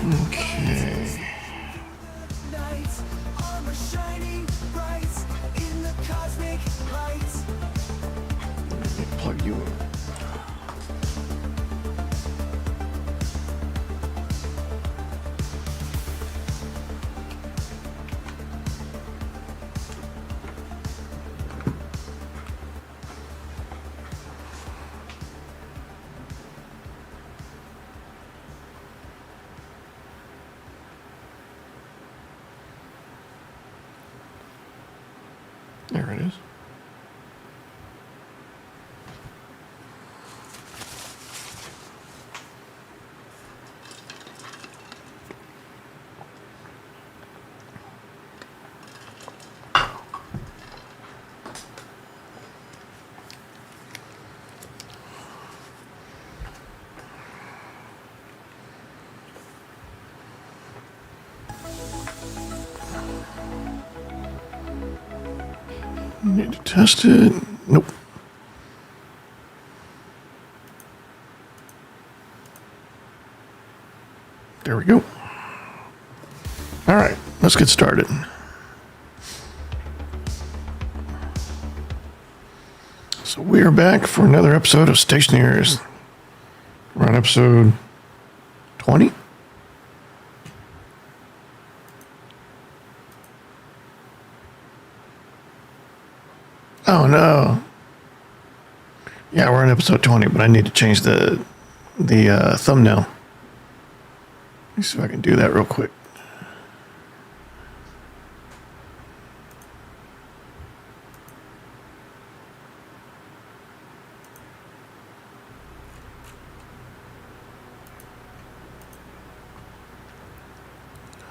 Okay. Let me plug you in. There it is. Need to test it. Nope. There we go. All right, let's get started. So we are back for another episode of Stationeers. We're on episode 20. Oh no. Yeah, we're on episode 20, but I need to change the thumbnail. Let me see if I can do that real quick.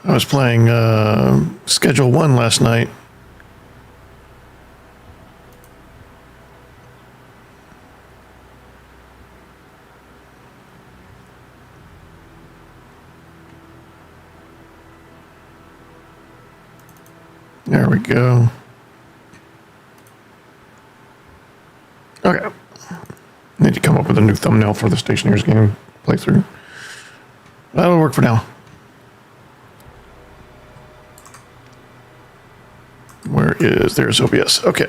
I was playing Schedule 1 last night. There we go. Okay. Need to come up with a new thumbnail for the Stationeers game playthrough. That'll work for now. Where is... There's OBS. Okay.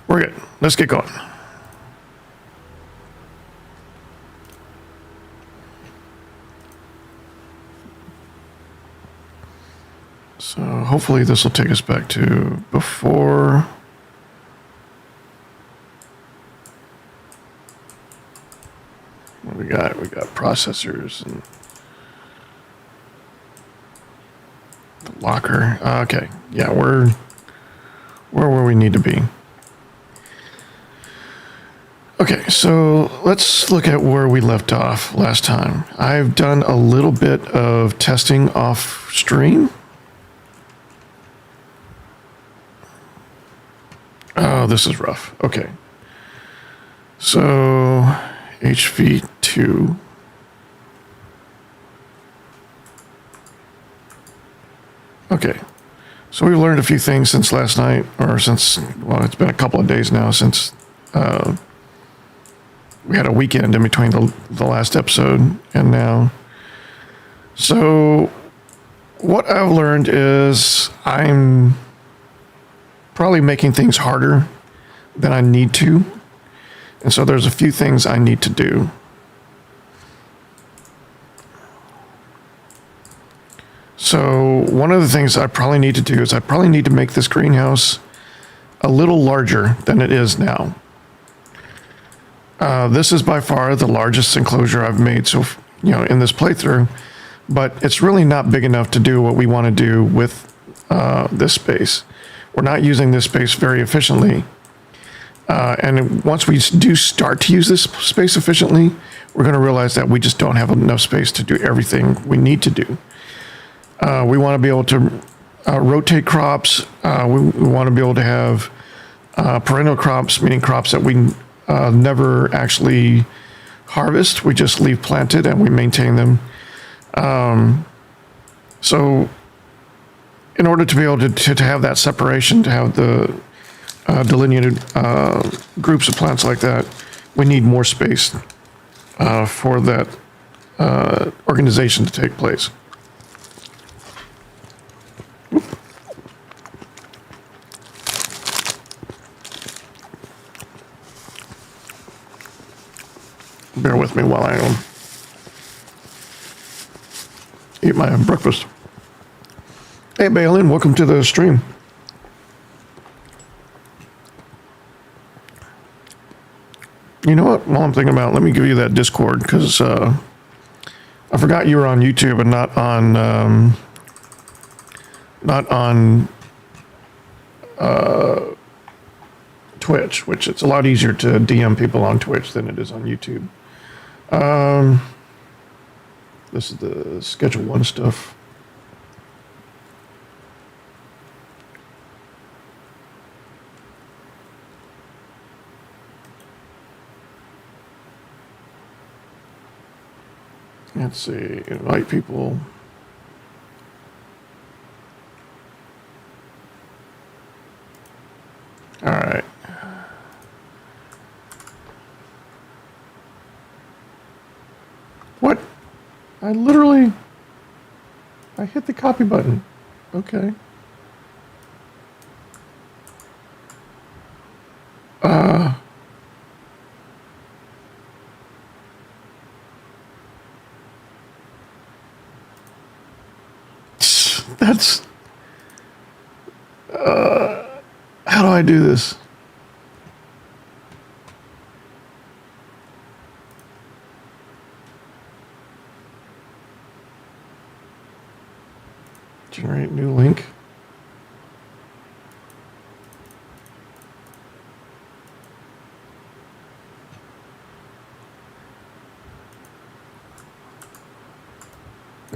We're good. Let's get going. So hopefully this will take us back to before. What we got? We got processors and the locker. Okay, yeah, we're where we need to be. Okay, so let's look at where we left off last time. I've done a little bit of testing off stream. Oh, this is rough. Okay. So, HV2. Okay. So we've learned a few things since last night, or since, well, it's been a couple of days now since we had a weekend in between the last episode and now. So what I've learned is I'm probably making things harder than I need to. And so there's a few things I need to do. So one of the things I probably need to do is I probably need to make this greenhouse a little larger than it is now. This is by far the largest enclosure I've made in this playthrough, but it's really not big enough to do what we want to do with this space. We're not using this space very efficiently. And once we do start to use this space efficiently, we're going to realize that we just don't have enough space to do everything we need to do. We want to be able to rotate crops. We want to be able to have perennial crops, meaning crops that we never actually harvest. We just leave planted and we maintain them. So in order to be able to have that separation, to have the delineated groups of plants like that, we need more space for that organization to take place. Bear with me while I eat my breakfast. Hey, Balin, welcome to the stream. You know what? While I'm thinking about it, let me give you that Discord, because I forgot you were on YouTube and not on Twitch, which it's a lot easier to DM people on Twitch than it is on YouTube. This is the Schedule 1 stuff. Let's see, invite people. All right. What? I hit the copy button. Okay. That's, how do I do this? Generate new link.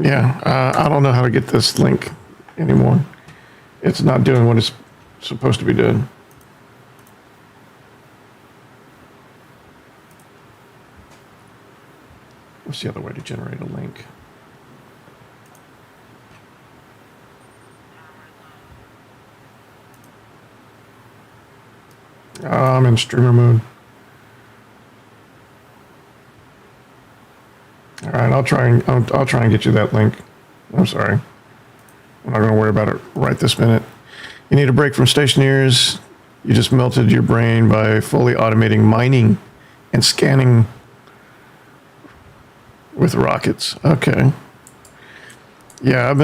Yeah, I don't know how to get this link anymore. It's not doing what it's supposed to be doing. What's the other way to generate a link? I'm in streamer mode. All right, I'll try and get you that link. I'm sorry. I'm not going to worry about it right this minute. You need a break from Stationeers. You just melted your brain by fully automating mining and scanning with rockets. Okay. Yeah, I've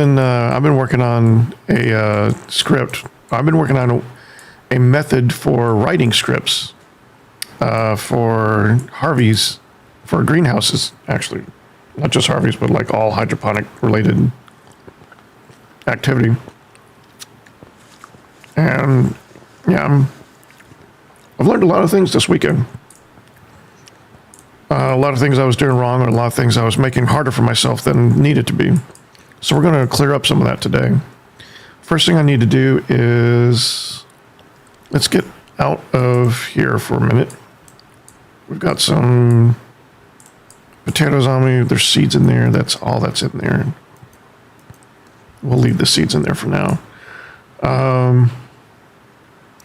been working on a script. I've been working on a method for writing scripts for Harvies, for greenhouses, actually. Not just Harvies, but like all hydroponic related activity. And yeah, I've learned a lot of things this weekend. A lot of things I was doing wrong, and a lot of things I was making harder for myself than needed to be. So we're going to clear up some of that today. First thing I need to do is, let's get out of here for a minute. We've got some potatoes on me. There's seeds in there. That's all that's in there. We'll leave the seeds in there for now.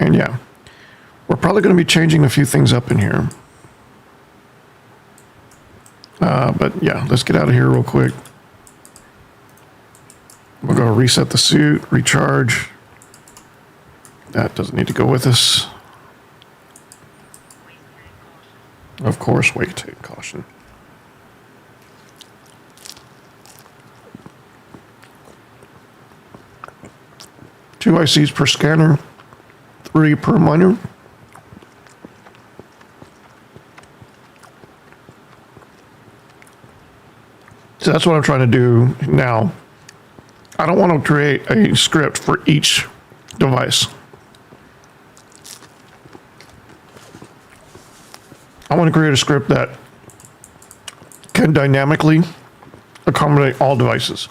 And yeah, we're probably going to be changing a few things up in here. But yeah, let's get out of here real quick. We'll go reset the suit, recharge. That doesn't need to go with us. Of course, wait, take caution. Two ICs per scanner, 3 per miner. So that's what I'm trying to do now. I don't want to create a script for each device. I want to create a script that can dynamically accommodate all devices,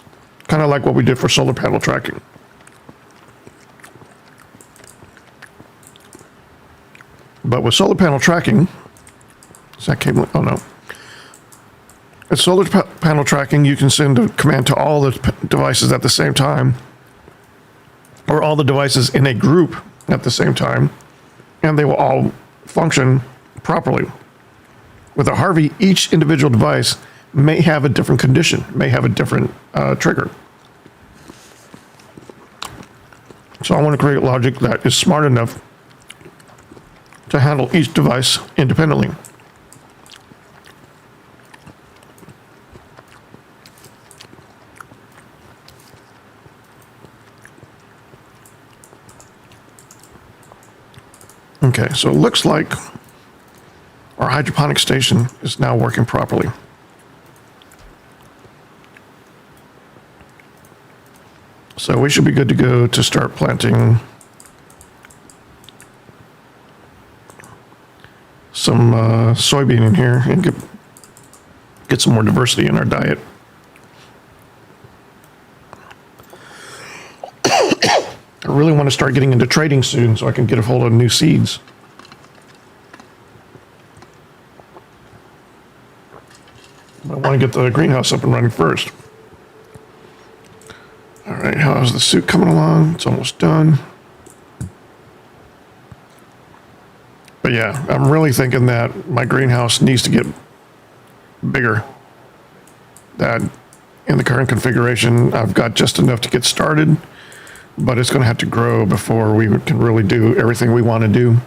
kind of like what we did for solar panel tracking. But with solar panel tracking, is that cable? Oh no. With solar panel tracking, you can send a command to all the devices at the same time, or all the devices in a group at the same time, and they will all function properly. With a Harvie, each individual device may have a different condition, may have a different trigger. So I want to create logic that is smart enough to handle each device independently. Okay, so it looks like our hydroponic station is now working properly. So we should be good to go to start planting some soybean in here and get some more diversity in our diet. I really want to start getting into trading soon so I can get a hold of new seeds. I want to get the greenhouse up and running first. All right, how's the suit coming along? It's almost done. But yeah, I'm really thinking that my greenhouse needs to get bigger. That in the current configuration, I've got just enough to get started, but it's going to have to grow before we can really do everything we want to do.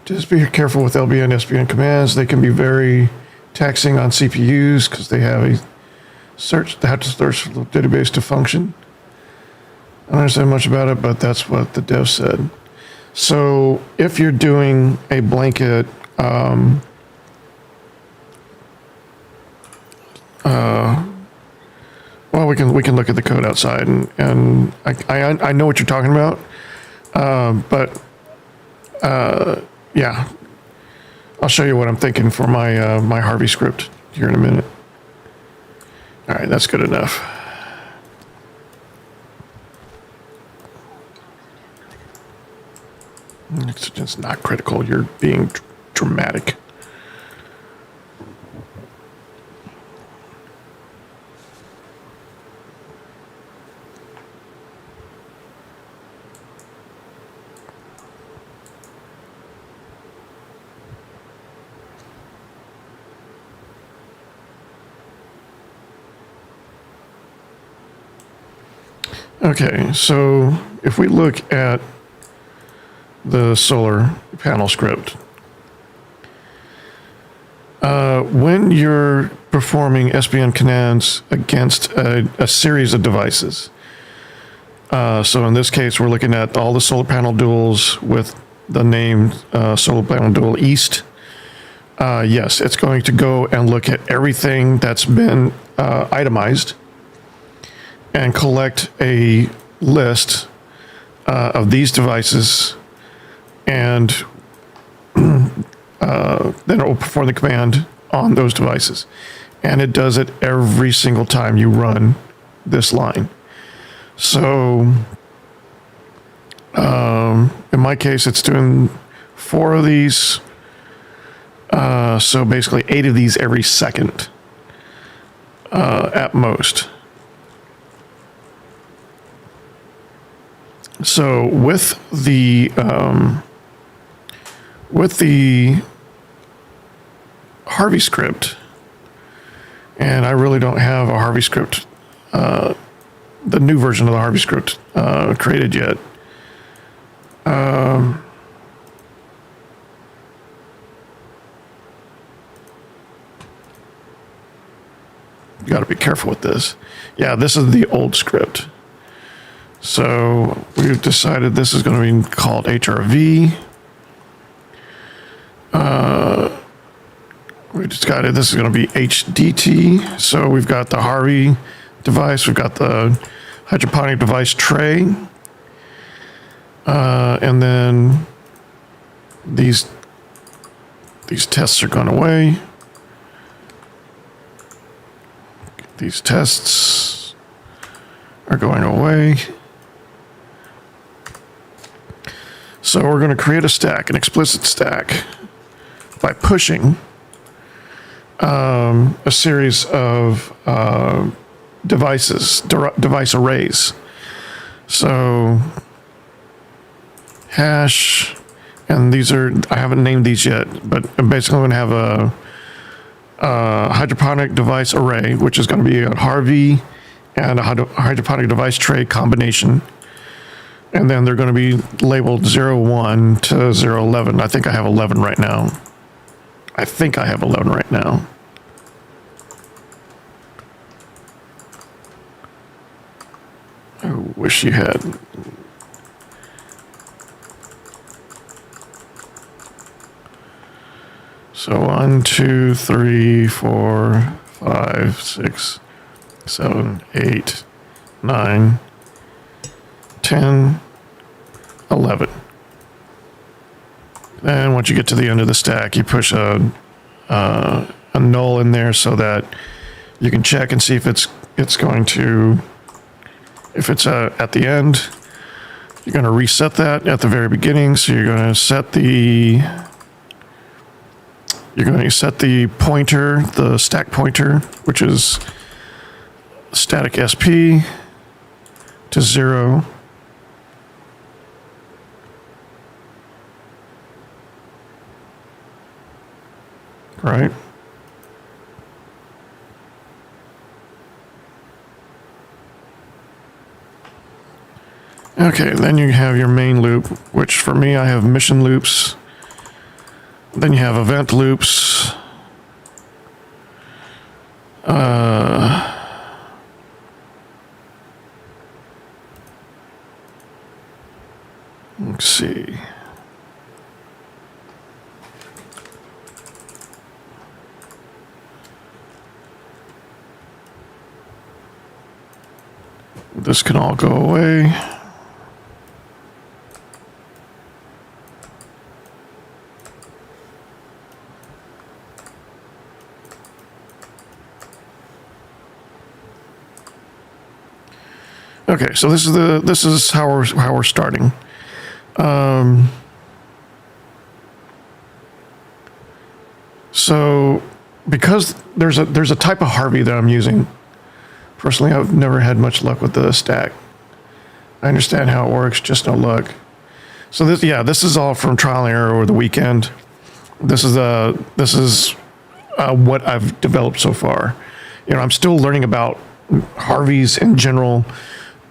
Just be careful with LBN, SBN commands. They can be very taxing on CPUs because they have a they have to search the database to function. I don't understand much about it, but that's what the dev said. So if you're doing a blanket, well, we can look at the code outside, and I know what you're talking about, yeah, I'll show you what I'm thinking for my my Harvey script here in a minute. All right, that's good enough. It's not critical. You're being dramatic. Okay, so if we look at the solar panel script, when you're performing SBN commands against a series of devices, so in this case, we're looking at all the solar panel duals with the name solar panel dual east. Yes, it's going to go and look at everything that's been itemized and collect a list of these devices, and then it will perform the command on those devices. And it does it every single time you run this line. So in my case, it's doing 4 of these. So basically 8 of these every second at most. So with the Harvey script, and I really don't have a Harvey script, the new version of the Harvey script created yet. You got to be careful with this. Yeah, this is the old script. So we've decided this is going to be called HRV. We decided this is going to be HDT. So we've got the Harvey device, we've got the hydroponic device tray, and then these tests are gone away. These tests are going away. So we're going to create a stack, an explicit stack, by pushing a series of device arrays. So hash, and these are, I haven't named these yet, but I'm basically going to have hydroponic device array, which is going to be a Harvey and a hydroponic device tray combination. And then they're going to be labeled 01 to 011. I think I have 11 right now. I wish you had. So 1, 2, 3, 4, 5, 6, 7, 8, 9, 10, 11. And once you get to the end of the stack, you push a null in there so that you can check and see if it's going to, if it's at the end. You're going to reset that at the very beginning. So you're going to set the pointer, the stack pointer, which is static SP to 0. Right. Okay, then you have your main loop, which for me, I have mission loops. Then you have event loops. Let's see. This can all go away. Okay, so this is how we're starting. So because there's a type of Harvey that I'm using. Personally, I've never had much luck with the stack. I understand how it works, just no luck. So this is all from trial and error over the weekend. This is what I've developed so far. You know, I'm still learning about Harvies in general.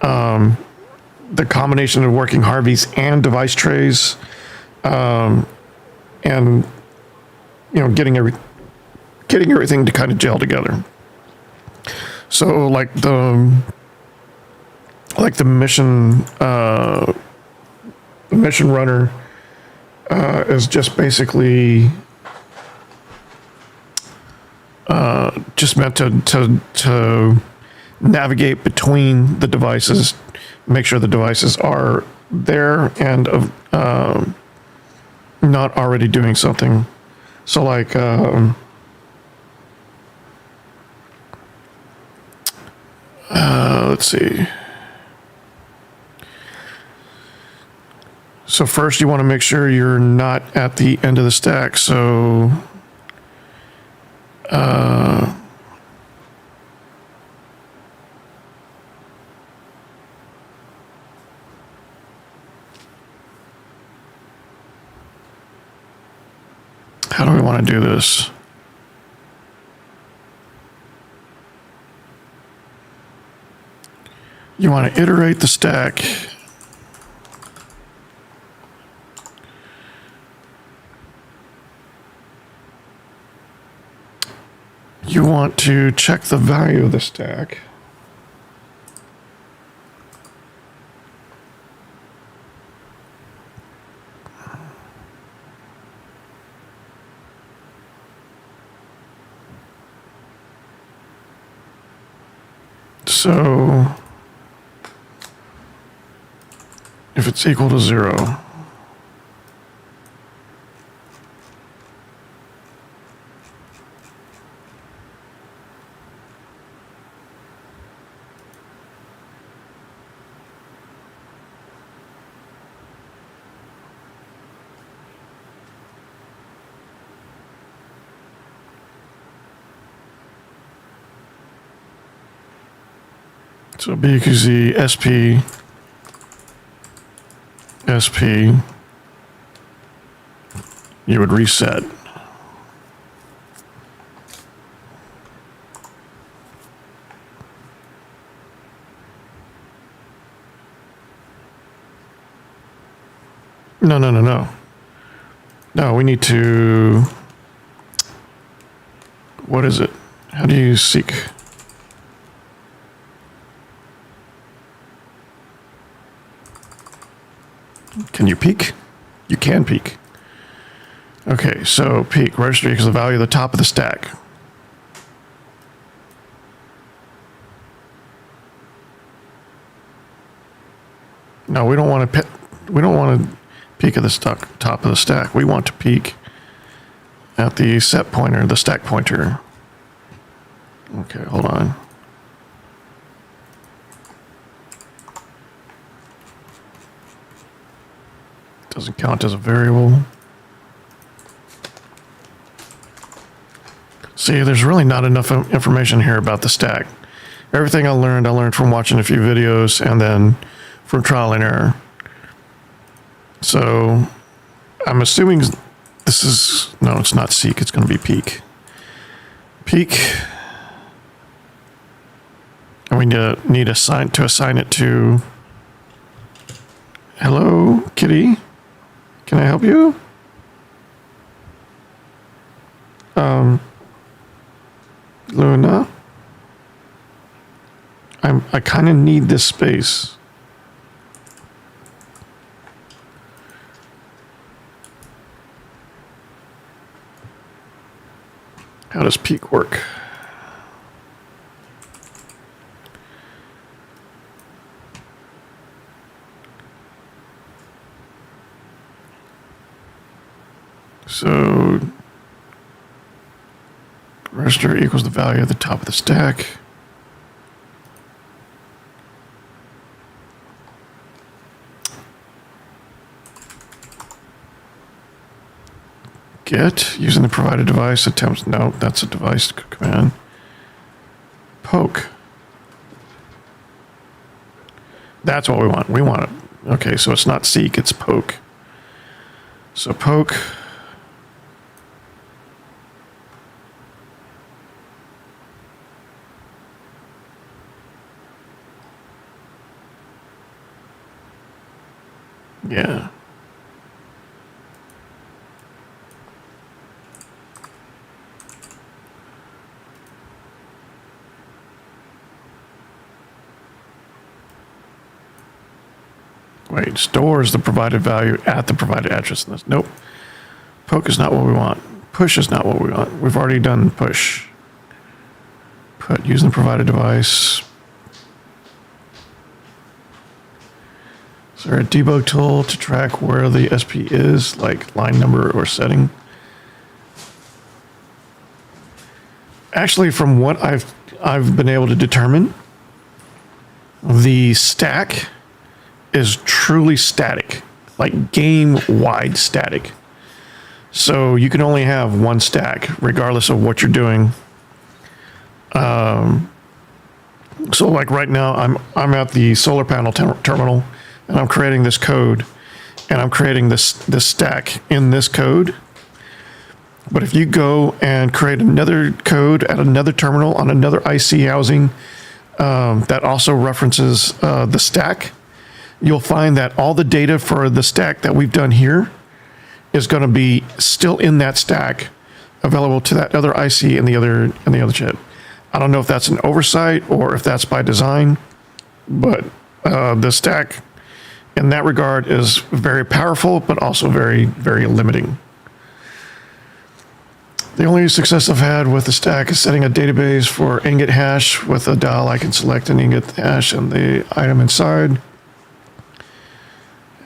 The combination of working Harvies and device trays, and you know, getting everything to kind of gel together. So like the mission runner is just basically just meant to navigate between the devices, make sure the devices are there and not already doing something. So like let's see. So first you want to make sure you're not at the end of the stack. So how do we want to do this? You want to iterate the stack. You want to check the value of the stack. So if it's equal to 0, so BQZ SP, you would reset. No, no, no, no. No, we need to, what is it? How do you seek? Can you peek? You can peek. Okay, so peek, register equals the value of the top of the stack. No, we don't want to peek at the top of the stack. We want to peek at the set pointer, the stack pointer. Okay, hold on. Doesn't count as a variable. See, there's really not enough information here about the stack. Everything I learned from watching a few videos and then from trial and error. So I'm assuming this is, no, it's not seek, it's going to be peek. Peek. And we need to assign it to, hello, kitty. Can I help you? Luna. I kind of need this space. How does peek work? So register equals the value of the top of the stack. Get using the provided device attempts. No, that's a device command. Poke. That's what we want. We want it. Okay, so it's not seek, it's poke. So poke. Yeah. Wait, stores the provided value at the provided address. Nope. Poke is not what we want. Push is not what we want. We've already done push. Put using the provided device. Is there a debug tool to track where the SP is, like line number or setting? Actually, from what I've been able to determine, the stack is truly static, like game-wide static. So you can only have one stack, regardless of what you're doing. So like right now, I'm at the solar panel terminal, and I'm creating this code, and I'm creating this stack in this code. But if you go and create another code at another terminal on another IC housing that also references the stack, you'll find that all the data for the stack that we've done here is going to be still in that stack, available to that other IC and the other chip. I don't know if that's an oversight or if that's by design, but the stack in that regard is very powerful, but also very, very limiting. The only success I've had with the stack is setting a database for ingot hash. With a dial, I can select an ingot hash and the item inside.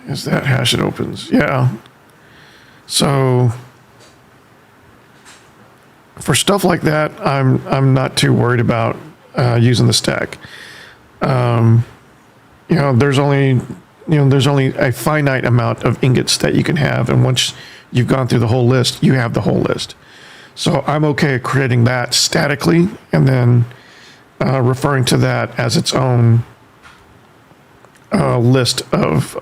Is that hash it opens? Yeah. So for stuff like that, I'm not too worried about using the stack. There's only a finite amount of ingots that you can have, and once you've gone through the whole list, you have the whole list. So I'm okay creating that statically and then referring to that as its own list of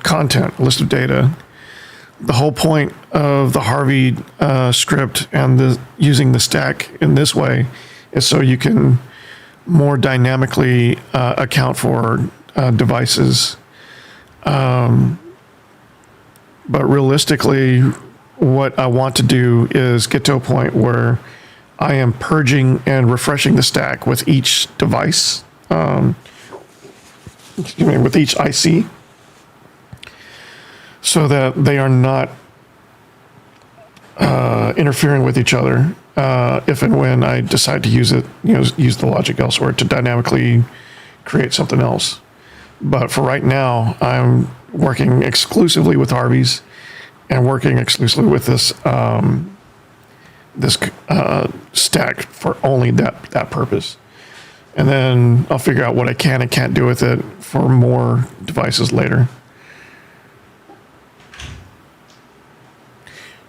content, list of data. The whole point of the Harvey script and using the stack in this way is so you can more dynamically account for devices But realistically, what I want to do is get to a point where I am purging and refreshing the stack with each device, with each IC, so that they are not interfering with each other if and when I decide to use it, use the logic elsewhere to dynamically create something else. But for right now, I'm working exclusively with Harvies and working exclusively with this stack for only that purpose. And then I'll figure out what I can and can't do with it for more devices later.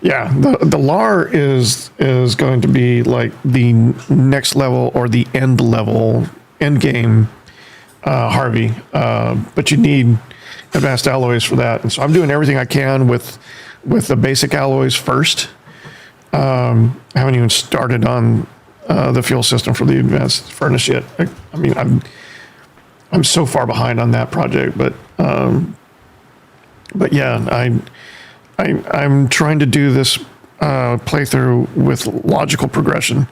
Yeah, the LAR is going to be like the next level or the end game Harvey, but you need advanced alloys for that. And so I'm doing everything I can with the basic alloys first. I haven't even started on the fuel system for the advanced furnace yet. I mean, I'm so far behind on that project, but yeah, I'm trying to do this playthrough with logical progression,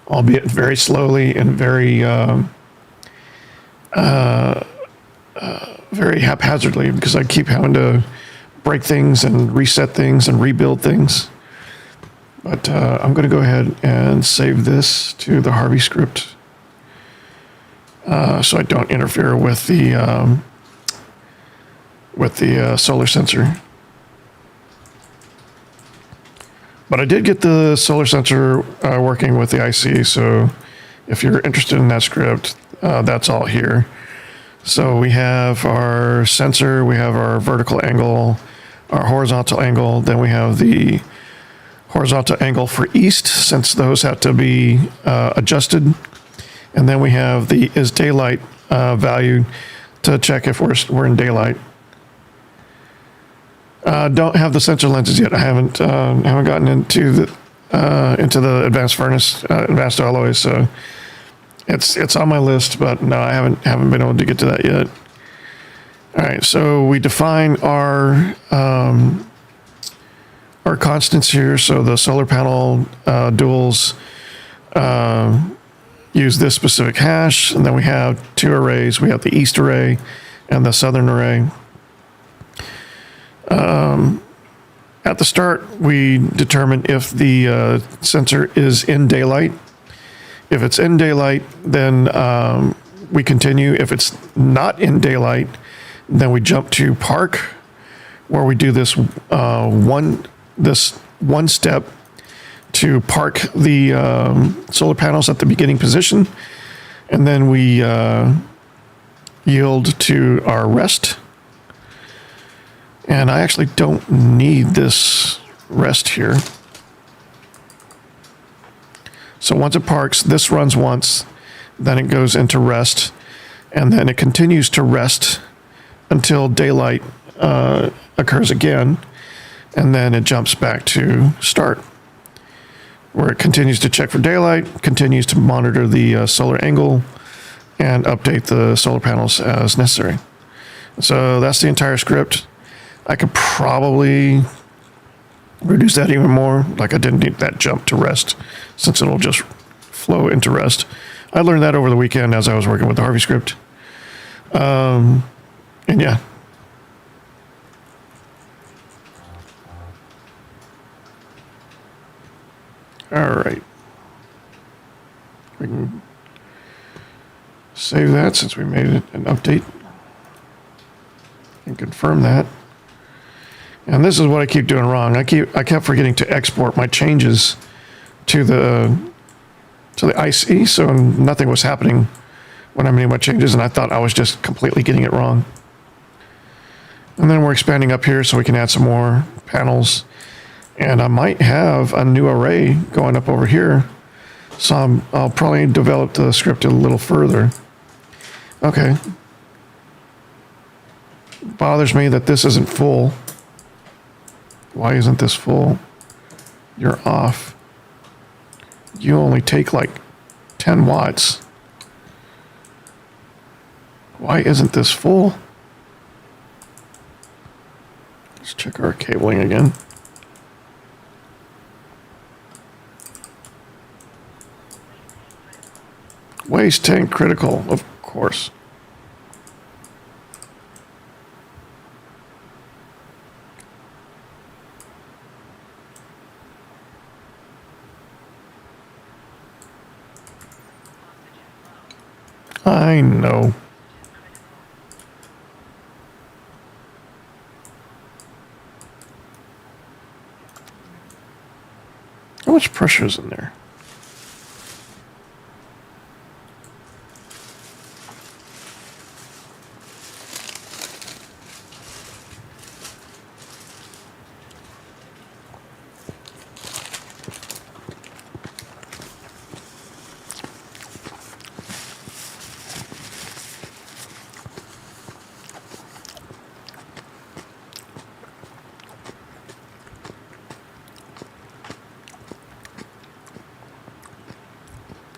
albeit very slowly and very haphazardly, because I keep having to break things and reset things and rebuild things. But I'm going to go ahead and save this to the Harvey script so I don't interfere with the solar sensor. But I did get the solar sensor working with the IC, so if you're interested in that script, that's all here. So we have our sensor, we have our vertical angle, our horizontal angle, then we have the horizontal angle for east, since those have to be adjusted. And then we have the is daylight value to check if we're in daylight. Don't have the sensor lenses yet. I haven't gotten into the advanced furnace, advanced alloys. So it's on my list, but no, I haven't been able to get to that yet. All right, so we define our constants here. So the solar panel duals use this specific hash, and then we have two arrays. We have the east array and the southern array. At the start, we determine if the sensor is in daylight. If it's in daylight, then we continue. If it's not in daylight, then we jump to park, where we do this one step to park the solar panels at the beginning position, and then we yield to our rest. And I actually don't need this rest here. So once it parks, this runs once, then it goes into rest, and then it continues to rest until daylight occurs again, and then it jumps back to start, where it continues to check for daylight, continues to monitor the solar angle, and update the solar panels as necessary. So that's the entire script. I could probably reduce that even more. Like, I didn't need that jump to rest, since it'll just flow into rest. I learned that over the weekend as I was working with the Harvey script. And yeah. All right. We can save that since we made it an update and confirm that. And this is what I keep doing wrong. I kept forgetting to export my changes to the IC, so nothing was happening when I made my changes, and I thought I was just completely getting it wrong. And then we're expanding up here so we can add some more panels. And I might have a new array going up over here, so I'll probably develop the script a little further. Okay. Bothers me that this isn't full. Why isn't this full? You're off. You only take like 10 watts. Why isn't this full? Let's check our cabling again. Waste tank critical, of course. I know. How much pressure is in there?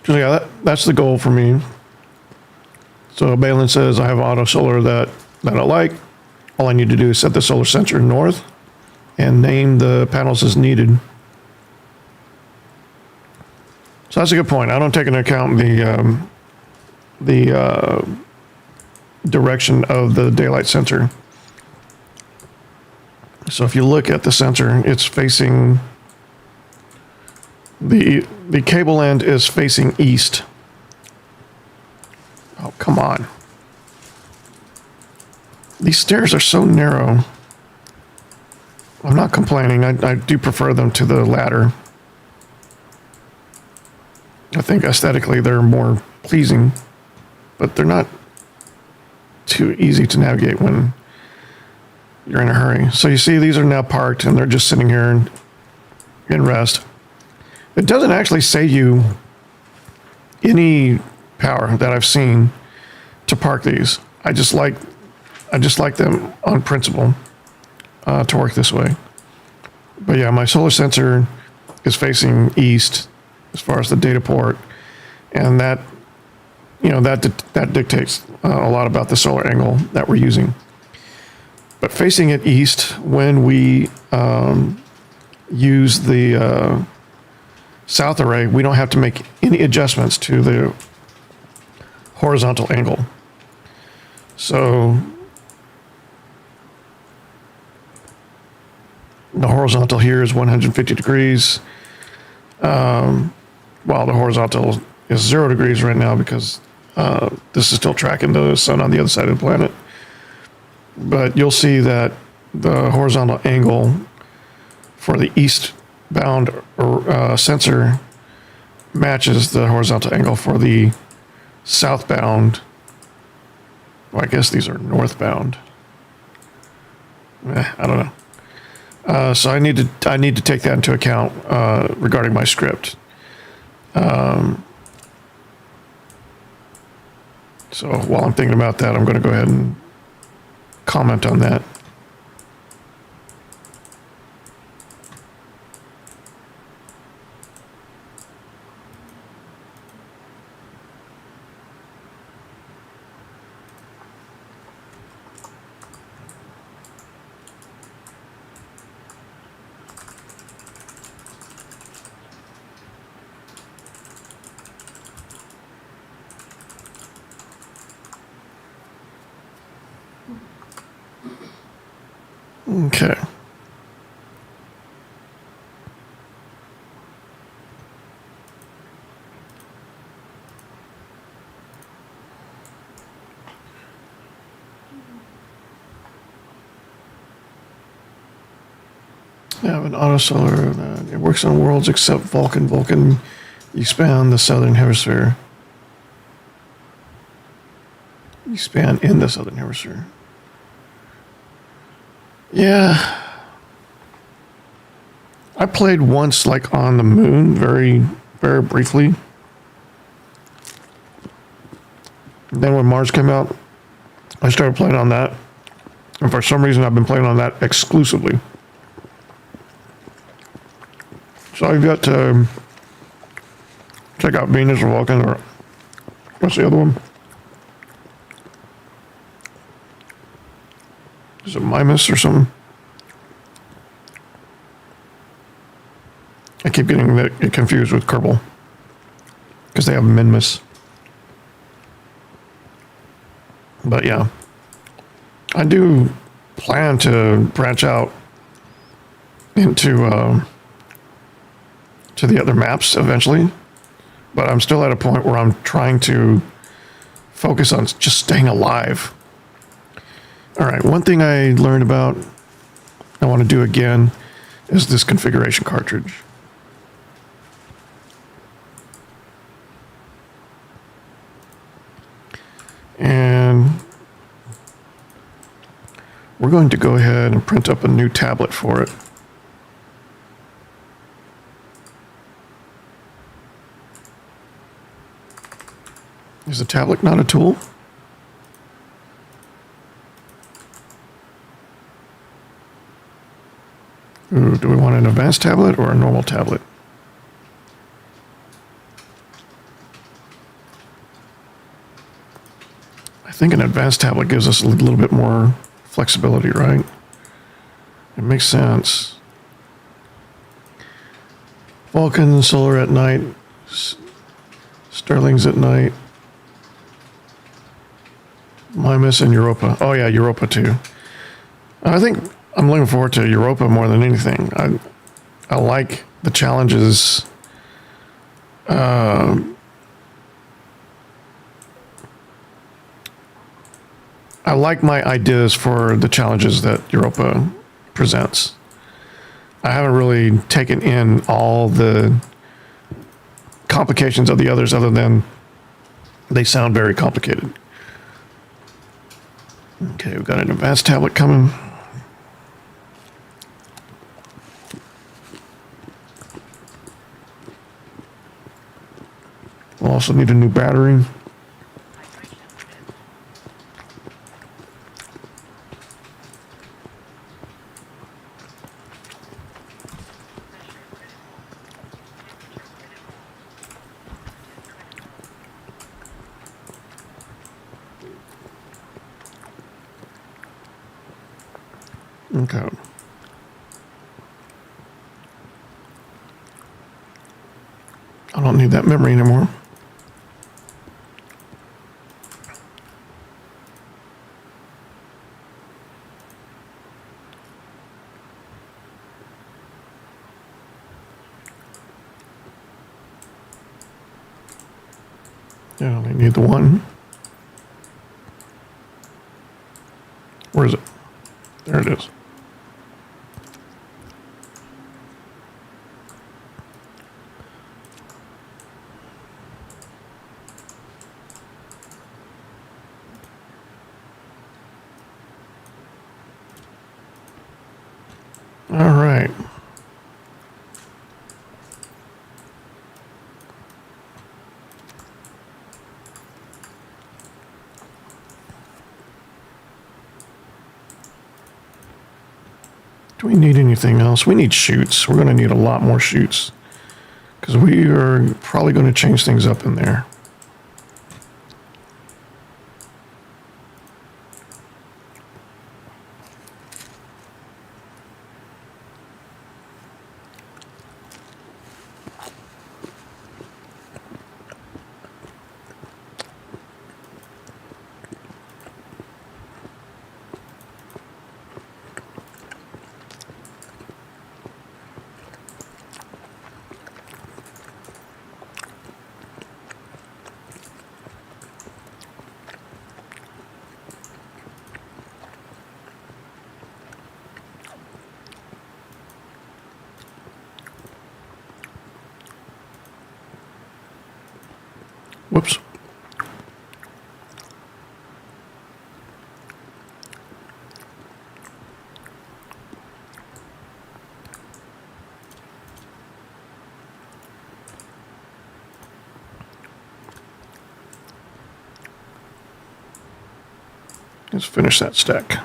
So yeah, that's the goal for me. So Balin says I have auto solar that I like. All I need to do is set the solar sensor north and name the panels as needed. So that's a good point. I don't take into account the direction of the daylight sensor. So if you look at the sensor, it's facing the cable end is facing east. Oh, come on. These stairs are so narrow. I'm not complaining. I do prefer them to the ladder. I think aesthetically they're more pleasing, but they're not too easy to navigate when you're in a hurry. So you see these are now parked and they're just sitting here in rest. It doesn't actually save you any power that I've seen to park these. I just like them on principle to work this way. But yeah, my solar sensor is facing east as far as the data port, and that dictates a lot about the solar angle that we're using. But facing it east, when we use the south array, we don't have to make any adjustments to the horizontal angle. So the horizontal here is 150 degrees, while the horizontal is 0 degrees right now because this is still tracking the sun on the other side of the planet. But you'll see that the horizontal angle for the eastbound sensor matches the horizontal angle for the southbound. Well, I guess these are northbound. I don't know. So I need to take that into account regarding my script. So while I'm thinking about that, I'm going to go ahead and comment on that. Okay. I have an auto solar. It works on worlds except Vulcan. Vulcan, you span the southern hemisphere. You span in the southern hemisphere. Yeah. I played once, like, on the moon, very, very briefly. And then when Mars came out, I started playing on that. And for some reason, I've been playing on that exclusively. So I've got to check out Venus or Vulcan, or what's the other one? Is it Mimas or something? keep getting it confused with Kerbal because they have Minmus. But yeah, I do plan to branch out into to the other maps eventually, but I'm still at a point where I'm trying to focus on just staying alive. All right, one thing I learned about, I want to do again, is this configuration cartridge. And we're going to go ahead and print up a new tablet for it. Is a tablet not a tool? Ooh, do we want an advanced tablet or a normal tablet? I think an advanced tablet gives us a little bit more flexibility, right? It makes sense. Vulcan, solar at night, Sterling's at night. Mimus and Europa. Oh yeah, Europa too. I think I'm looking forward to Europa more than anything. I like the challenges. I like my ideas for the challenges that Europa presents. I haven't really taken in all the complications of the others other than they sound very complicated. Okay, we've got an advanced tablet coming. We'll also need a new battery. Okay. I don't need that memory anymore. Yeah, I only need the one. Where is it? There it is. All right. Do we need anything else? We need chutes. We're going to need a lot more chutes because we are probably going to change things up in there. Whoops. Let's finish that stack.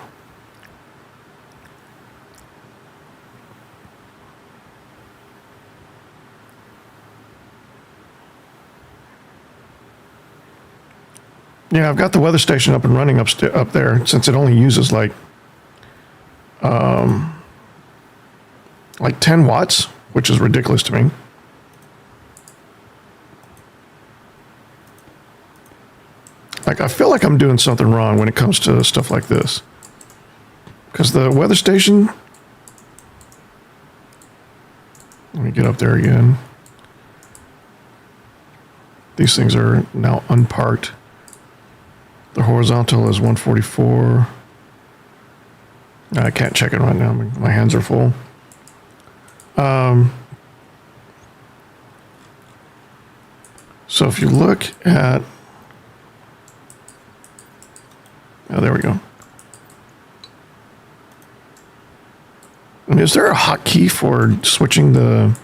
Yeah, I've got the weather station up and running up there since it only uses like 10 watts which is ridiculous to me. Like, I feel like I'm doing something wrong when it comes to stuff like this. Because the weather station... Let me get up there again. These things are now unparked. The horizontal is 144. I can't check it right now. My hands are full. So if you look at... Oh, there we go. And is there a hotkey for switching the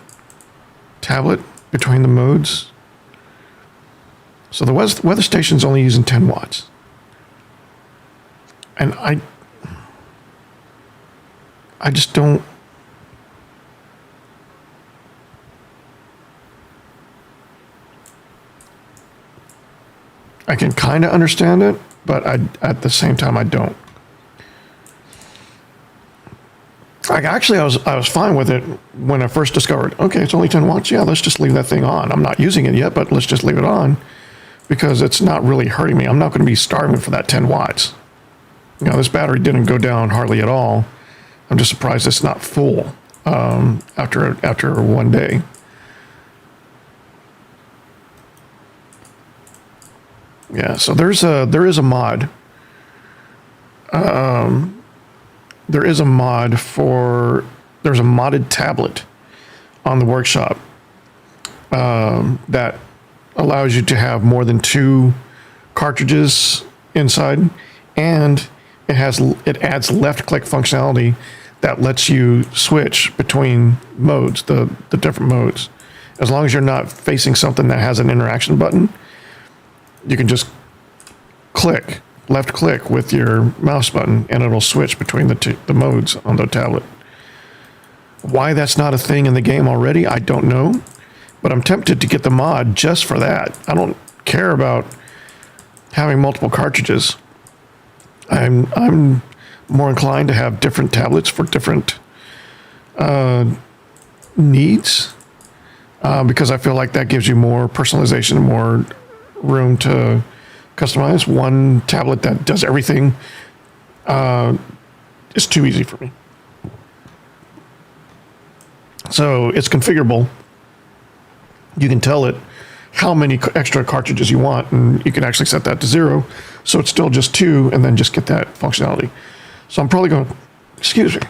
tablet between the modes? So the weather station's only using 10 watts. And I just don't... I can kind of understand it, but at the same time, I don't. Like, actually, I was fine with it when I first discovered, okay, it's only 10 watts. Yeah, let's just leave that thing on. I'm not using it yet, but let's just leave it on because it's not really hurting me. I'm not going to be starving for that 10 watts. You know, this battery didn't go down hardly at all. I'm just surprised it's not full after one day. Yeah, so there is a mod. There's a modded tablet on the workshop that allows you to have more than 2 cartridges inside, and it adds left click functionality that lets you switch between modes, the different modes. As long as you're not facing something that has an interaction button, you can just left click with your mouse button and it'll switch between the modes on the tablet. Why that's not a thing in the game already, I don't know, but I'm tempted to get the mod just for that. I don't care about having multiple cartridges. I'm more inclined to have different tablets for different needs because I feel like that gives you more personalization, more room to customize. One tablet that does everything is too easy for me. So it's configurable. You can tell it how many extra cartridges you want, and you can actually set that to 0. So it's still just 2, and then just get that functionality. So I'm probably going, excuse me.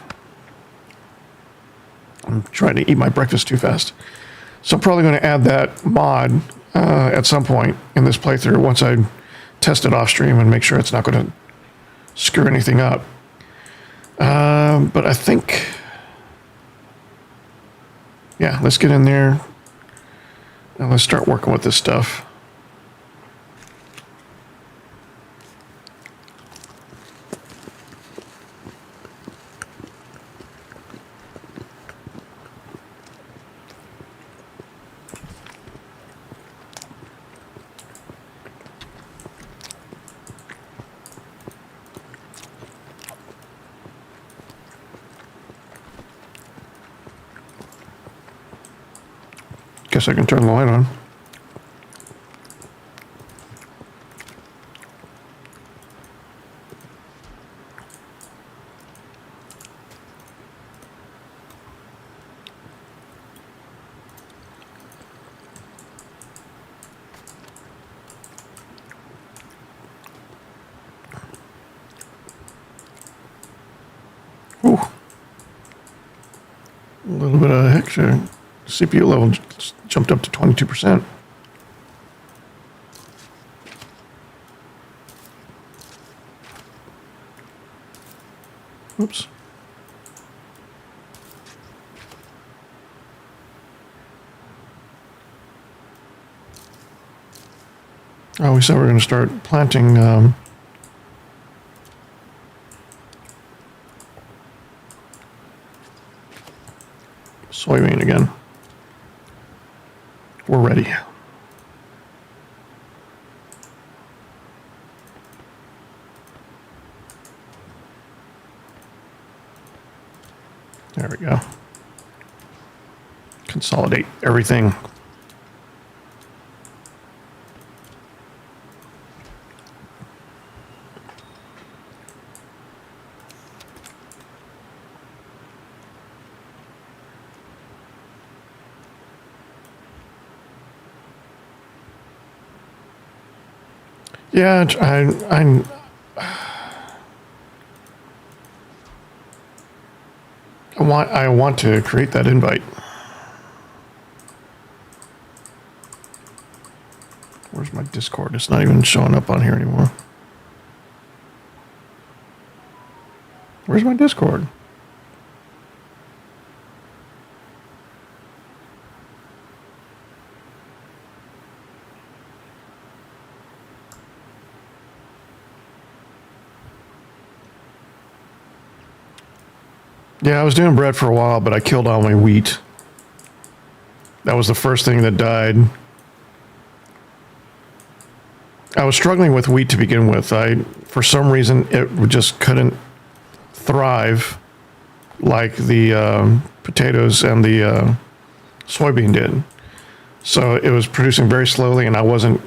I'm trying to eat my breakfast too fast. So I'm probably going to add that mod at some point in this playthrough once I test it off stream and make sure it's not going to screw anything up. But I think, yeah, let's get in there and let's start working with this stuff. Guess I can turn the light on. Ooh. A little bit of extra CPU level jumped up to 22%. Oops. Oh, we said we're going to start planting soybean again. We're ready. There we go. consolidate everything. Yeah, I want to create that invite. Where's my Discord? It's not even showing up on here anymore. Where's my Discord? Yeah, I was doing bread for a while, but I killed all my wheat. That was the first thing that died. I was struggling with wheat to begin with. For some reason, it just couldn't thrive like the potatoes and the soybean did. So it was producing very slowly, and I wasn't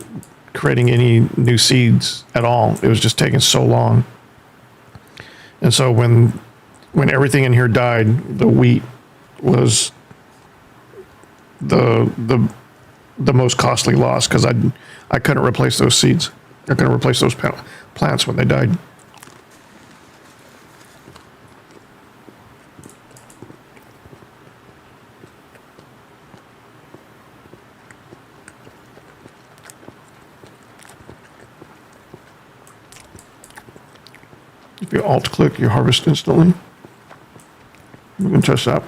creating any new seeds at all. It was just taking so long. And so when everything in here died, the wheat was the most costly loss, because I couldn't replace those seeds. I couldn't replace those plants when they died. If you alt-click, you harvest instantly. You can test that.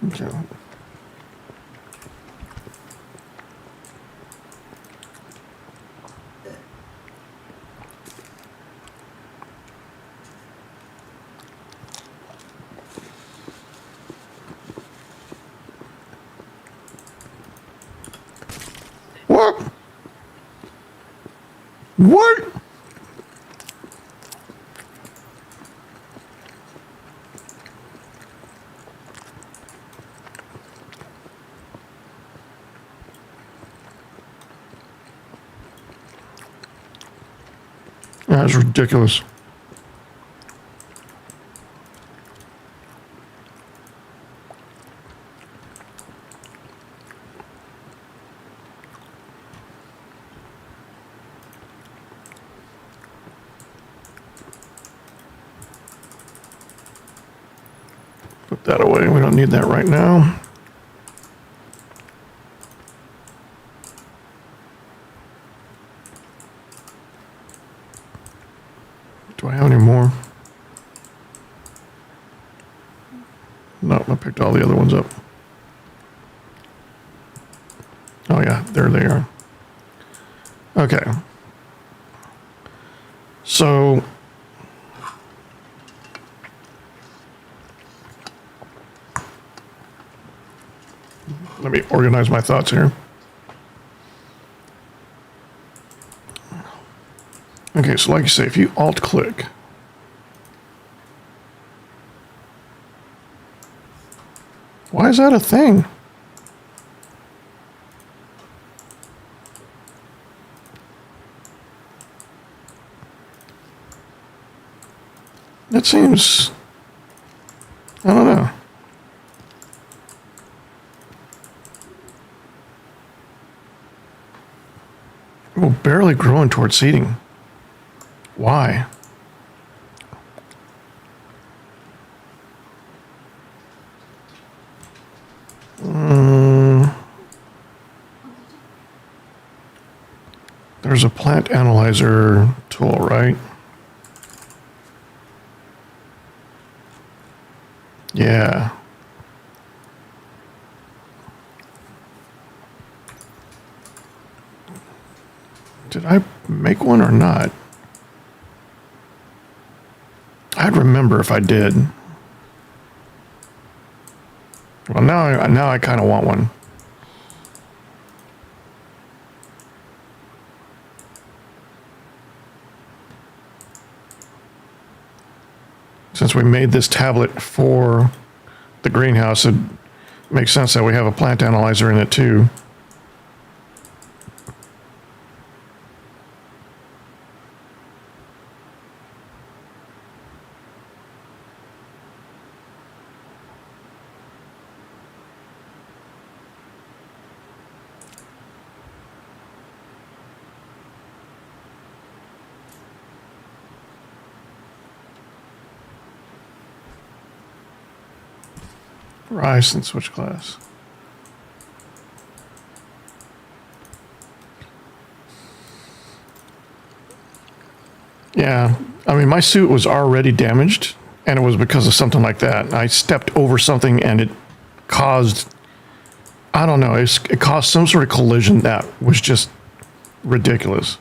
Okay. What? What? That's ridiculous. Put that away. We don't need that right now. Do I have any more? No, I picked all the other ones up. Oh yeah, there they are. Okay. So let me organize my thoughts here. Okay, so like you say, if you alt-click, why is that a thing? That seems, I don't know. Well, barely growing towards seeding. Why? There's a plant analyzer tool, right? Yeah. Did I make one or not? I'd remember if I did. Well, now I kind of want one. Since we made this tablet for the greenhouse, makes sense that we have a plant analyzer in it too. Ryzen switch class. Yeah, I mean, my suit was already damaged, and it was because of something like that. I stepped over something, and it caused, I don't know, it caused some sort of collision that was just ridiculous.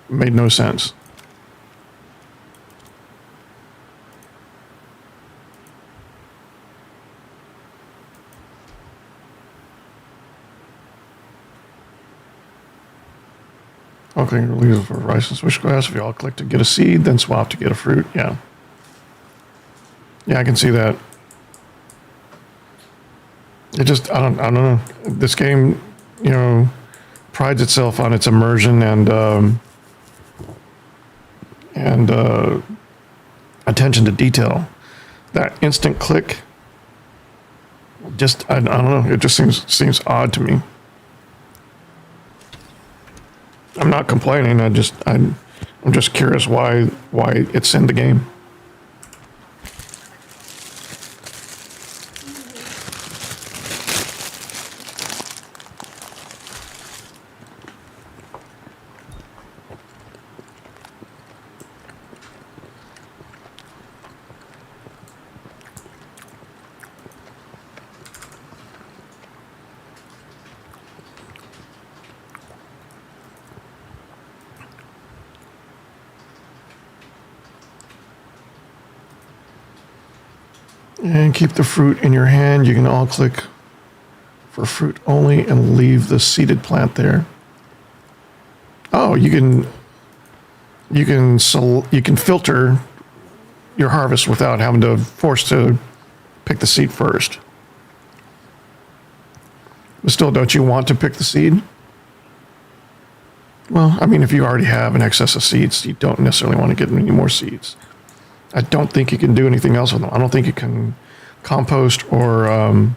It made no sense. Okay, release for Ryzen switch class. If you all click to get a seed, then swap to get a fruit. Yeah. Yeah, I can see that. It just, I don't know. This game, you know, prides itself on its immersion and attention to detail. That instant click, just, I don't know. It just seems odd to me. I'm not complaining. I'm just curious why it's in the game. And keep the fruit in your hand. You can all click for fruit only and leave the seeded plant there. Oh, you can filter your harvest without having to force to pick the seed first. But still, don't you want to pick the seed? Well, I mean, if you already have an excess of seeds, you don't necessarily want to get any more seeds. I don't think you can do anything else with them. I don't think you can compost or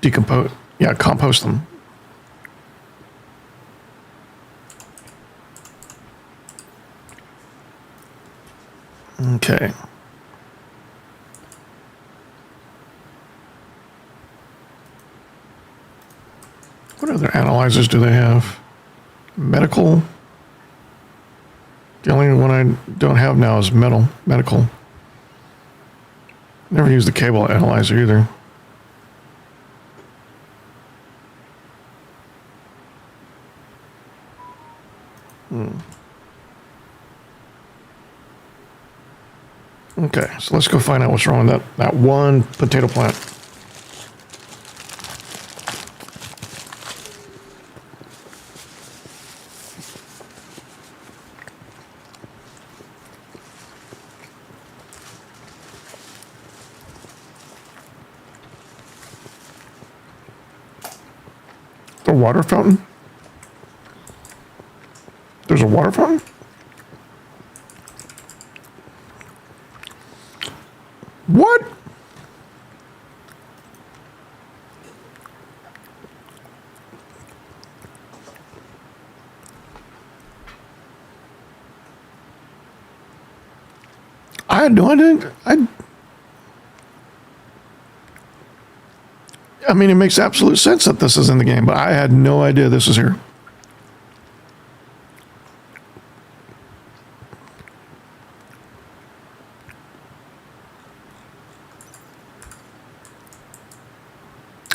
decompose. Yeah, compost them. Okay. What other analyzers do they have? Medical. The only one I don't have now is medical. Never used the cable analyzer either. Okay, so let's go find out what's wrong with that one potato plant. A water fountain? There's a water fountain? What? I had no idea. I mean, it makes absolute sense that this is in the game, but I had no idea this was here.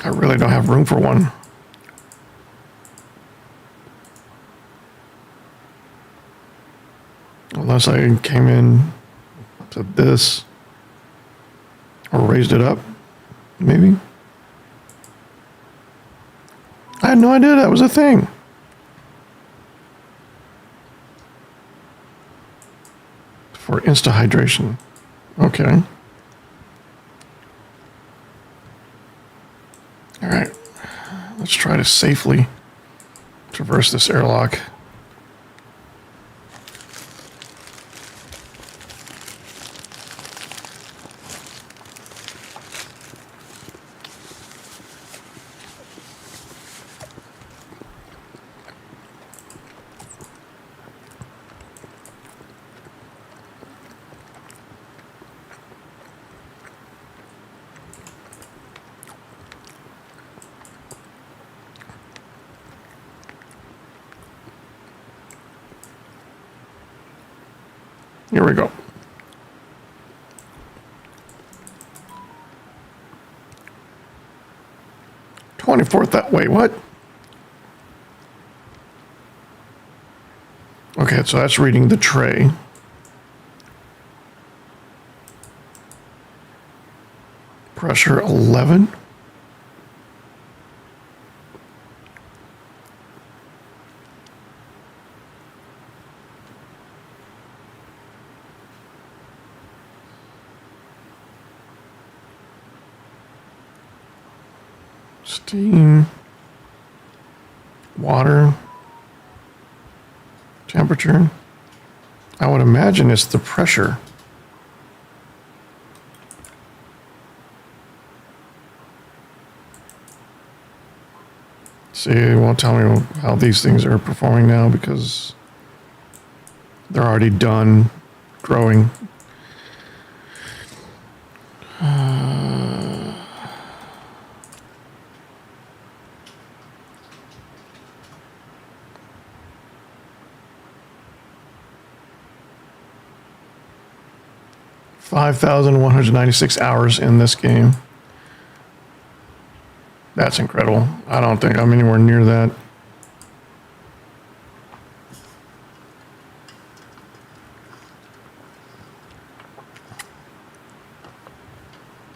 I really don't have room for one. Unless I came in to this or raised it up, maybe. I had no idea that was a thing. For insta hydration. Okay. Let's try to safely traverse this airlock. Here we go. 24th that way, what? Okay, so that's reading the tray. Pressure 11. Steam, water, temperature. I would imagine it's the pressure. See, it won't tell me how these things are performing now because they're already done growing. 5,196 hours in this game. That's incredible. I don't think I'm anywhere near that.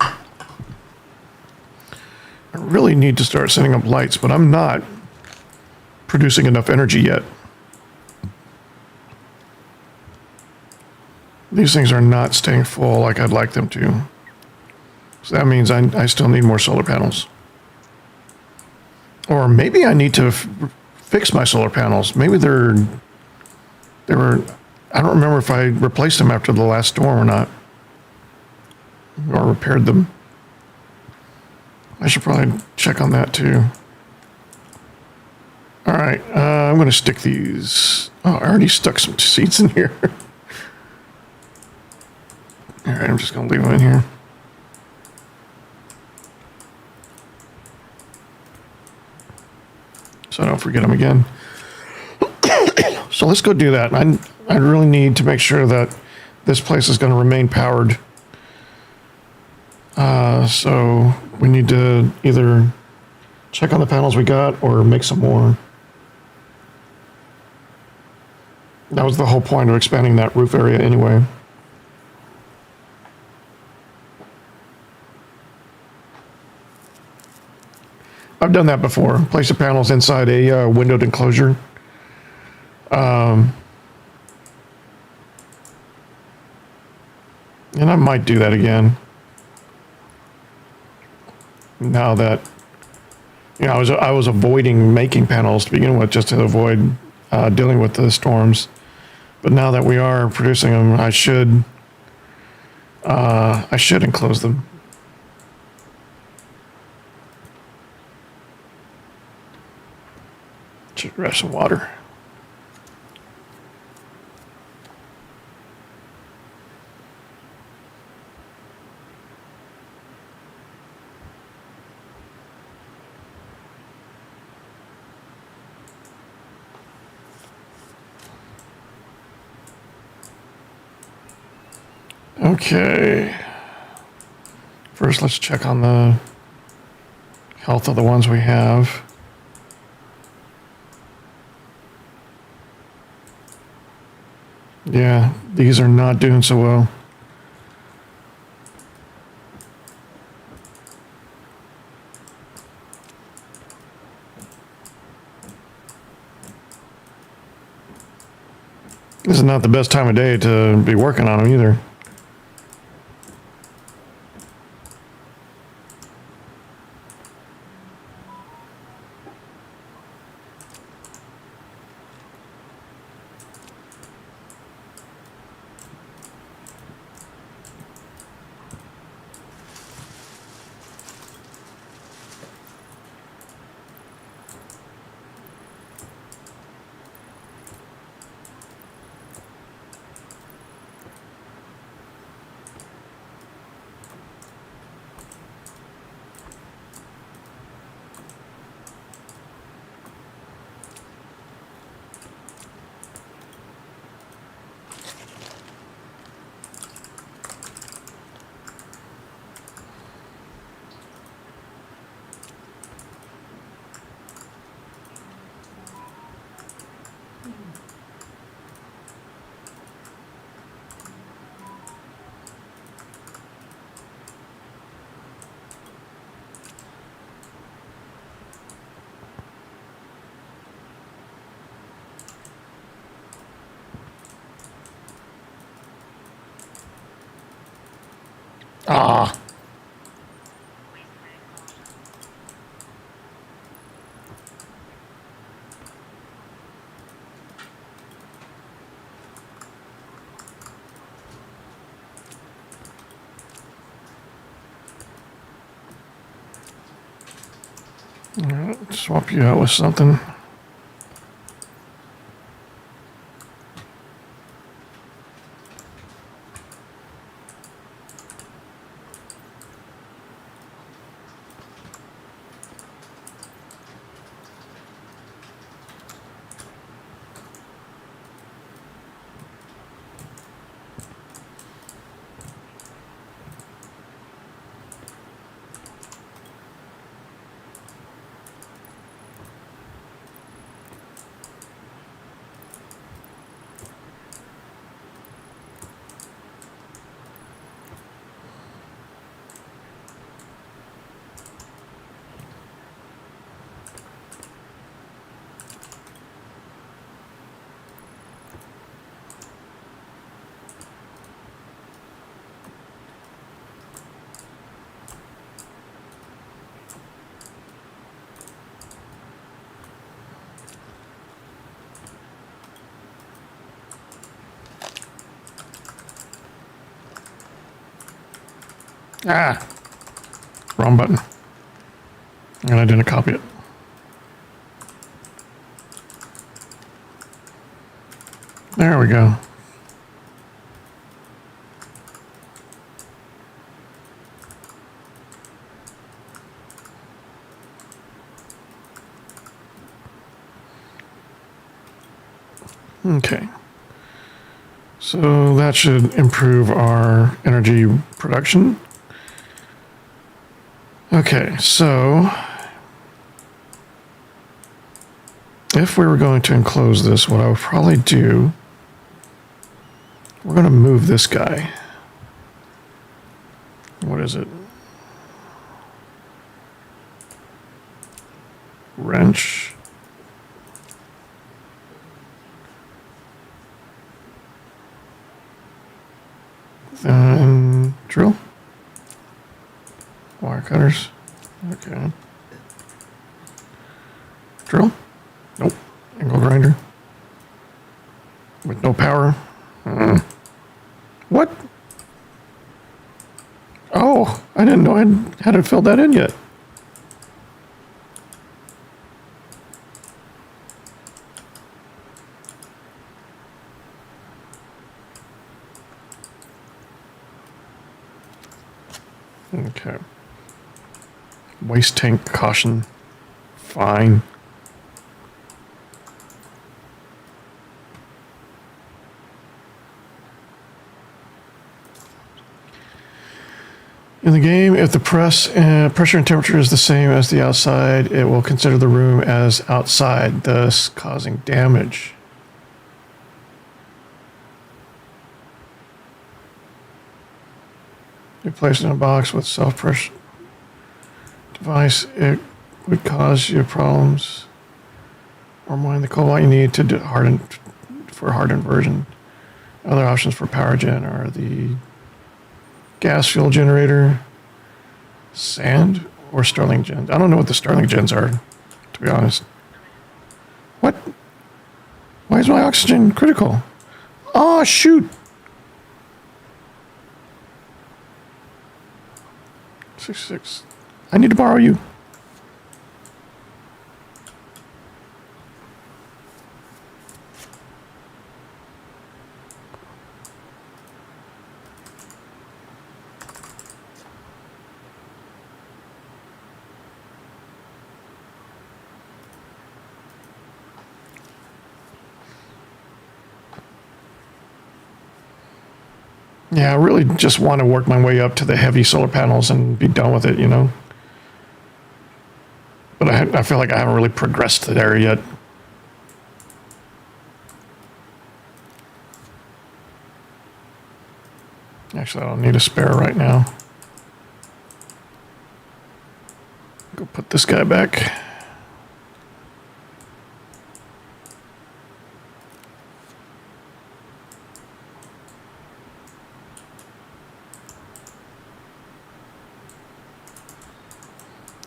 I really need to start setting up lights, but I'm not producing enough energy yet. These things are not staying full like I'd like them to. So that means I still need more solar panels. Or maybe I need to fix my solar panels. Maybe they were, I don't remember if I replaced them after the last storm or not. Or repaired them. I should probably check on that too. All right, I'm going to stick these. Oh, I already stuck some seeds in here. All right, I'm just going to leave them in here. So I don't forget them again. So let's go do that. I really need to make sure that this place is going to remain powered. So we need to either check on the panels we got or make some more. That was the whole point of expanding that roof area anyway. I've done that before. Place the panels inside a windowed enclosure. And I might do that again. Now that, you know, I was avoiding making panels to begin with just to avoid dealing with the storms. But now that we are producing them, I should enclose them. Should grab some water. Okay. First, let's check on the health of the ones we have. Yeah, these are not doing so well. This is not the best time of day to be working on them either. Ah. All right, swap you out with something. Ah, wrong button. And I didn't copy it. There we go. Okay. So that should improve our energy production. Okay, so if we were going to enclose this, what I would probably do, we're going to move this guy. What is it? Wrench. And drill. Wire cutters. Okay. Drill. Nope. Angle grinder. With no power. What? Oh, I didn't know I hadn't filled that in yet. Okay. Waste tank caution. Fine. In the game, if the pressure and temperature is the same as the outside, it will consider the room as outside, thus causing damage. If placed in a box with self-pressure device, it would cause you problems or mine the cobalt you need to harden for hardened version. Other options for power gen are the gas fuel generator, sand, or Stirling gens. I don't know what the Stirling gens are, to be honest. What? Why is my oxygen critical? Oh, shoot. 66. I need to borrow you. Yeah, I really just want to work my way up to the heavy solar panels and be done with it, you know? But I feel like I haven't really progressed there yet. Actually, I don't need a spare right now. Go put this guy back.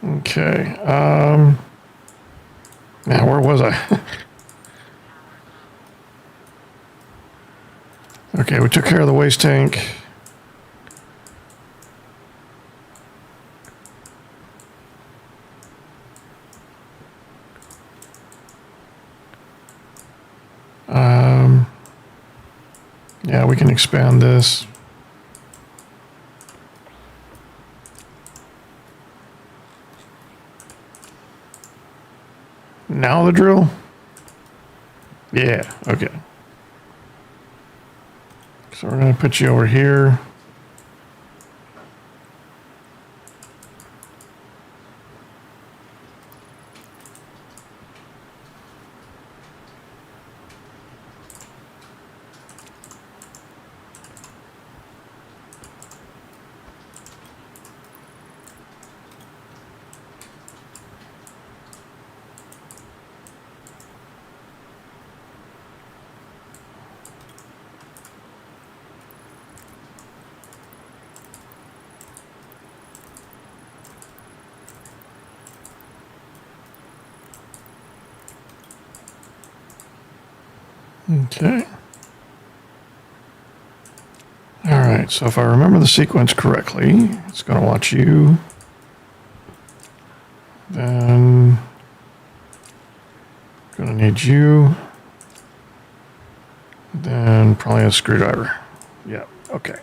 Okay. Now, where was I? Okay, we took care of the waste tank. Yeah, we can expand this. Now the drill? Yeah, okay. So we're going to put you over here. Okay. All right, so if I remember the sequence correctly, it's going to watch you. Then going to need you. Then probably a screwdriver. Yeah, okay.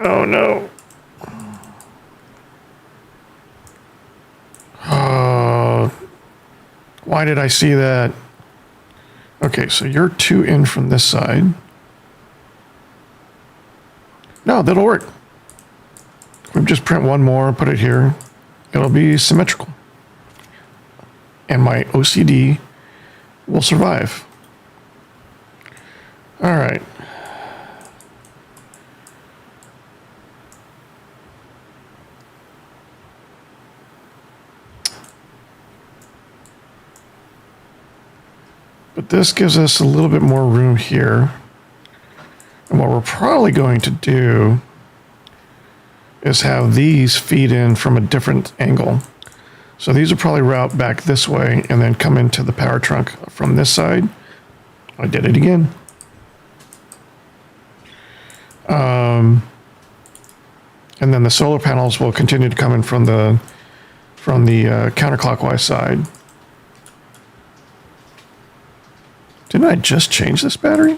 Oh no. Why did I see that? Okay, so you're 2 in from this side. No, that'll work. We just print one more, put it here. It'll be symmetrical. And my OCD will survive. All right. But this gives us a little bit more room here. And what we're probably going to do is have these feed in from a different angle. So these will probably route back this way and then come into the power trunk from this side. I did it again. And then the solar panels will continue to come in from the counterclockwise side. Didn't I just change this battery?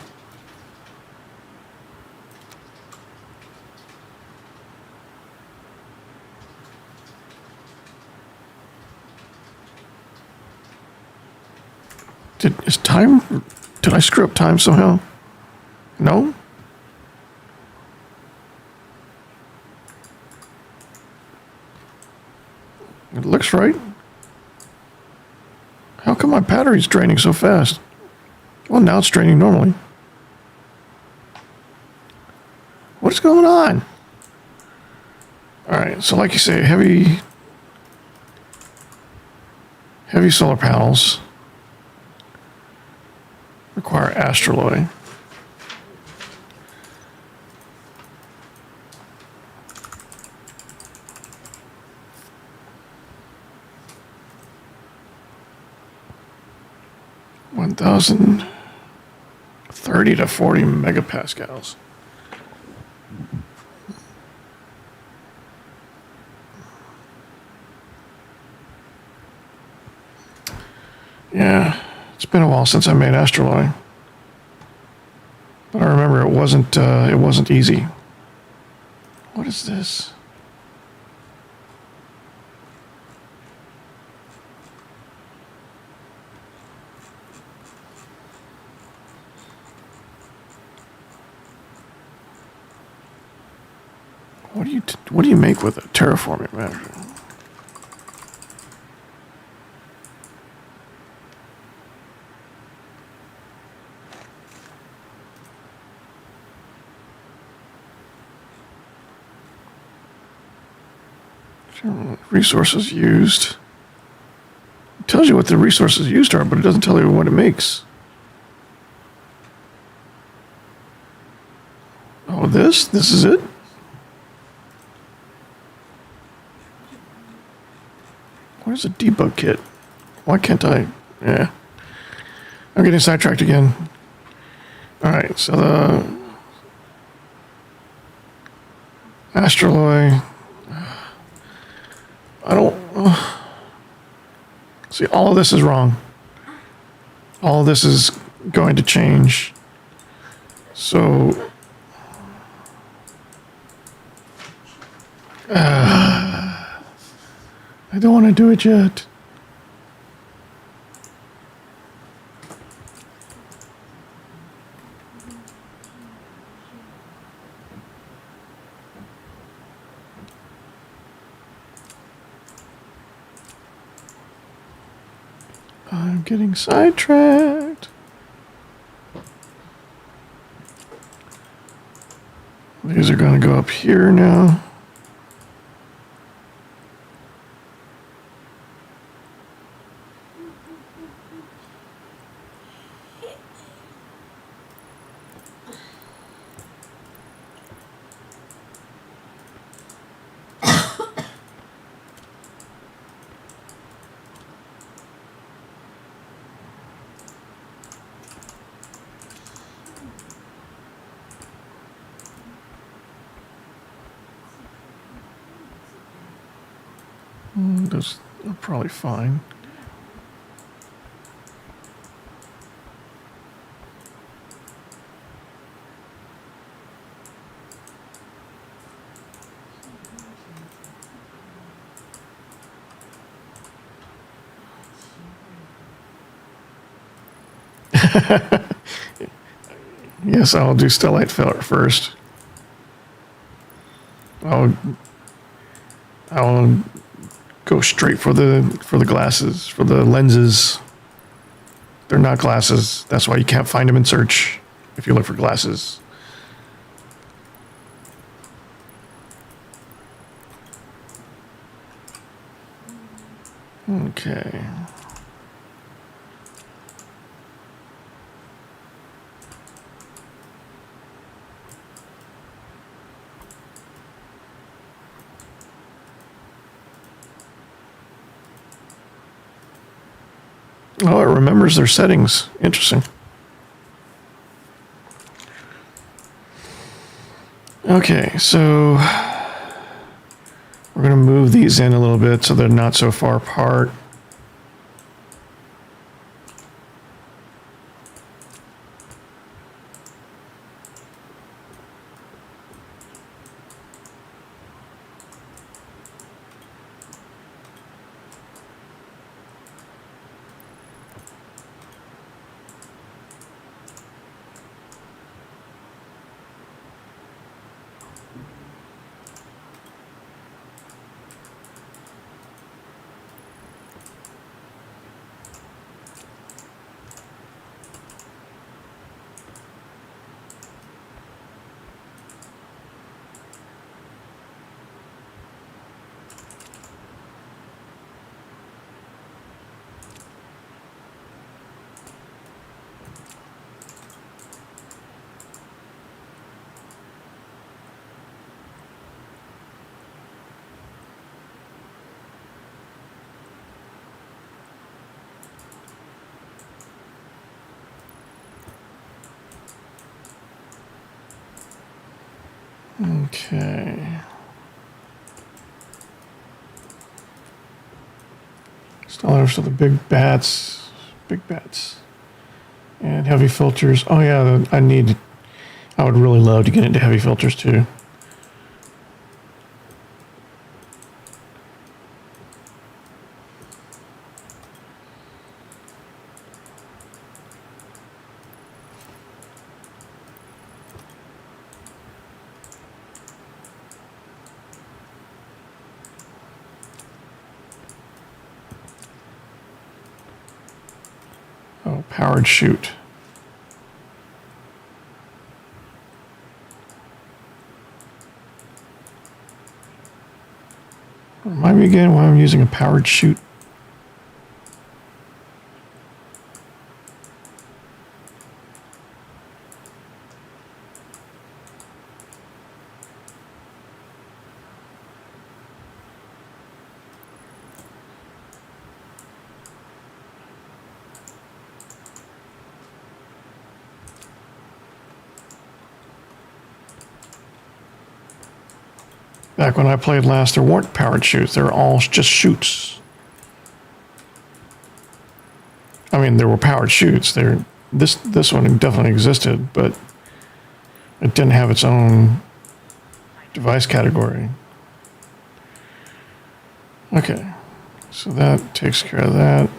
Did I screw up time somehow? No? It looks right. How come my battery's draining so fast? Well, now it's draining normally. What's going on? All right, so like you say, heavy solar panels require astraloy. $1,030 to 40 megapascals. Yeah, it's been a while since I made astraloy. But I remember it wasn't easy. What is this? What do you make with a terraforming manager? Resources used. tells you what the resources used are, but it doesn't tell you what it makes. Oh, this is it? Where's the debug kit? Why can't I? Yeah. I'm getting sidetracked again. All right, so the Astroloy. I don't... see, all of this is wrong. All of this is going to change. So... I don't want to do it yet. I'm getting sidetracked. These are going to go up here now. Those are probably fine. Yes, I'll do Stellite first. I'll go straight for the glasses, for the lenses. They're not glasses. That's why you can't find them in search if you look for glasses. Okay. Oh, it remembers their settings. Interesting. Okay, so we're going to move these in a little bit so they're not so far apart. Okay. Installers for the big bats, and heavy filters. Oh yeah, I would really love to get into heavy filters too. Oh, powered shoot. Remind me again why I'm using a powered shoot. Back when I played last, there weren't powered chutes. They were all just chutes. I mean, there were powered chutes. This one definitely existed, but it didn't have its own device category. Okay, so that takes care of that.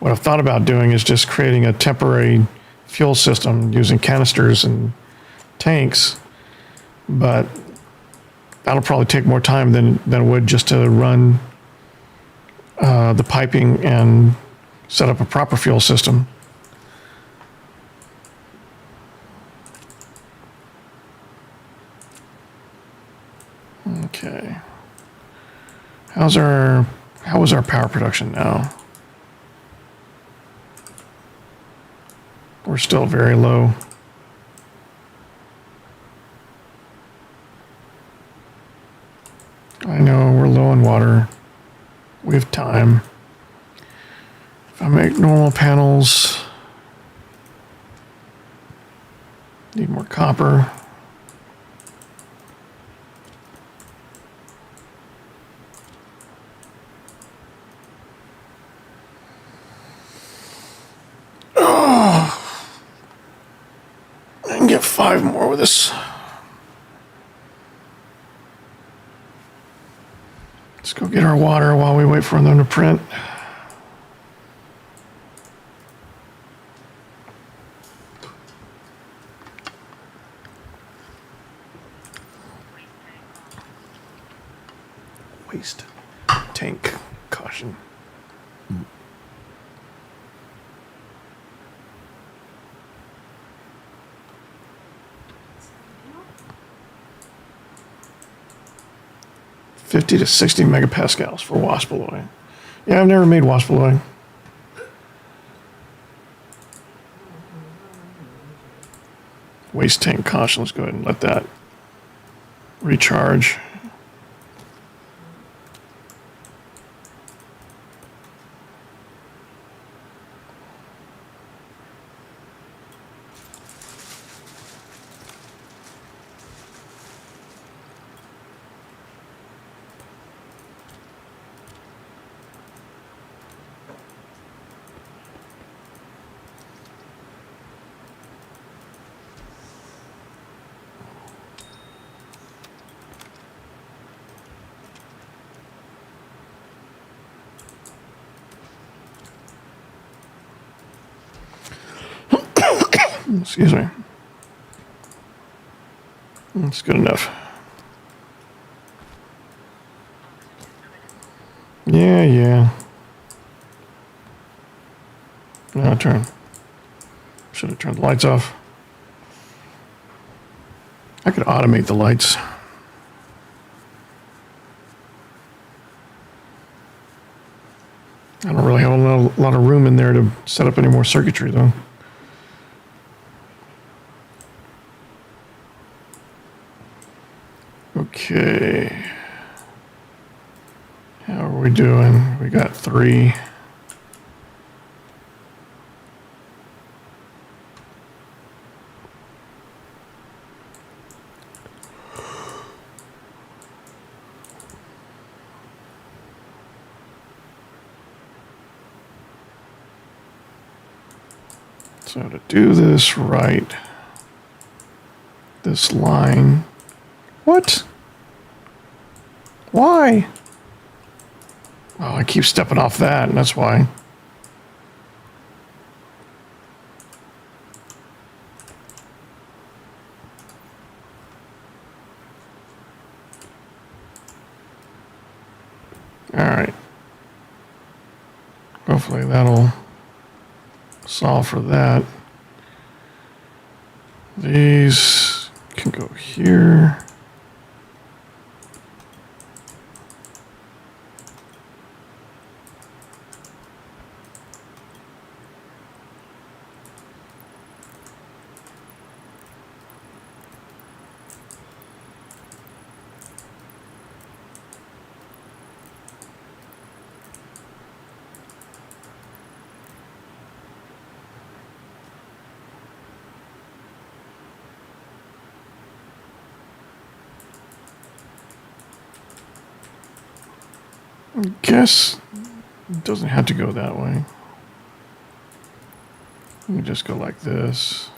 What I've thought about doing is just creating a temporary fuel system using canisters and tanks, but that'll probably take more time than it would just to run the piping and set up a proper fuel system. Okay. How is our power production now? We're still very low. I know we're low on water. We have time. If I make normal panels, need more copper. I can get 5 more with this. Let's go get our water while we wait for them to print. Waste tank caution. 50 to 60 megapascals for wasp alloy. Yeah, I've never made wasp alloy. Waste tank caution. Let's go ahead and let that recharge. Excuse me. That's good enough. Yeah. Now should have turned the lights off. I could automate the lights. I don't really have a lot of room in there to set up any more circuitry though. Okay. How are we doing? We got 3. So to do this right, this line. What? Why? Oh, I keep stepping off that, and that's why. All right. Hopefully that'll solve for that. These can go here. Guess it doesn't have to go that way. Let me just go like this.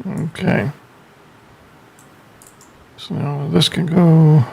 Okay. So now this can go.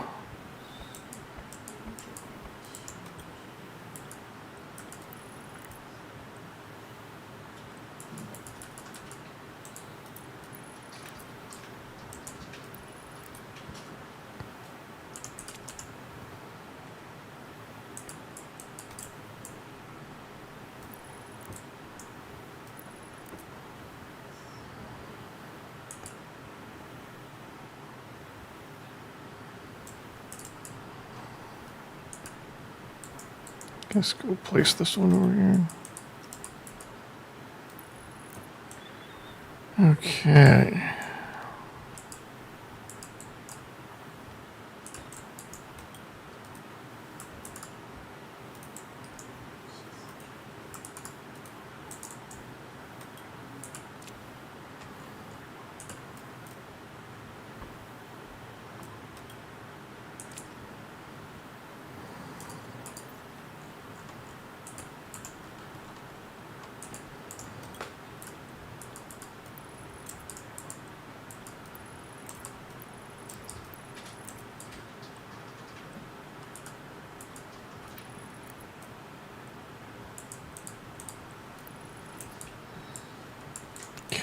Let's go place this one over here. Okay.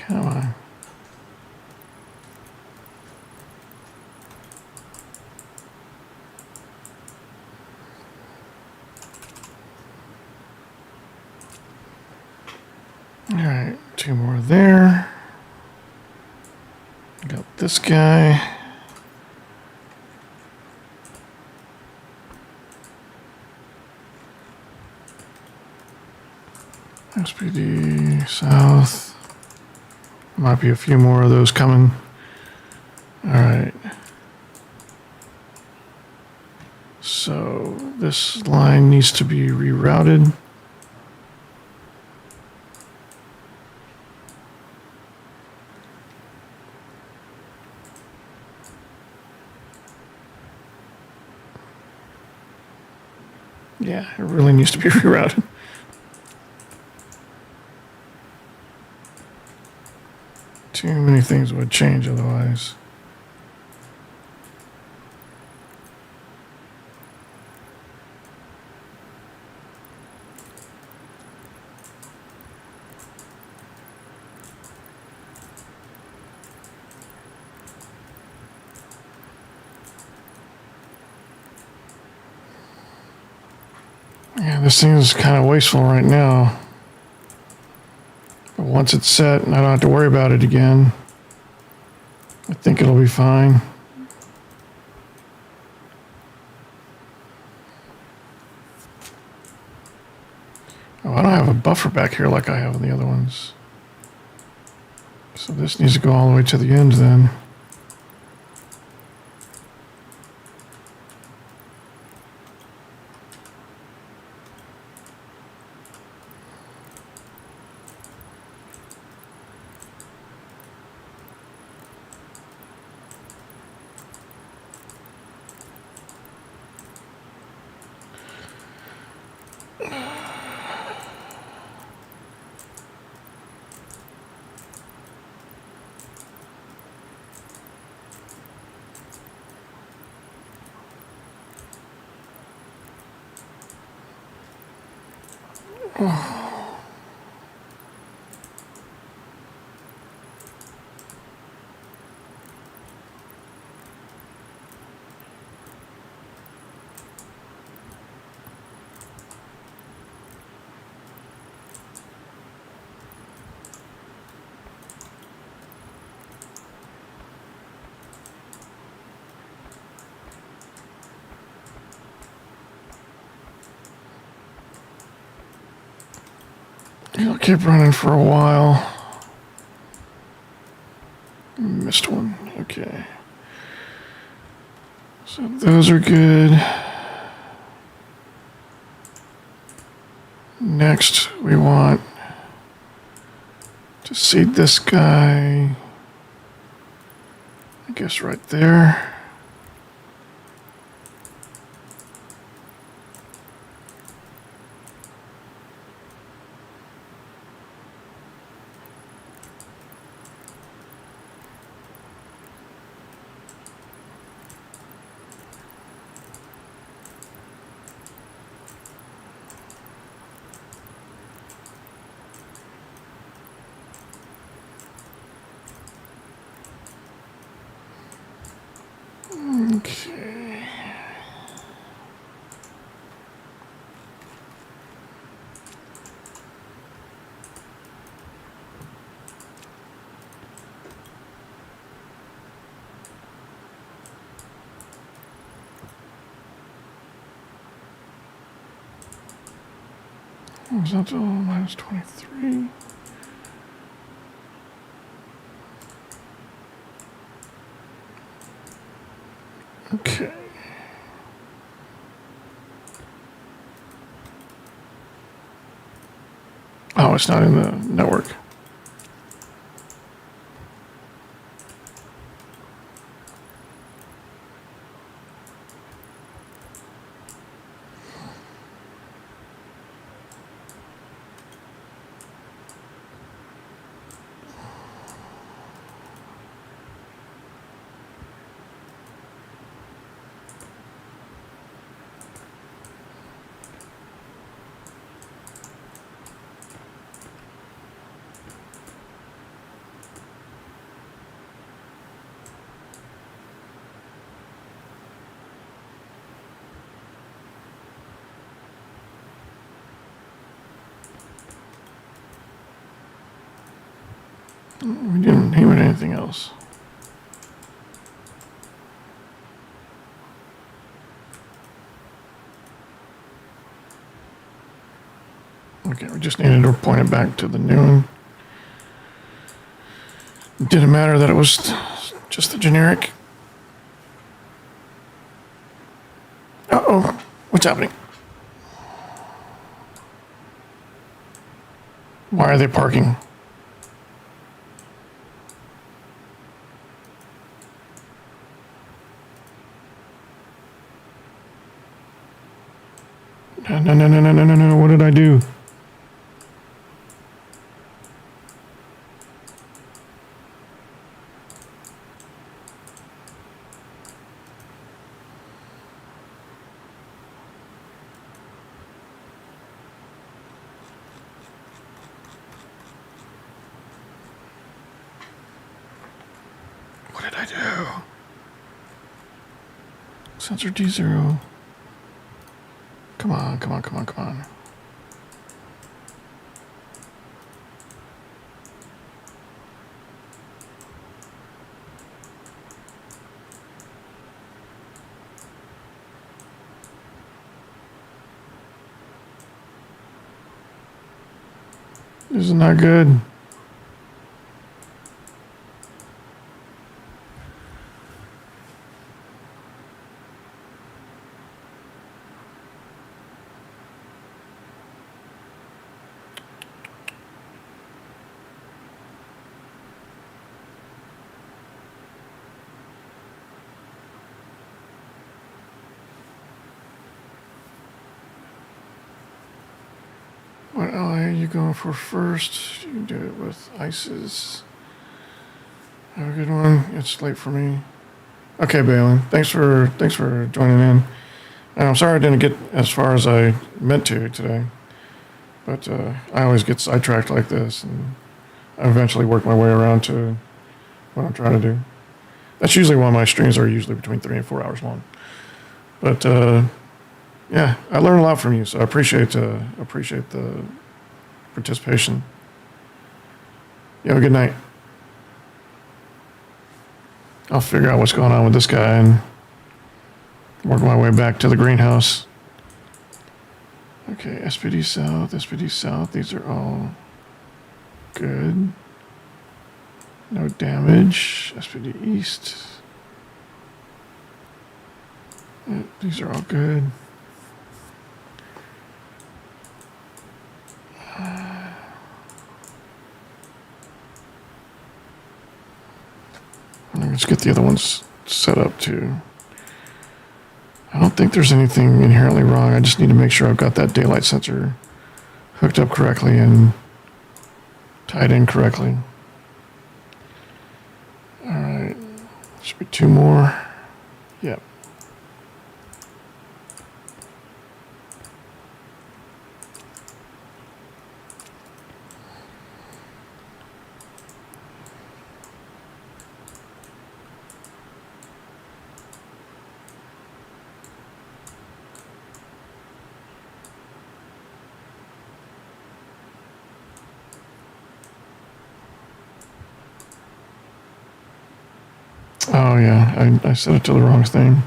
Come on. All right, two more there. Got this guy. SPD south. Might be a few more of those coming. All right. So this line needs to be rerouted. Yeah, it really needs to be rerouted. Too many things would change otherwise. Yeah, this thing is kind of wasteful right now. But once it's set and I don't have to worry about it again, I think it'll be fine. Oh, I don't have a buffer back here like I have on the other ones. So this needs to go all the way to the end then. It'll keep running for a while. Missed one. Okay. So those are good. Next, we want to seed this guy, I guess right there. Okay. Horizontal minus 23. Okay. Oh, it's not in the network. We didn't name it anything else. Okay, we just needed to point it back to the new one. It didn't matter that it was just the generic. Uh-oh, what's happening? Why are they parking? No, what did I do? What did I do? Sensor D0. Come on. This is not good. What LA are you going for first? You can do it with ISIS. Have a good one. It's late for me. Okay, Balin. Thanks for joining in. And I'm sorry I didn't get as far as I meant to today. But I always get sidetracked like this, and I eventually work my way around to what I'm trying to do. That's usually why my streams are usually between 3 and 4 hours long. But yeah, I learn a lot from you, so I appreciate the participation. You have a good night. I'll figure out what's going on with this guy and work my way back to the greenhouse. Okay, SPD South, these are all good. No damage. SPD East. These are all good. Let's get the other ones set up too. I don't think there's anything inherently wrong. I just need to make sure I've got that daylight sensor hooked up correctly and tied in correctly. All right, should be two more. Yep. Oh yeah, I set it to the wrong thing.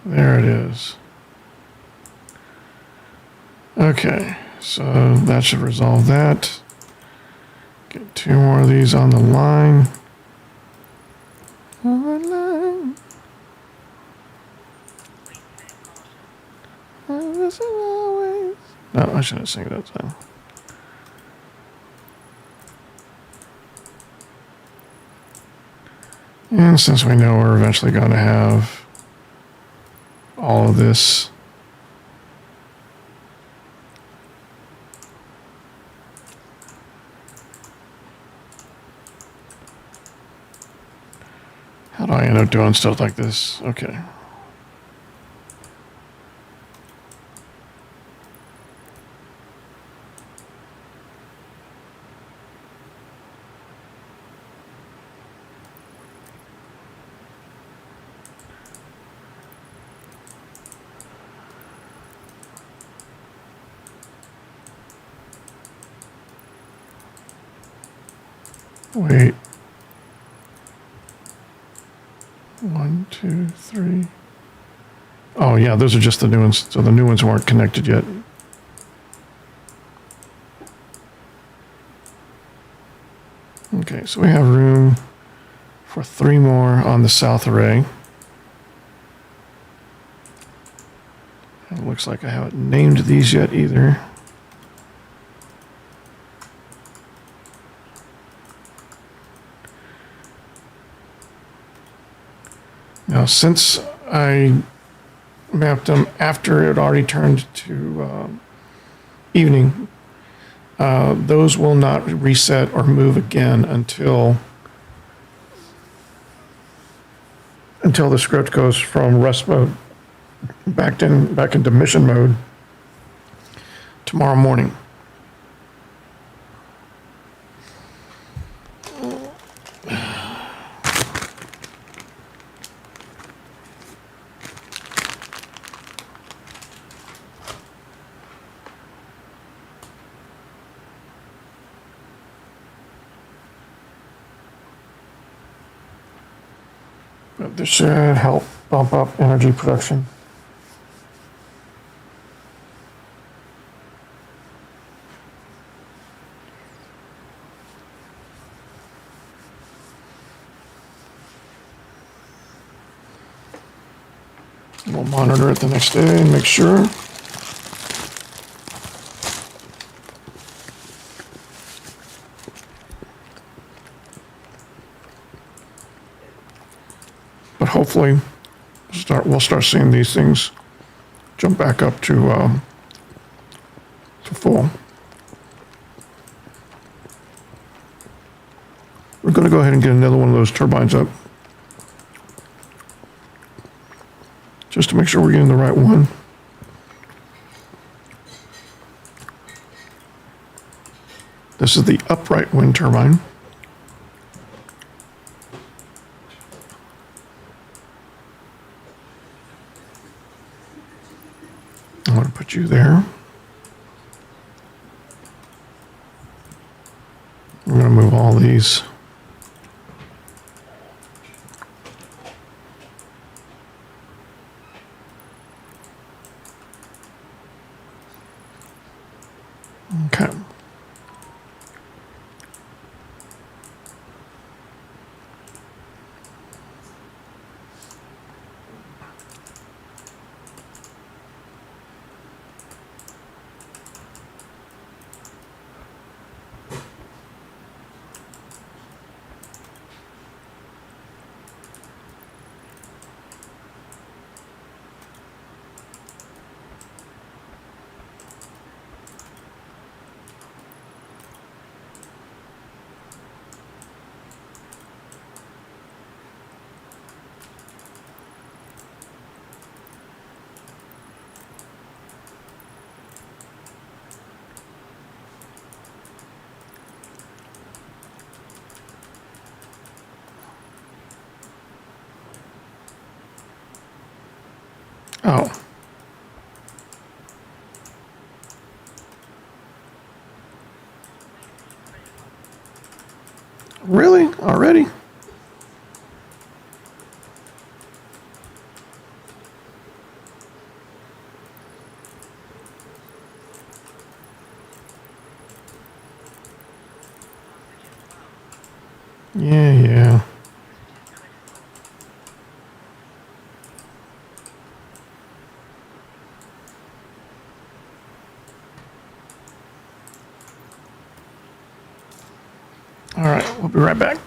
There it is. Okay, so that should resolve that. Get two more of these on the line. No, I shouldn't sing that time. And since we know we're eventually going to have all of this, how do I end up doing stuff like this? Okay. Wait. 1, 2, 3. Oh yeah, those are just the new ones. So the new ones weren't connected yet. Okay, so we have room for 3 more on the south array. It looks like I haven't named these yet either. Now, since I mapped them after it already turned to evening, those will not reset or move again until the script goes from rest mode back into mission mode tomorrow morning. But this should help bump up energy production. We'll monitor it the next day and make sure. But hopefully, we'll start seeing these things jump back up to full. We're going to go ahead and get another one of those turbines up, just to make sure we're getting the right one. This is the upright wind turbine. I'm going to put you there. I'm going to move all these. Okay. Oh. Really? Already? Yeah. All right, we'll be right back.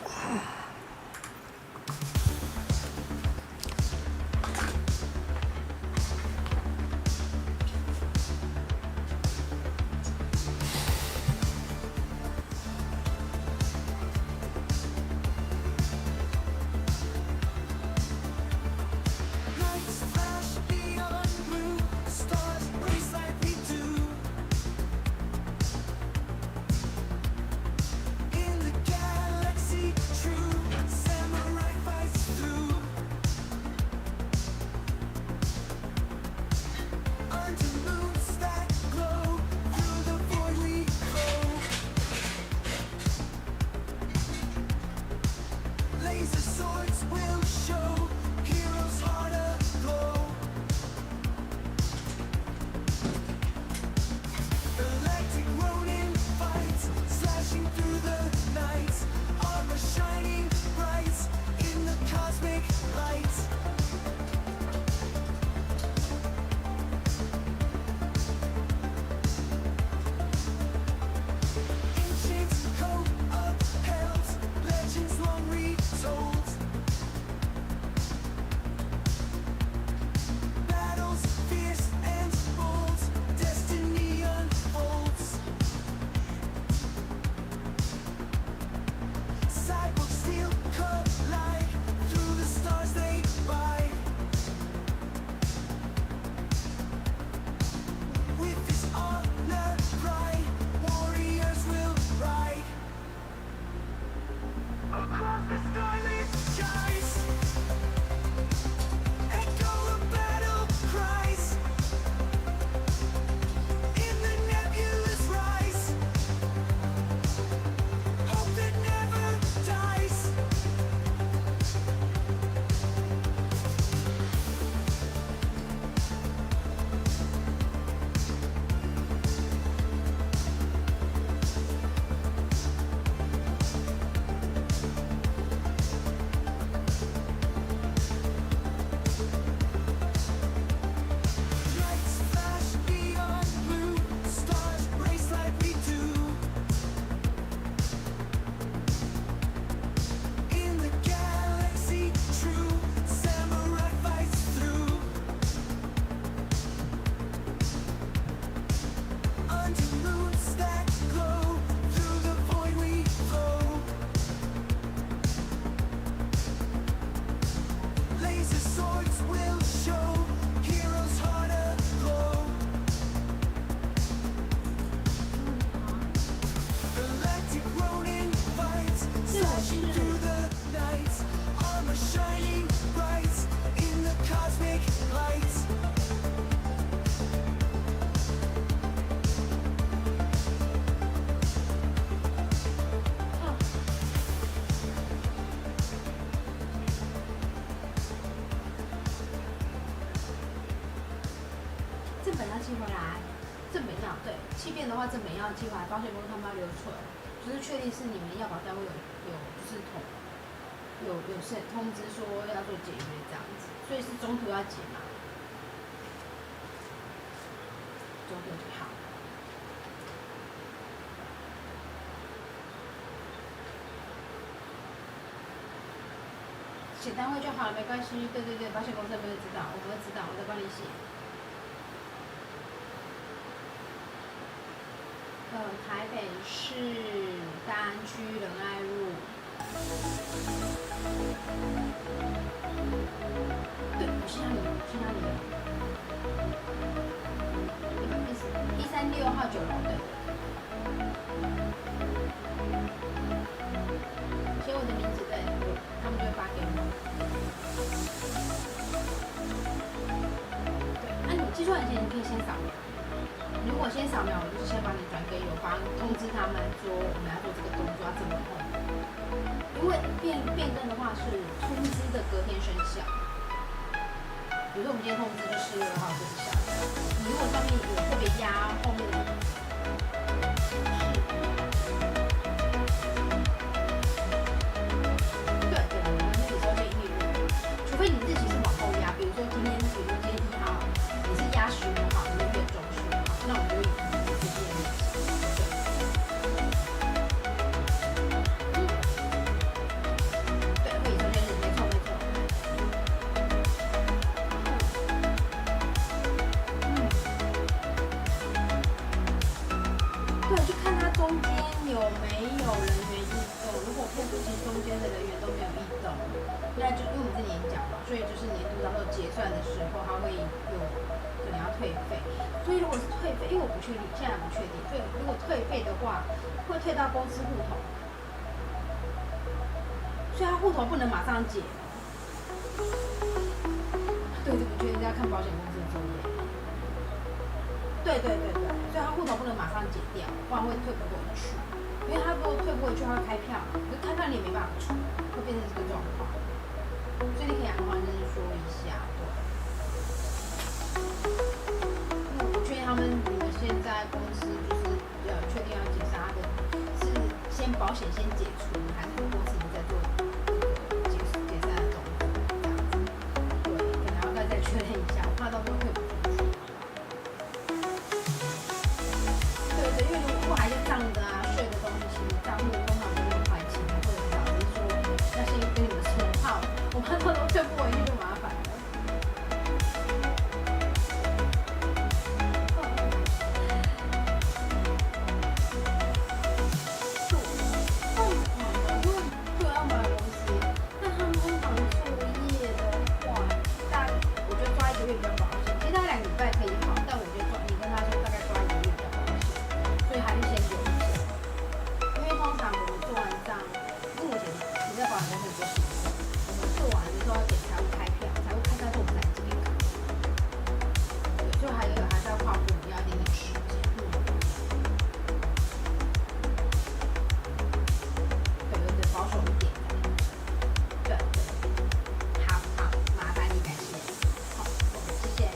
正本要对，气变的话正本要寄回来，保险公司他们要留存，就是确定是你们要保单位就是通知说要做解约这样子，所以是中途要解嘛，中途好。写单位就好了，没关系。对对对，保险公司没有知道，我们会知道，我再帮你写。台北市大安区仁爱路。对，我信箱里136号9楼，对。写我的名字，对，他们就会发给我。对，那你寄出来前你可以先扫描。如果先扫描，我就是先帮你转给友方，通知他们说我们要做这个动作，要怎么弄。因为变更的话是通知的隔天生效。比如说我们今天通知就4月2号生效，你如果上面有特别压后面的。除非你日期是往后压，比如说今天1号，你是压15号，你就月中15号，那我们就会以这些日期。对，会以这些日期，没错。对，就看它中间有没有人员异动，如果骗出去中间的人员都没有异动，那就因为我们是年缴嘛，所以就是年度到时候结算的时候，它会有可能要退费。所以如果是退费，因为我不确定，现在不确定，所以如果退费的话，会退到公司户头，所以它户头不能马上解。对，这不确定，要看保险公司的作业。对，所以它户头不能马上解掉，不然会退不回去。因为它如果退不回去，它会开票，可是开票你也没办法出，会变成这个状况。所以你可以的话就是说一下，对。因为我确定你们现在公司就是确定要解杀的，是先保险先解除，还是公司已经在做解散的动作这样子？对，可能要再确认一下，我怕到时候退不出去。对，因为如果还是账的啊、税的东西，其实账户通常都6块钱，或者少，只是说要先跟你们说好。我怕到时候退不回去就麻烦了。因为对要买公司，那他们通常作业的话，我觉得抓1个月比较保险。其实大概2个礼拜可以好，但我觉得你跟他说大概抓1个月比较保险，所以还是先留一下。因为通常我们做完账，目前你在保险公司做事。做完的时候要给财务开票，财务开票是我们来这边开。对，就还是要跨部门，要一定的时间。对，保守一点。对，好，麻烦你感谢。好，谢谢。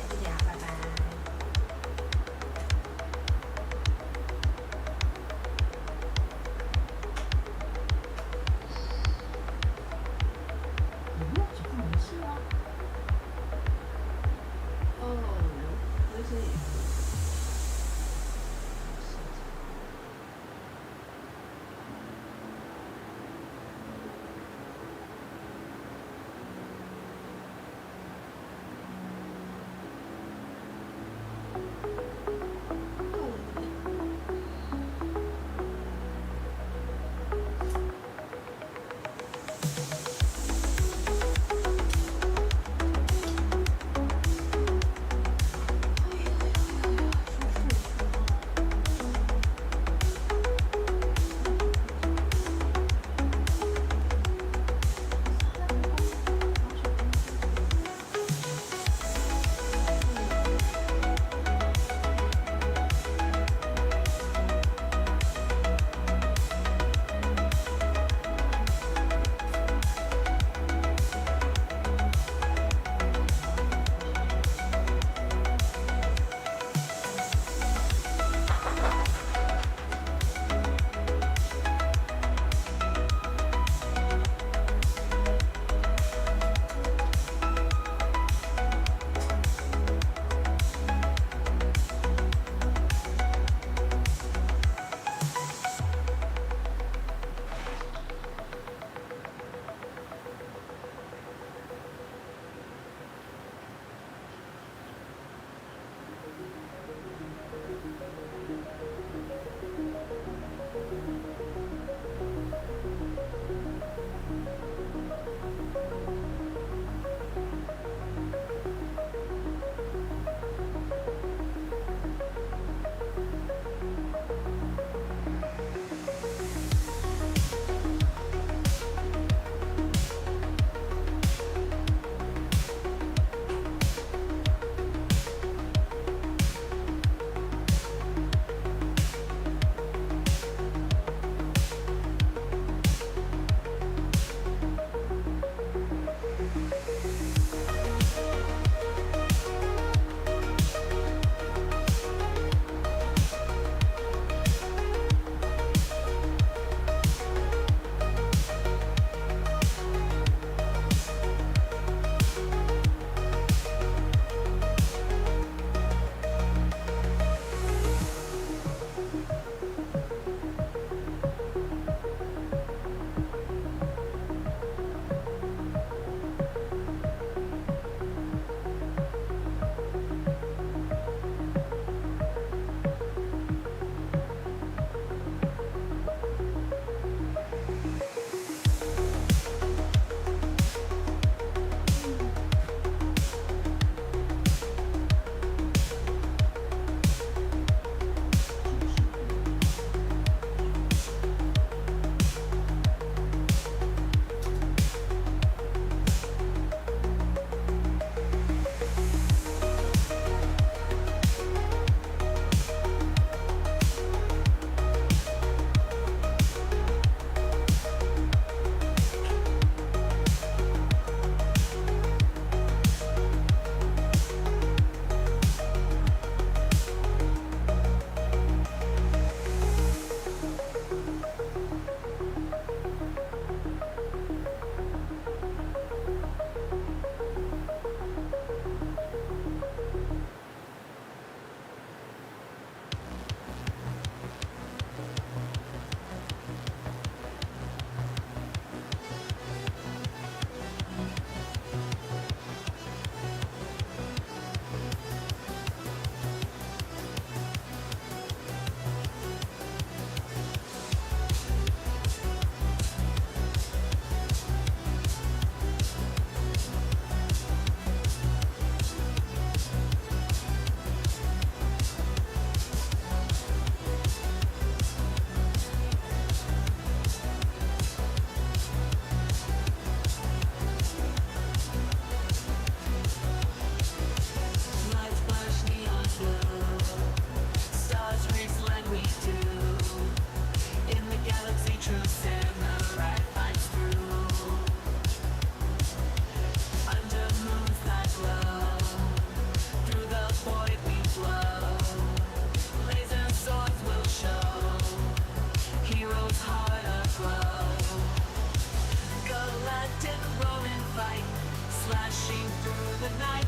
through the night.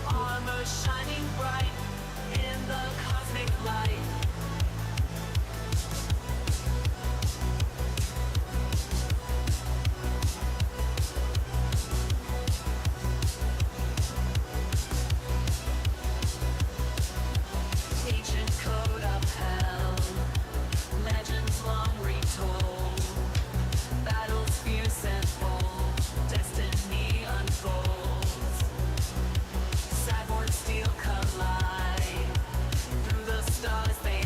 Armor shining bright in the cosmic light. Ancient code upheld, legends long retold, battles fierce and bold, destiny unfolds. Cyborg steel collide, through the stars they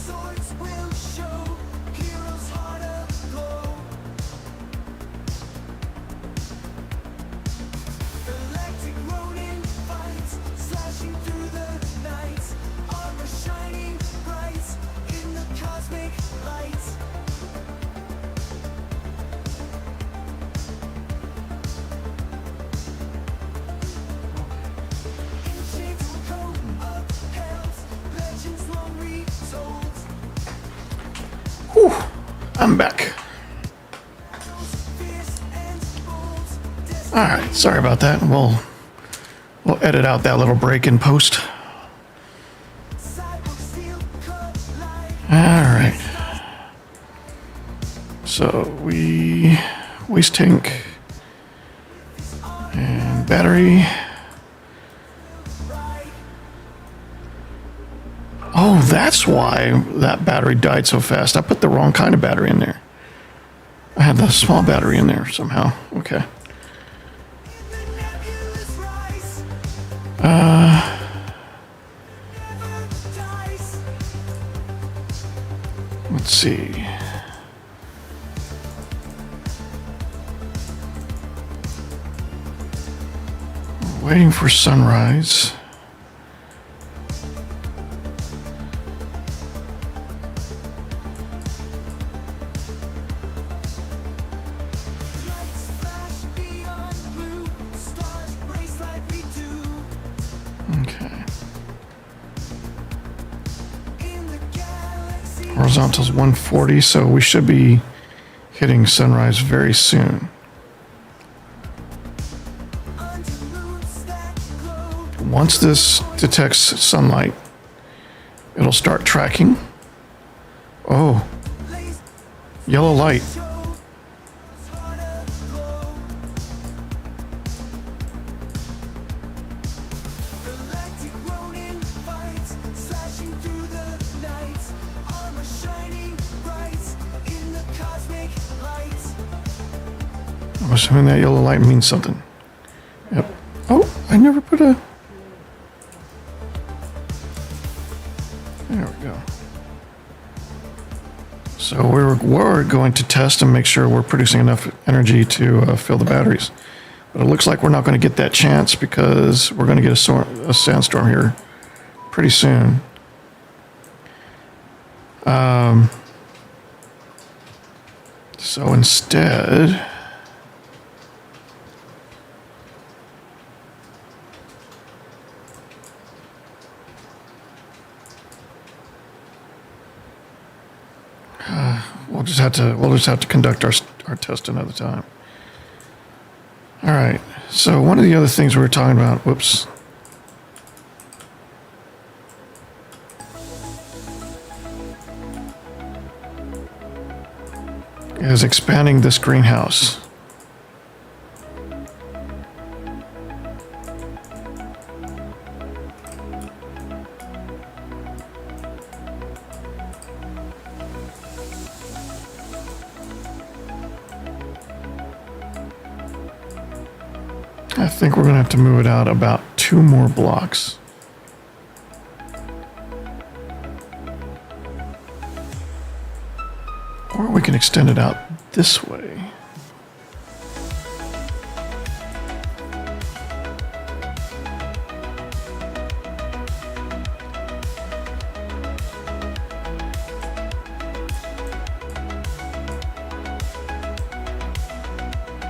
swords will show heroes' heart aglow. Galactic Ronin fights, slashing through the night. Armor shining bright in the cosmic light. Ancient code upheld, legends long retold. Whew, I'm back. Fierce and bold, All right, sorry about that. We'll edit out that little break in post. cyborg steel cut like All right. So waste tank and battery. Oh, that's why that battery died so fast. I put the wrong kind of battery in there. I had the small battery in there somehow. Okay. the nebulous rise. Never dies. Let's see. Waiting for sunrise. Lights flash beyond blue. Stars race like we do. Okay. In the galaxy. Horizontal's 140, so we should be hitting sunrise very soon. Under moons that glow. Once this detects sunlight, it'll start tracking. Oh, Lays yellow light. show. Heart aglow. Galactic Ronin fights, slashing through the night. Armor shining bright in the cosmic light. I'm assuming that yellow light means something. Yep. Oh, I never put a... There we go. So we're going to test and make sure we're producing enough energy to fill the batteries. But it looks like we're not going to get that chance because we're going to get a sandstorm here pretty soon. So instead... We'll just have to conduct our test another time. All right. So one of the other things we were talking about, whoops. Is expanding this greenhouse. I think we're going to have to move it out about 2 more blocks. Or we can extend it out this way.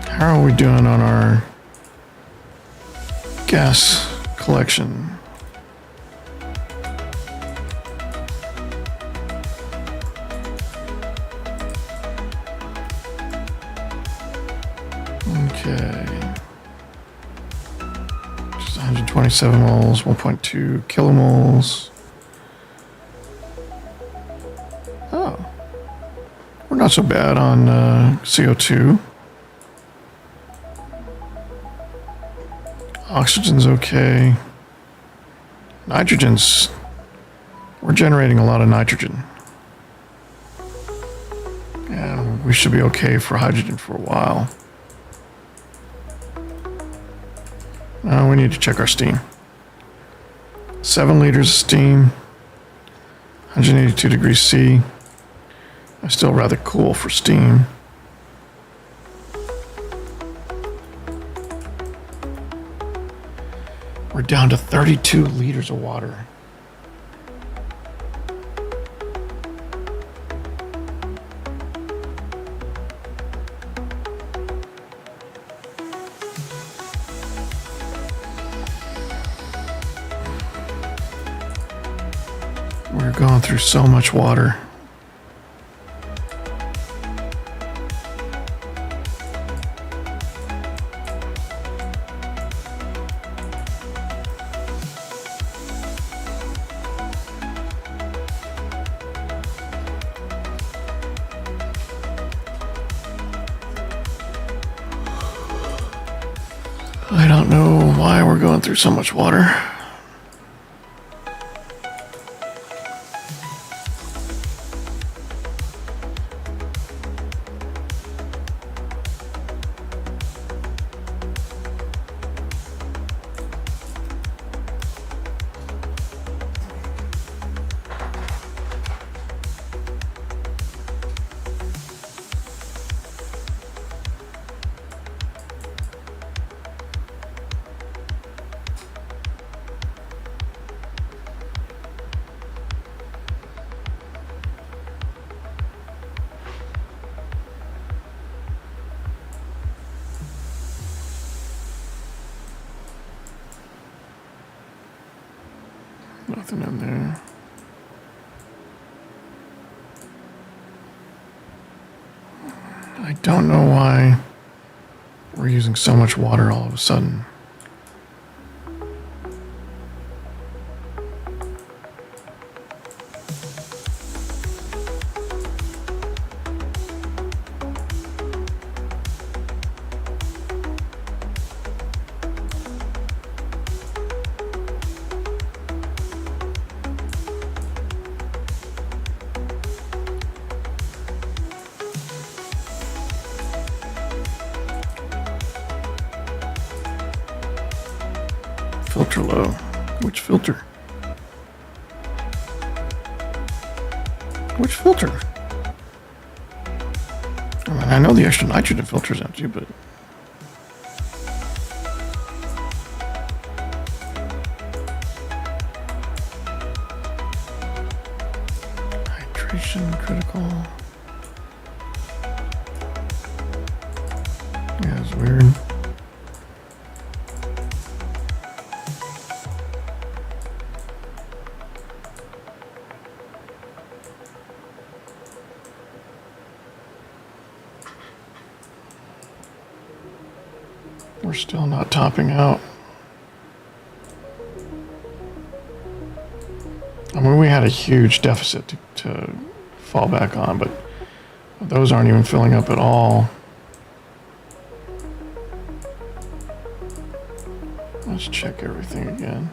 How are we doing on our gas collection? Okay. Just 127 moles, 1.2 kilomoles. Oh. We're not so bad on CO2. Oxygen's okay. Nitrogen's... We're generating a lot of nitrogen. And we should be okay for hydrogen for a while. Now we need to check our steam. 7 liters of steam. 182 degrees C. I still rather cool for steam. We're down to 32 liters of water. We're going through so much water. I don't know why we're going through so much water. Nothing in there. I don't know why we're using so much water all of a sudden. Filter low. Which filter? Which filter? I mean, I know the extra nitrogen filter's empty, but... Hydration critical. Yeah, it's weird. We're still not topping out. I mean, we had a huge deficit to fall back on, but those aren't even filling up at all. Let's check everything again.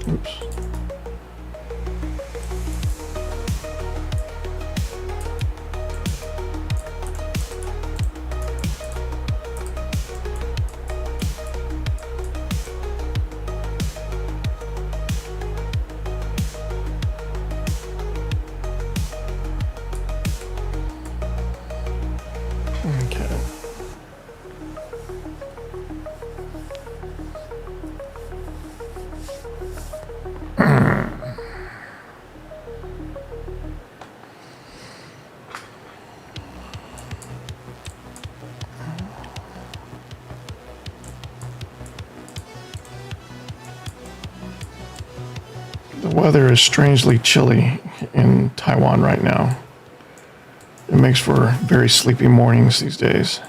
Oops. weather is strangely chilly in Taiwan right now. It makes for very sleepy mornings these days.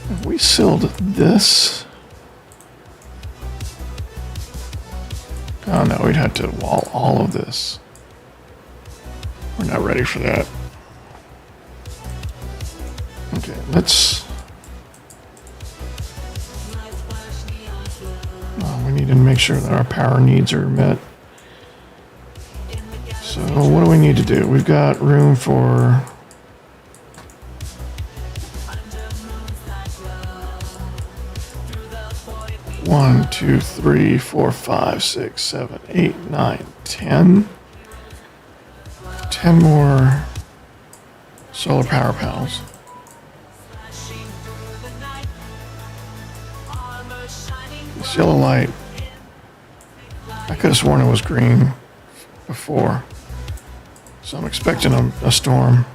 Have we sealed this? Oh no, we'd have to wall all of this. We're not ready for that. Okay, let's... we need to make sure that our power needs are met. So what do we need to do? We've got room for... 1, 2, 3, 4, 5, 6, 7, 8, 9, 10. 10 more solar power panels. This yellow light, I could have sworn it was green before. So I'm expecting a storm.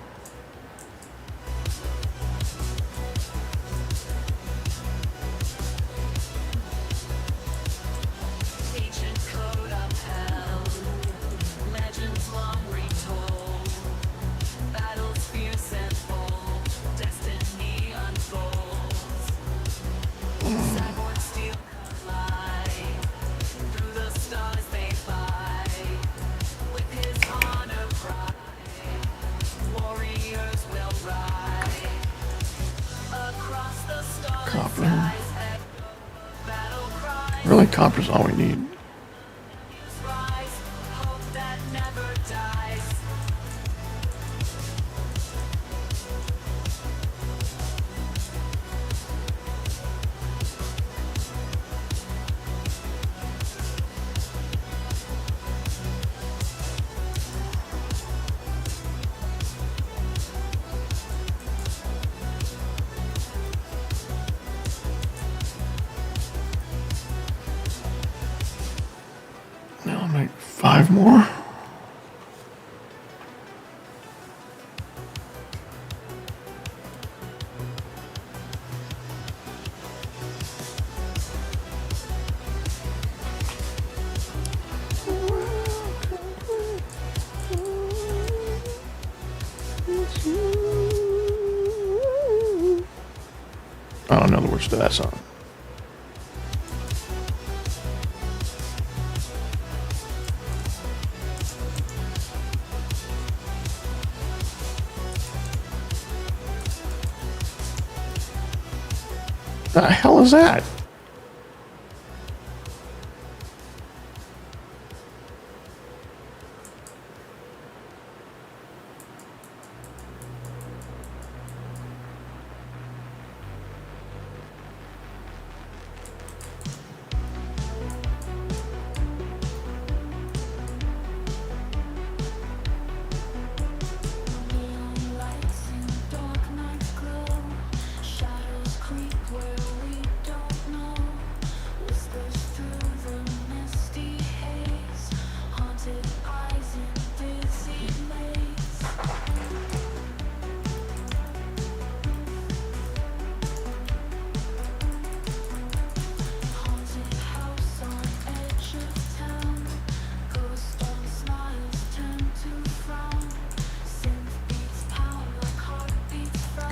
Copper. Really, copper's all we need. Now I'll make 5 more. I don't know the words to that song. The hell is that?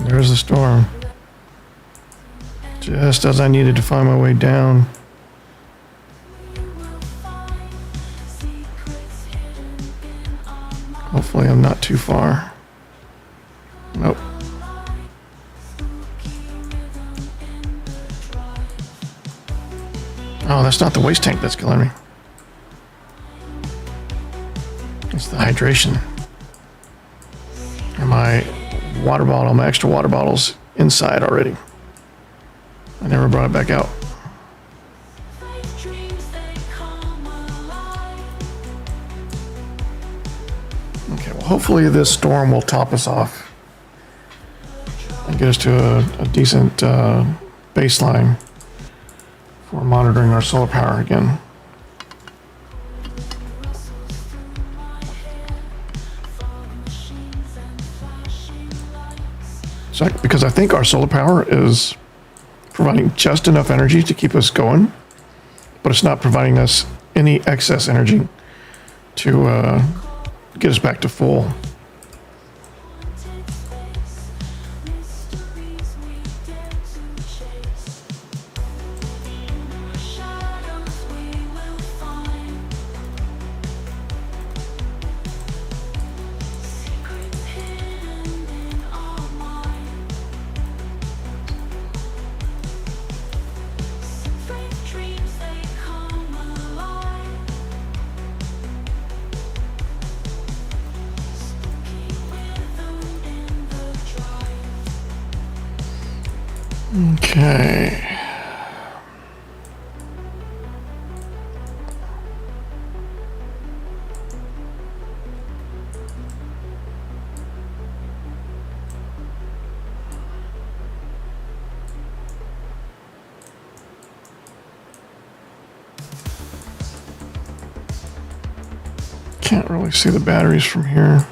There's the storm. Just as I needed to find my way down. Hopefully I'm not too far. Nope. Oh, that's not the waste tank that's killing me. It's the hydration. And my water bottle, my extra water bottle's inside already. I never brought it back out. Okay, well hopefully this storm will top us off and get us to a decent baseline for monitoring our solar power again. So because I think our solar power is providing just enough energy to keep us going, but it's not providing us any excess energy to get us back to full. Okay. Can't really see the batteries from here.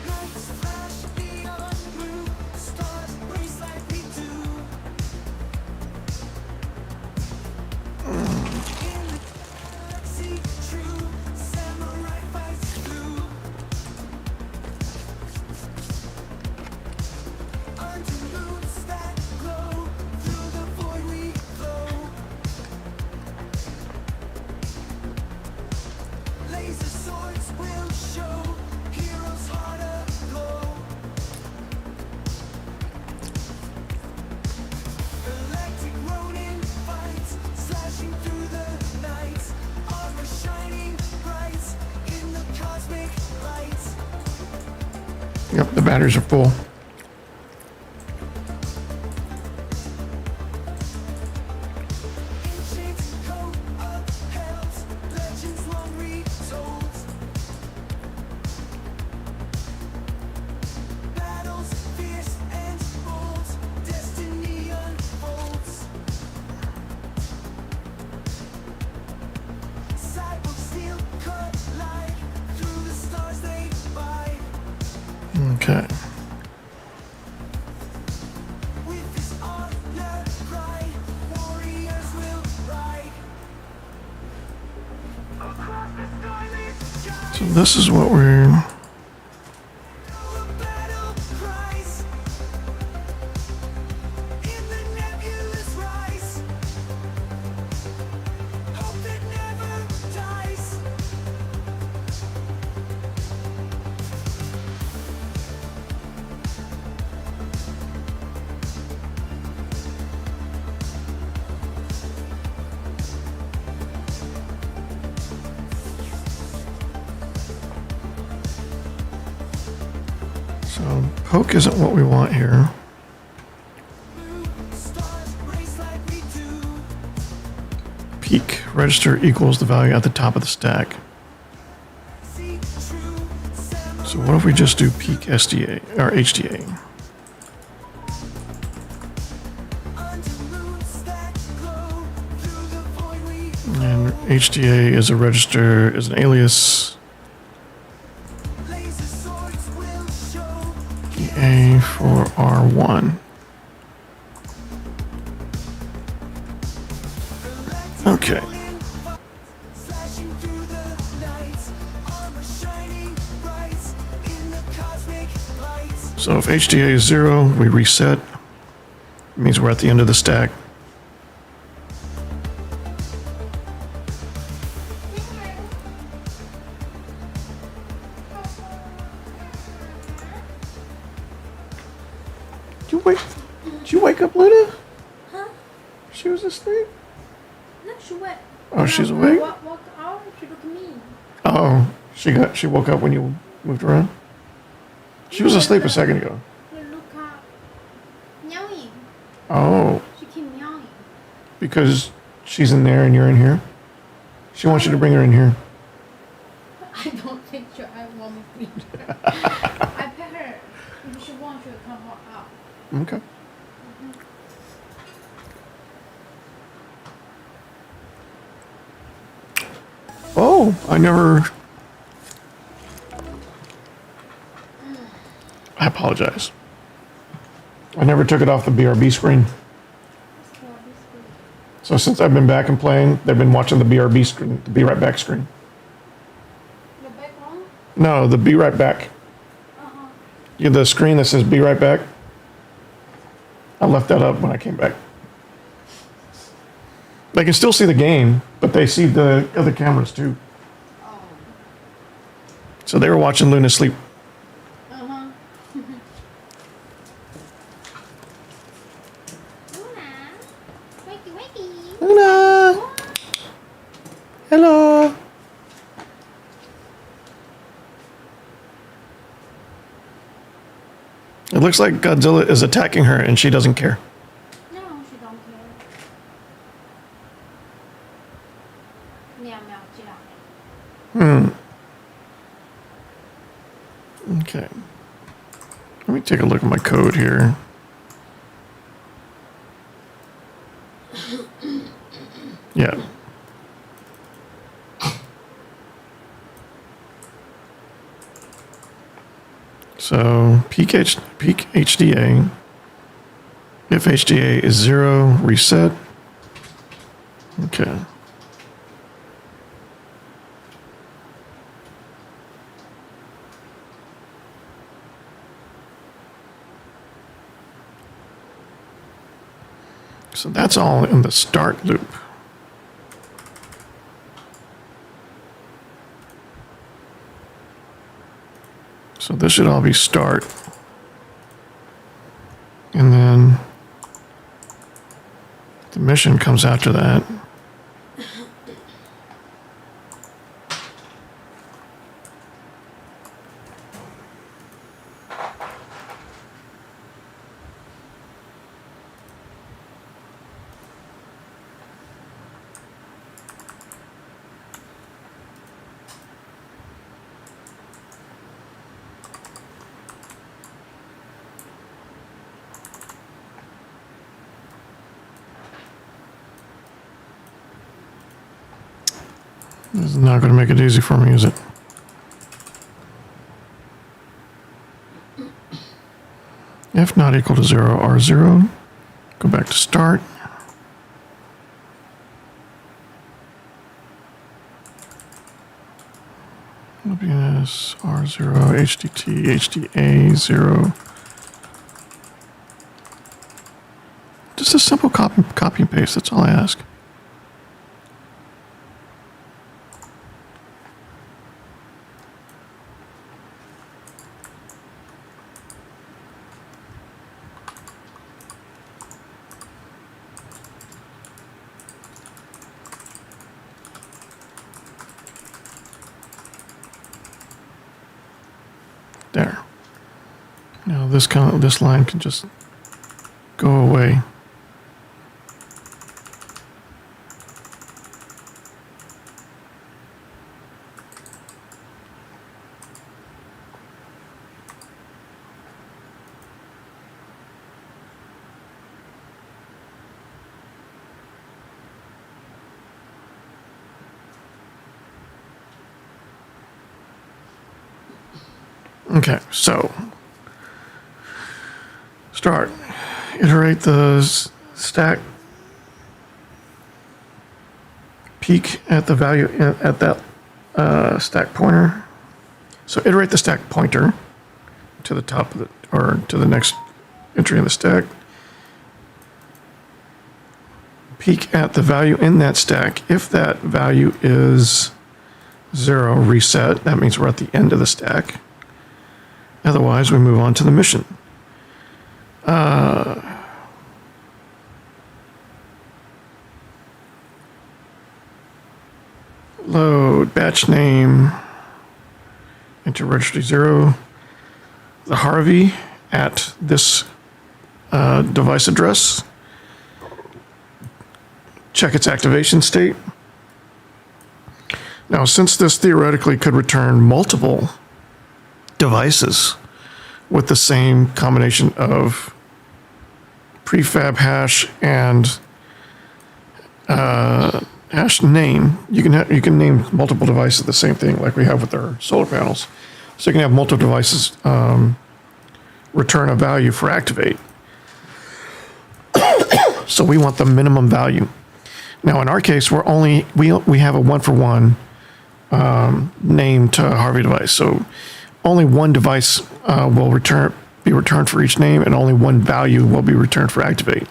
Lights flash, neon blue, stars race like we do. In the galaxy, true samurai fights blue. Under moons that glow, through the void we flow. Laser swords will show heroes' heart aglow. Electric Ronin fights, slashing through the night. Armor shining bright in the cosmic lights. Yep, the batteries are full. Ancient code upheld, legends long retold. Battles fierce and bold, destiny unfolds. Cyborg steel cut light through the stars they bite. Okay. With his honor pride, warriors will ride across the starlit sky. So this is what we're... The battle cries in the nebulous rise. Hope that never dies. So poke isn't what we want here. Blue stars race like we do. Peak register equals the value at the top of the stack. See true samurai. So what if we just do peak SDA or HDA? Under moons that glow, through the void we flow. And HDA is a register, is an alias. Laser swords will show A for R1. Okay. slashing through the night. Armor shining bright in the cosmic lights. So if HDA is 0, we reset. It means we're at the end of the stack. Did you wake up, Luna? Huh? She was asleep. No, she went. Oh, she's When awake? I walked out, she looked at me. Oh, she woke up when you moved around? She was asleep a second ago. You look up. Meowing. Oh, She keep meowing. because she's in there and you're in here? She wants you to bring her in here. I don't think I want to feed her. I pet her. If she wants, she'll come out. Okay. Oh, I apologize. I never took it off the BRB screen. So since I've been back and playing, they've been watching the BRB screen, the Be Right Back screen. The background? No, the Be Right Back. Yeah, the screen that says Be Right Back. I left that up when I came back. They can still see the game, but they see the other cameras too. Oh. So they were watching Luna sleep. Uh-huh. Luna, wakey wakey. Luna! Hello! It looks like Godzilla is attacking her and she doesn't care. No, she don't care. Meow meow, chị lại. Okay. Let me take a look at my code here. Yeah. So peak HDA. If HDA is 0, reset. Okay. So that's all in the start loop. So this should all be start. And then the mission comes after that. This is not going to make it easy for me, is it? If not equal to 0, R0. Go back to start. OBS, R0, HDT, HDA, 0. Just a simple copy and paste, that's all I ask. There. Now this line can just go away. Okay, so start. Iterate the stack. Peak at the value at that stack pointer. So iterate the stack pointer to the top of the, or to the next entry in the stack. Peak at the value in that stack. If that value is 0, reset. That means we're at the end of the stack. Otherwise, we move on to the mission. Load batch name into registry 0. The Harvey at this device address. Check its activation state. Now, since this theoretically could return multiple devices with the same combination of prefab hash and hash name, you can name multiple devices the same thing like we have with our solar panels. So you can have multiple devices return a value for activate. So we want the minimum value. Now in our case, we have a one-for-one name to Harvey device. So only one device will be returned for each name, and only one value will be returned for activate.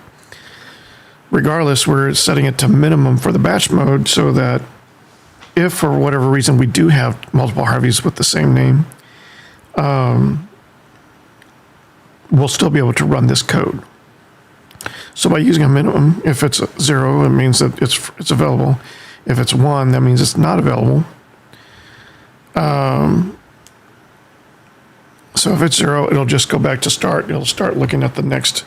Regardless, we're setting it to minimum for the batch mode so that if for whatever reason we do have multiple Harveys with the same name, we'll still be able to run this code. So by using a minimum, if it's 0, it means that it's available. If it's 1, that means it's not available. So if it's 0, it'll just go back to start. It'll start looking at the next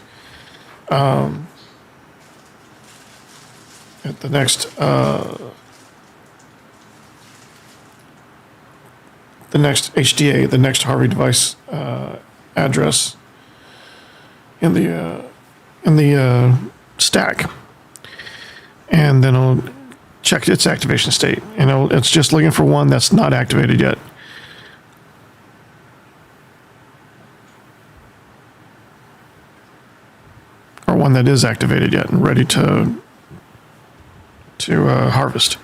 HDA, the next Harvey device address in the stack, and then it'll check its activation state, and it's just looking for one that's not activated yet. Or one that is activated yet and ready to harvest.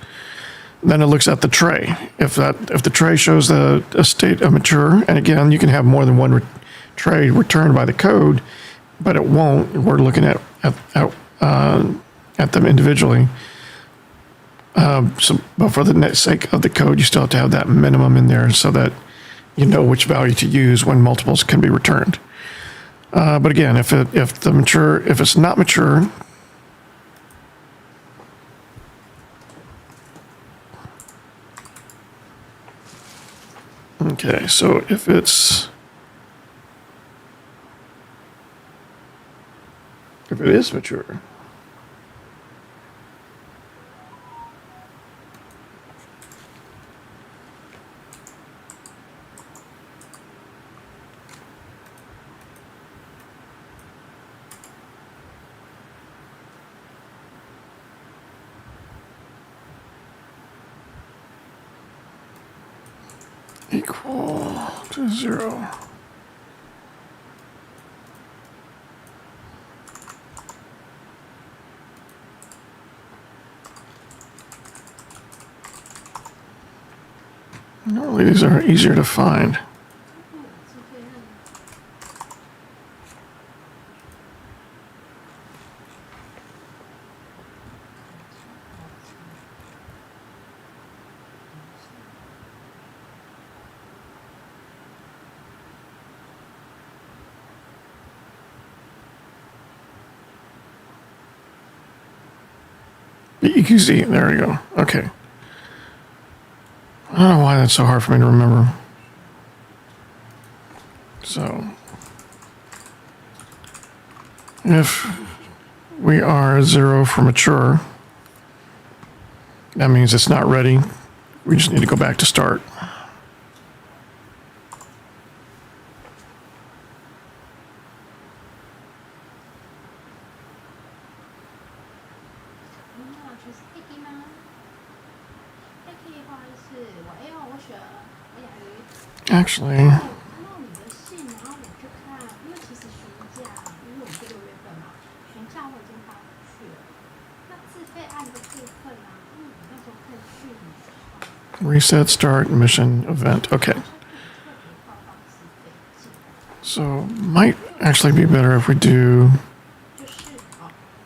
Then it looks at the tray. If the tray shows a state of mature, and again, you can have more than one tray returned by the code, but it won't. We're looking at them individually. But for the sake of the code, you still have to have that minimum in there so that you know which value to use when multiples can be returned. But again, if it's not mature, okay, so if it is mature, equal to 0. Normally these are easier to find. The EQZ, there we go. Okay. I don't know why that's so hard for me to remember. So, if we are 0 for mature, that means it's not ready. We just need to go back to start. Actually, 看到你的信，然后我去看，因为其实询价，因为我们这6月份嘛，询价我已经发出去了。那自费案的部分啊，因为我那时候看讯息。reset start mission event. Okay. So might actually be better if we do,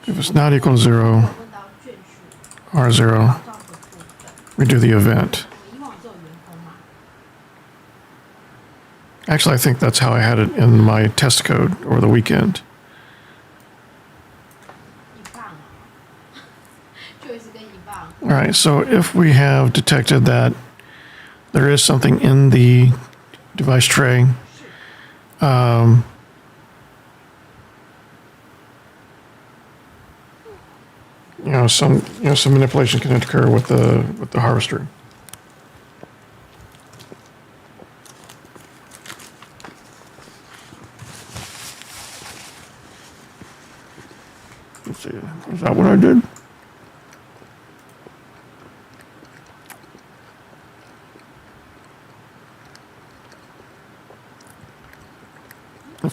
if it's not equal to 0, R0, we do the event. Actually, I think that's how I had it in my test code over the weekend. All right, so if we have detected that there is something in the device tray, some manipulation can occur with the harvester. Let's see, is that what I did?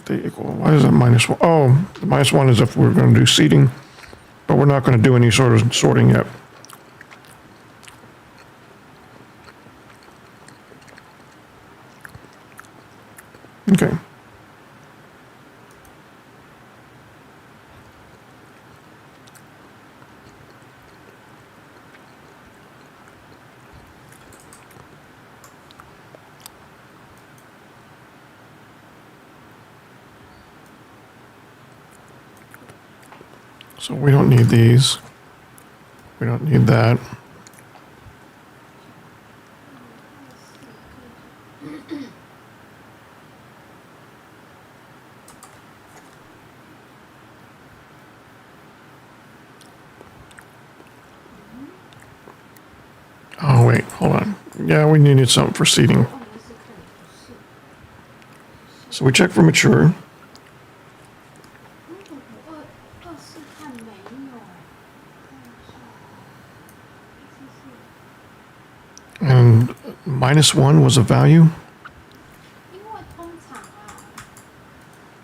if they equal. Why is that -1? Oh, the -1 is if we're going to do seating, but we're not going to do any sort of sorting yet. Okay. So we don't need these. We don't need that. Oh, wait, hold on. Yeah, we needed something for seating. So we check for mature. 224看没有， And -1 was a value. 因为通常啊，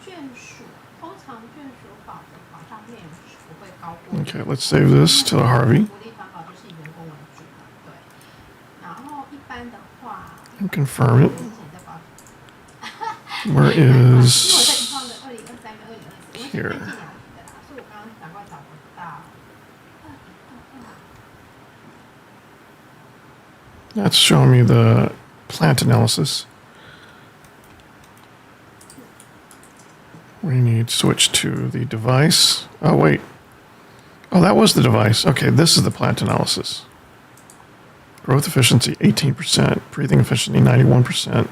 眷属通常眷属法的法上面是不会高过。 Okay, let's save this to the Harvey. 福利担保就是以员工为主嘛，对。然后一般的话， And confirm it. 之前在保， Where 因为我在 is 银行的2023跟2024，因为是 here? 最近2年的啦，所以我刚刚赶快找不到。 That's showing me the plant analysis. We need switch to the device. Oh, wait. Oh, that was the device. Okay, this is the plant analysis. Growth efficiency, 18%. Breathing efficiency, 91%.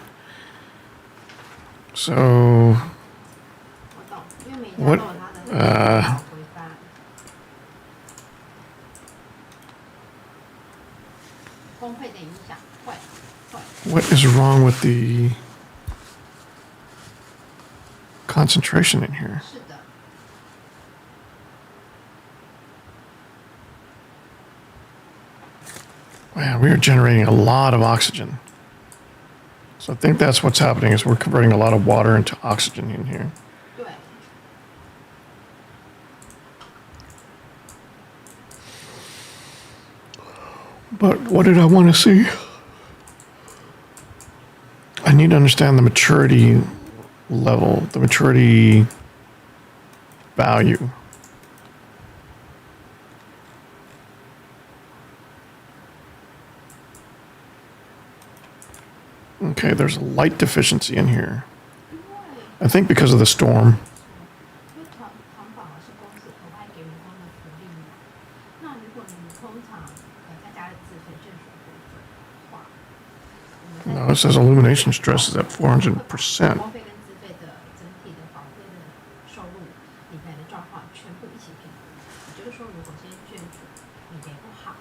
So, 我懂，因为每家都 what, 有它的规范。工会的影响会。 what is wrong with the concentration in here? 是的， Man, we are generating a lot of oxygen. So I think that's what's happening is we're converting a lot of water into oxygen in here. 对。 But what did I want to see? I need to understand the maturity level, the maturity value. Okay, there's a light deficiency in here. 因为 I think because of the storm. 因为糖保是公司额外给员工的福利嘛，那如果你通常再加了自费眷属部分的话，我们 No, it says illumination stress is at 400%. 公费跟自费的整体的保费的收入理赔的状况全部一起评估，也就是说，如果今天眷属理赔不好，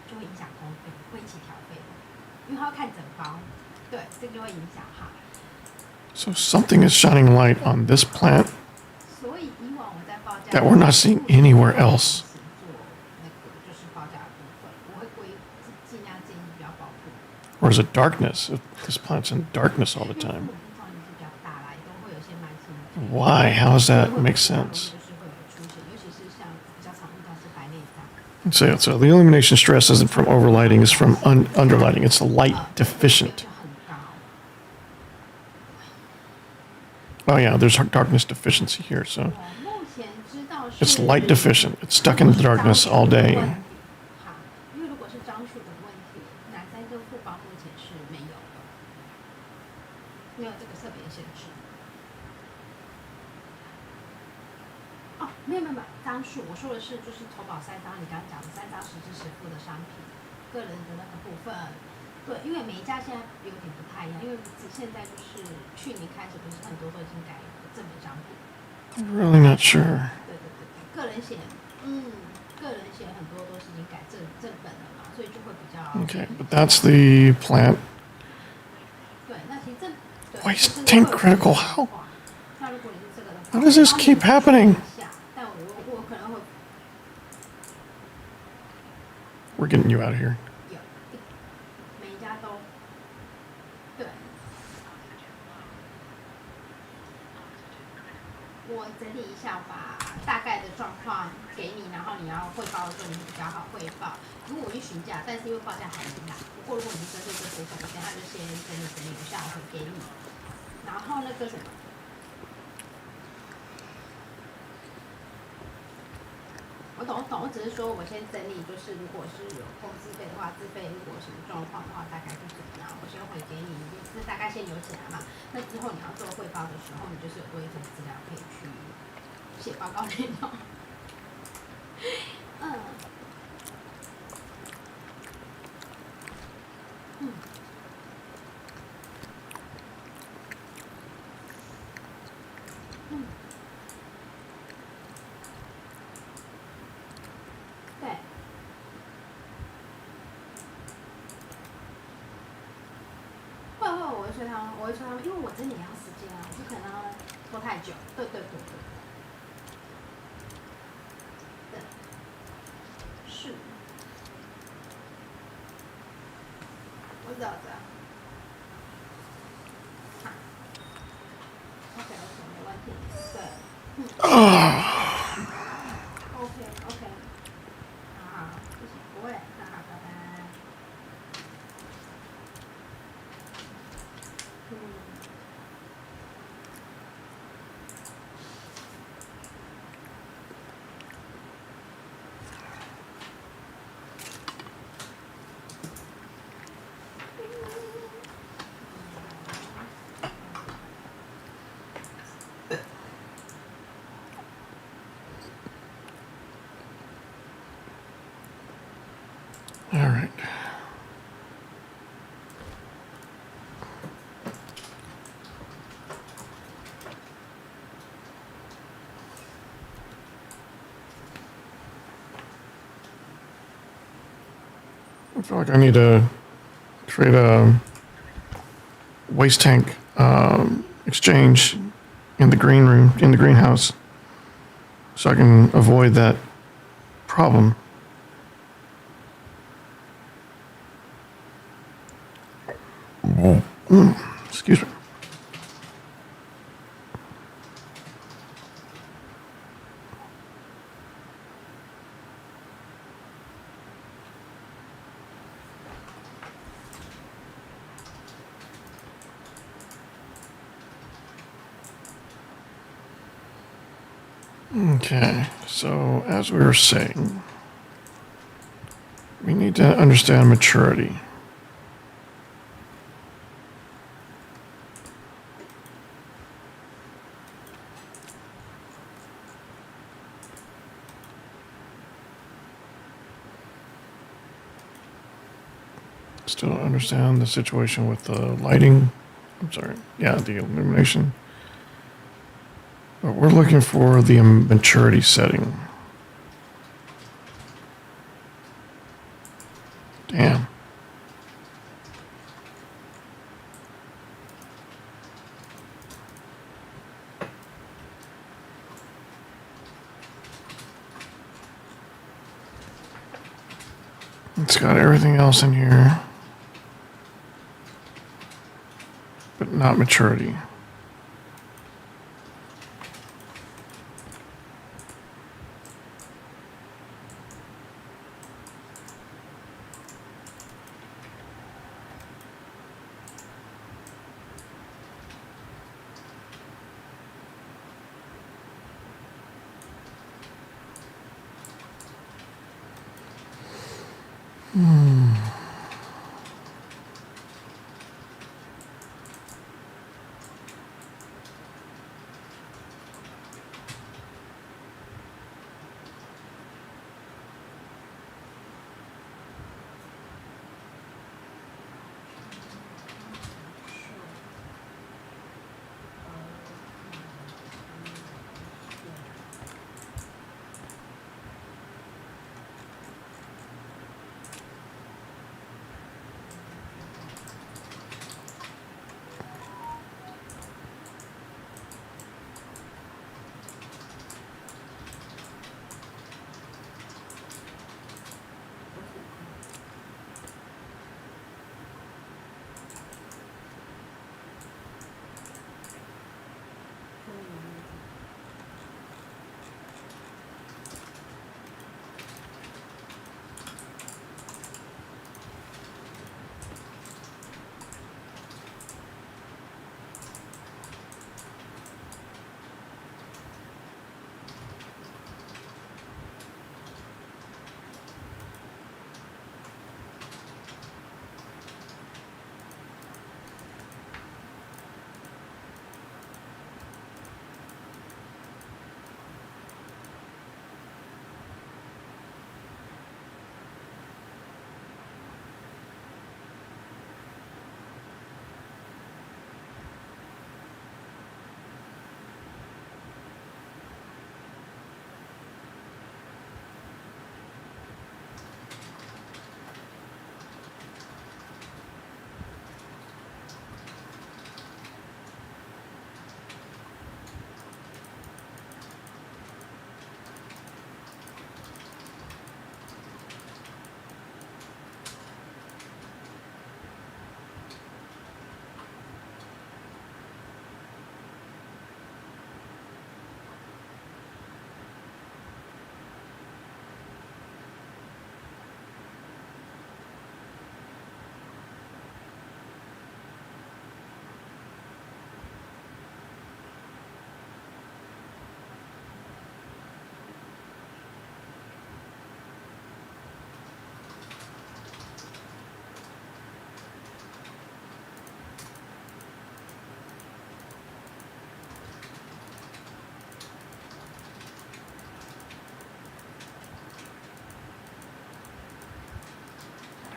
就会影响公费，会一起调费的，因为它要看整包，对，这个就会影响哈。 So something is shining light on this plant 所以以往我在报价 that we're not seeing anywhere else. 做那个就是报价的部分，我会尽量建议不要保护。 Or is it darkness? This plant's in darkness all the 因为 time. 父母平常年纪比较大啦，也都会有一些慢性疾病。 Why? How does that make sense? 就是会有出现，尤其是像比较常遇到是白内障。 So the illumination stress isn't from overlighting, it's from underlighting. It's light deficient. 就很高。 Oh yeah, there's darkness deficiency here. So 我目前知道是 it's light deficient. It's stuck in the darkness all day. 好，因为如果是张数的问题，南山跟富邦目前是没有的，没有这个特别限制。哦，没有，张数，我说的是就是投保3张，你刚刚讲的3张实支实付的商品，个人的那个部分。对，因为每一家现在有点不太一样，因为现在就是去年开始不是很多都已经改正本商品。 I'm really not sure. 对，个人险，个人险很多都是已经改正本了嘛，所以就会比较。Okay, but that's the plant. 对，那其实这。 Waste tank critical. How? 那如果你是这个的话 How does this keep happening? 但我可能会 We're getting you out of here. 有，每一家都，对。状况给你，然后你要汇报的时候，你会比较好汇报。如果我去询价，但是因为报价还没来，不过如果你是针对这部分，我等下就先整理一下，回给你。然后那个什么。我懂，我只是说我先整理，就是如果是有空自费的话，自费如果有什么状况的话，大概是怎么样？我先回给你，是大概先留起来嘛。那之后你要做汇报的时候，你就是有多一份资料可以去写报告内容。嗯。嗯。嗯。对。我会催他们，因为我真的也要时间啊，我不可能让他拖太久。对。对。是。我知道。好。OK， 没问题。对。OK。好，谢谢，不会，好，拜拜。All right. I feel like I need to create a waste tank exchange in the green room, in the greenhouse, so I can avoid that problem. Excuse me. Okay, so as we were saying, we need to understand maturity. Still don't understand the situation with the lighting. I'm sorry. Yeah, the illumination. But we're looking for the maturity setting. Damn. It's got everything else in here, but not maturity.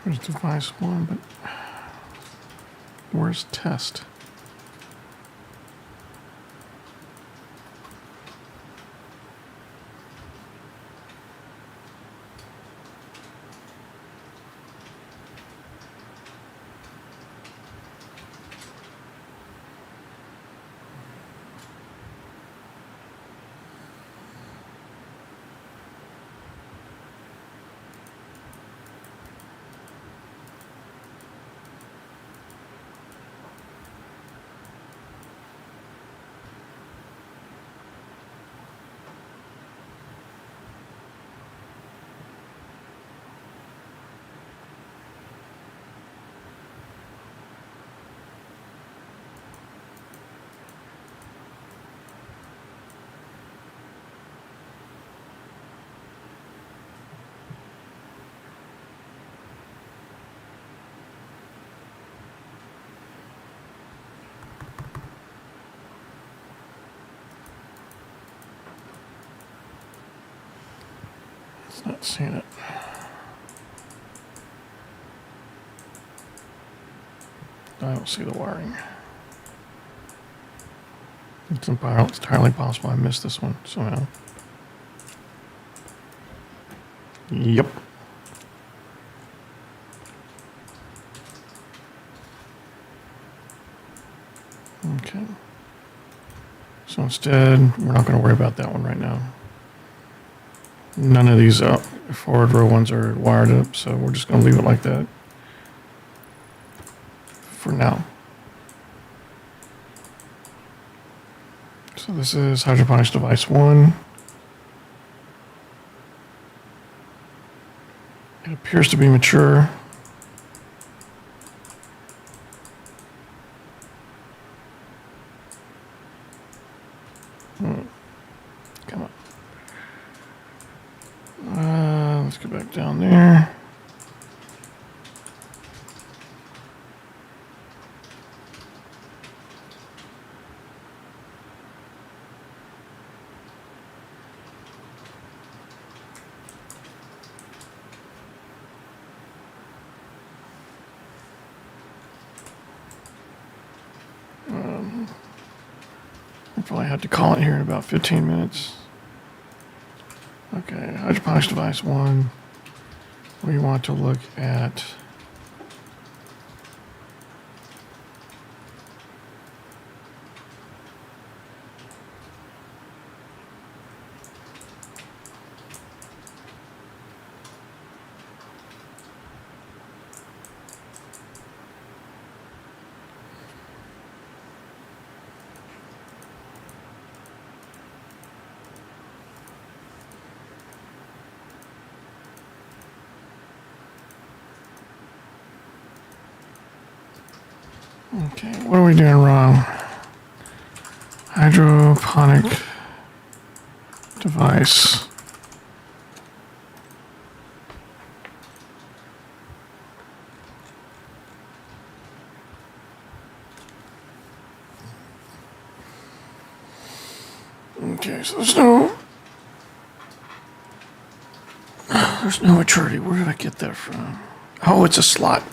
There's device 1, but where's test? It's not seeing it. I don't see the wiring. It's entirely possible I missed this one somehow. Yep. Okay. So instead, we're not going to worry about that one right now. None of these forward row ones are wired up, so we're just going to leave it like that for now. So this is hydroponics device 1. It appears to be mature. Come on. Let's go back down there. I'll probably have to call it here in about 15 minutes. Okay, hydroponics device 1. We want to look at okay, what are we doing wrong? Hydroponic device. Okay, so there's no maturity. Where did I get that from? Oh, it's a slot.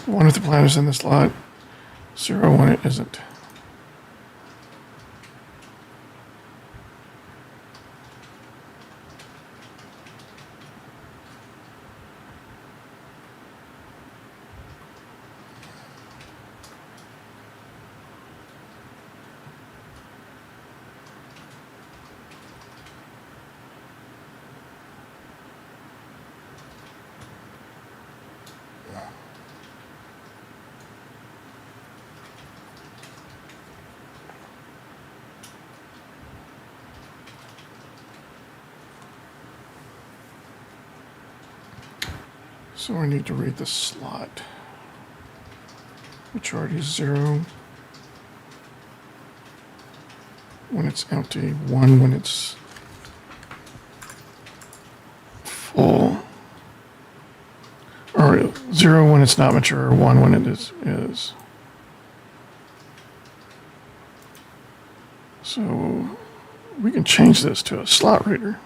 One if the plan is in the slot, 0 when it isn't. So I need to read the slot. Maturity is 0 when it's empty, 1 when it's full, or 0 when it's not mature, 1 when it is. So We can change this to a slot reader.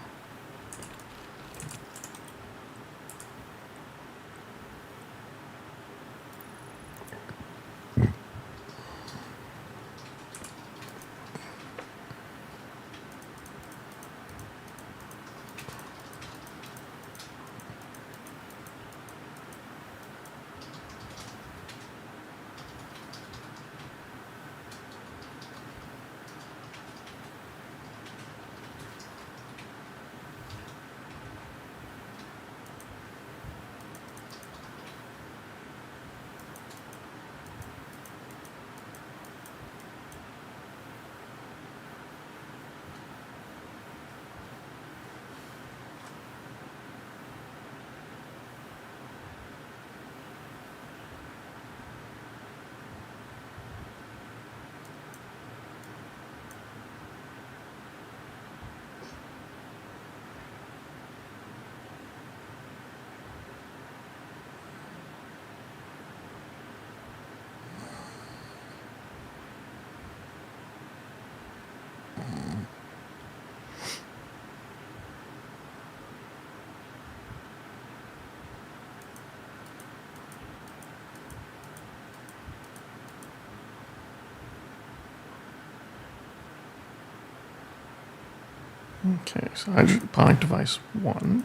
Okay, so hydroponic device 1.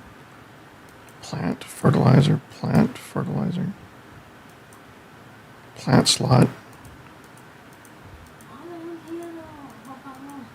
Plant fertilizer, plant fertilizer. Plant slot. 好的问题了，好烦哦。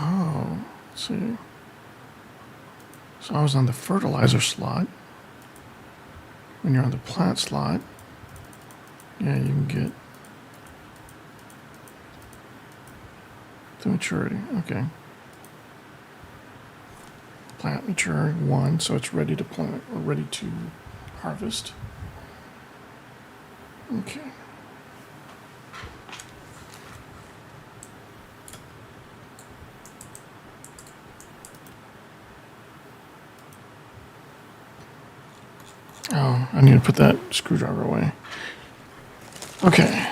Oh, let's see. So I was on the fertilizer slot. When you're on the plant slot, yeah, you can get the maturity. Okay. Plant mature 1, so it's ready to plant or ready to harvest. Okay. Oh, I need to put that screwdriver away. Okay.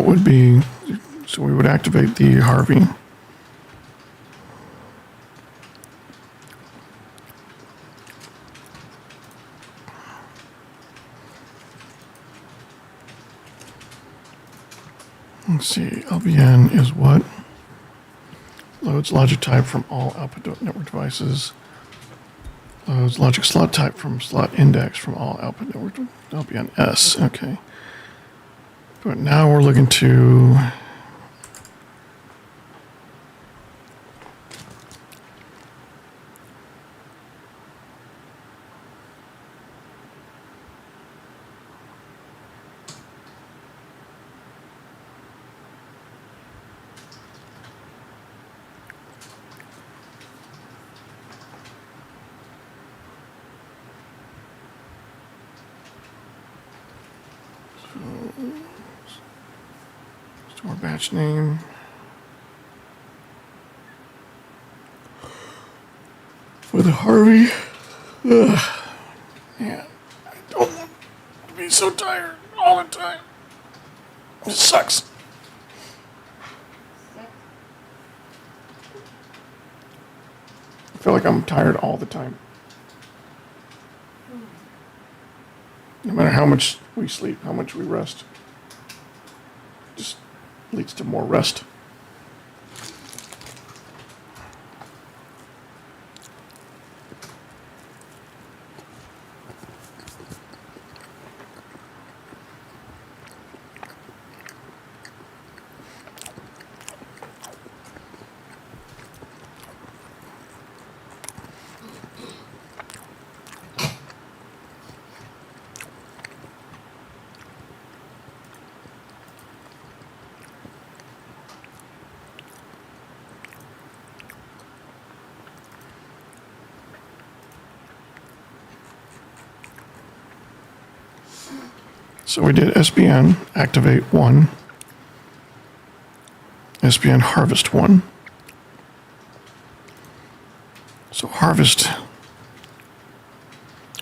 what would be, so we would activate the Harvey. Let's see, LBN is what? Loads logic type from all output network devices. Loads logic slot type from slot index from all output network. LBN S, okay. But now we're looking to store batch name. For the Harvey. Ugh. Man, I don't want to be so tired all the time. It sucks. I feel like I'm tired all the time. No matter how much we sleep, how much we rest, just leads to more rest. So we did SBN activate 1, SBN harvest 1. So harvest,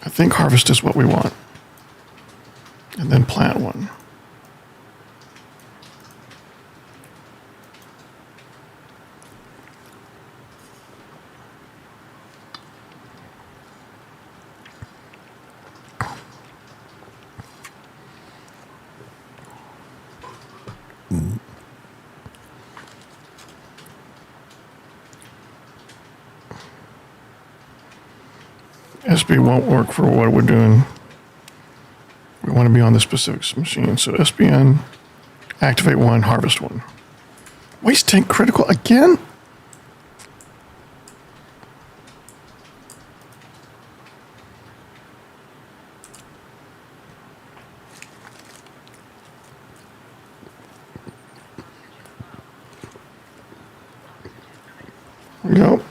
I think harvest is what we want. And then plant 1. SB won't work for what we're doing. We want to be on the specific machine. So SBN, activate 1, harvest 1. Waste tank critical again? Nope.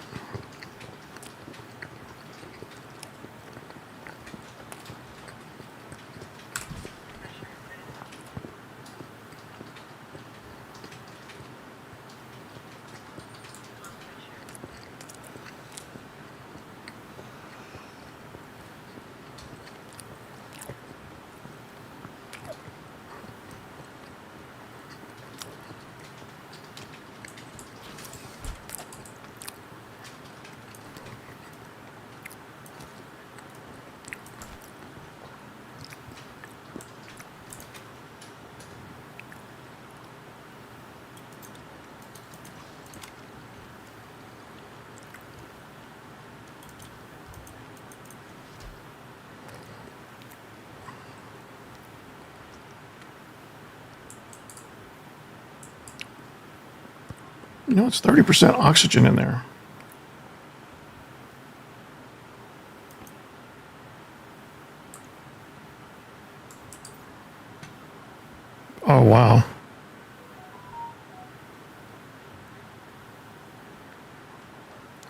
You know, it's 30% oxygen in there. Oh, wow.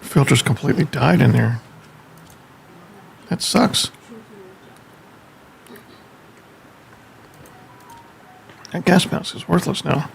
Filter's completely died in there. That sucks. That gas mask is worthless now.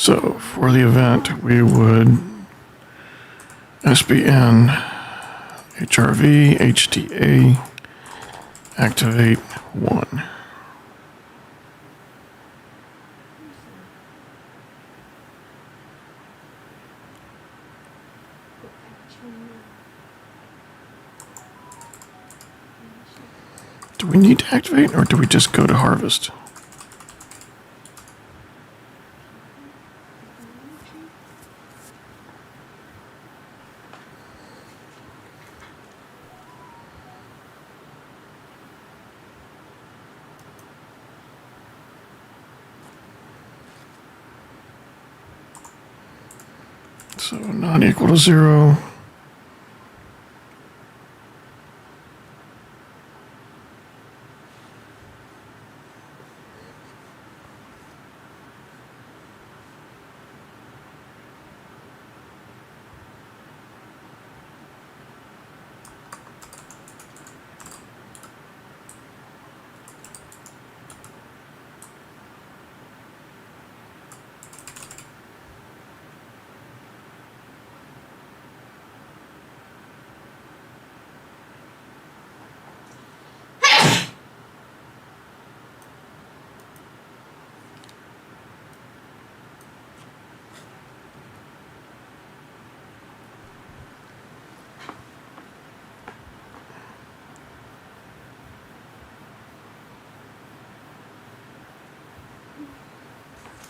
So for the event, we would SBN HRV HTA activate 1. Do we need to activate, or do we just go to harvest? So not equal to 0.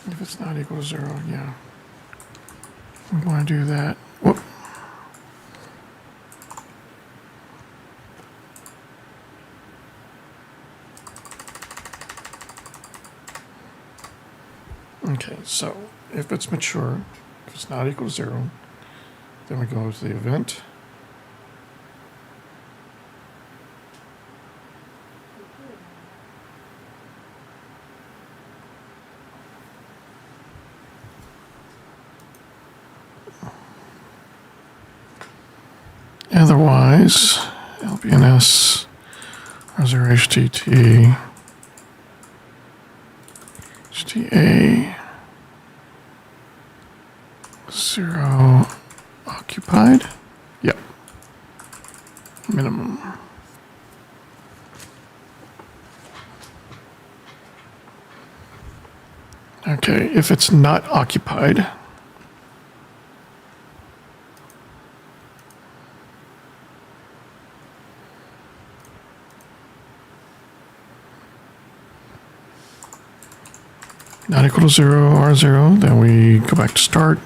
If it's not equal to 0, yeah. We want to do that. Whoop. Okay, so if it's mature, if it's not equal to 0, then we go to the event. Otherwise, LBNS, Razer HTT, HTA, 0 occupied. Yep. Minimum. Okay, if it's not occupied, not equal to 0, R0, then we go back to start.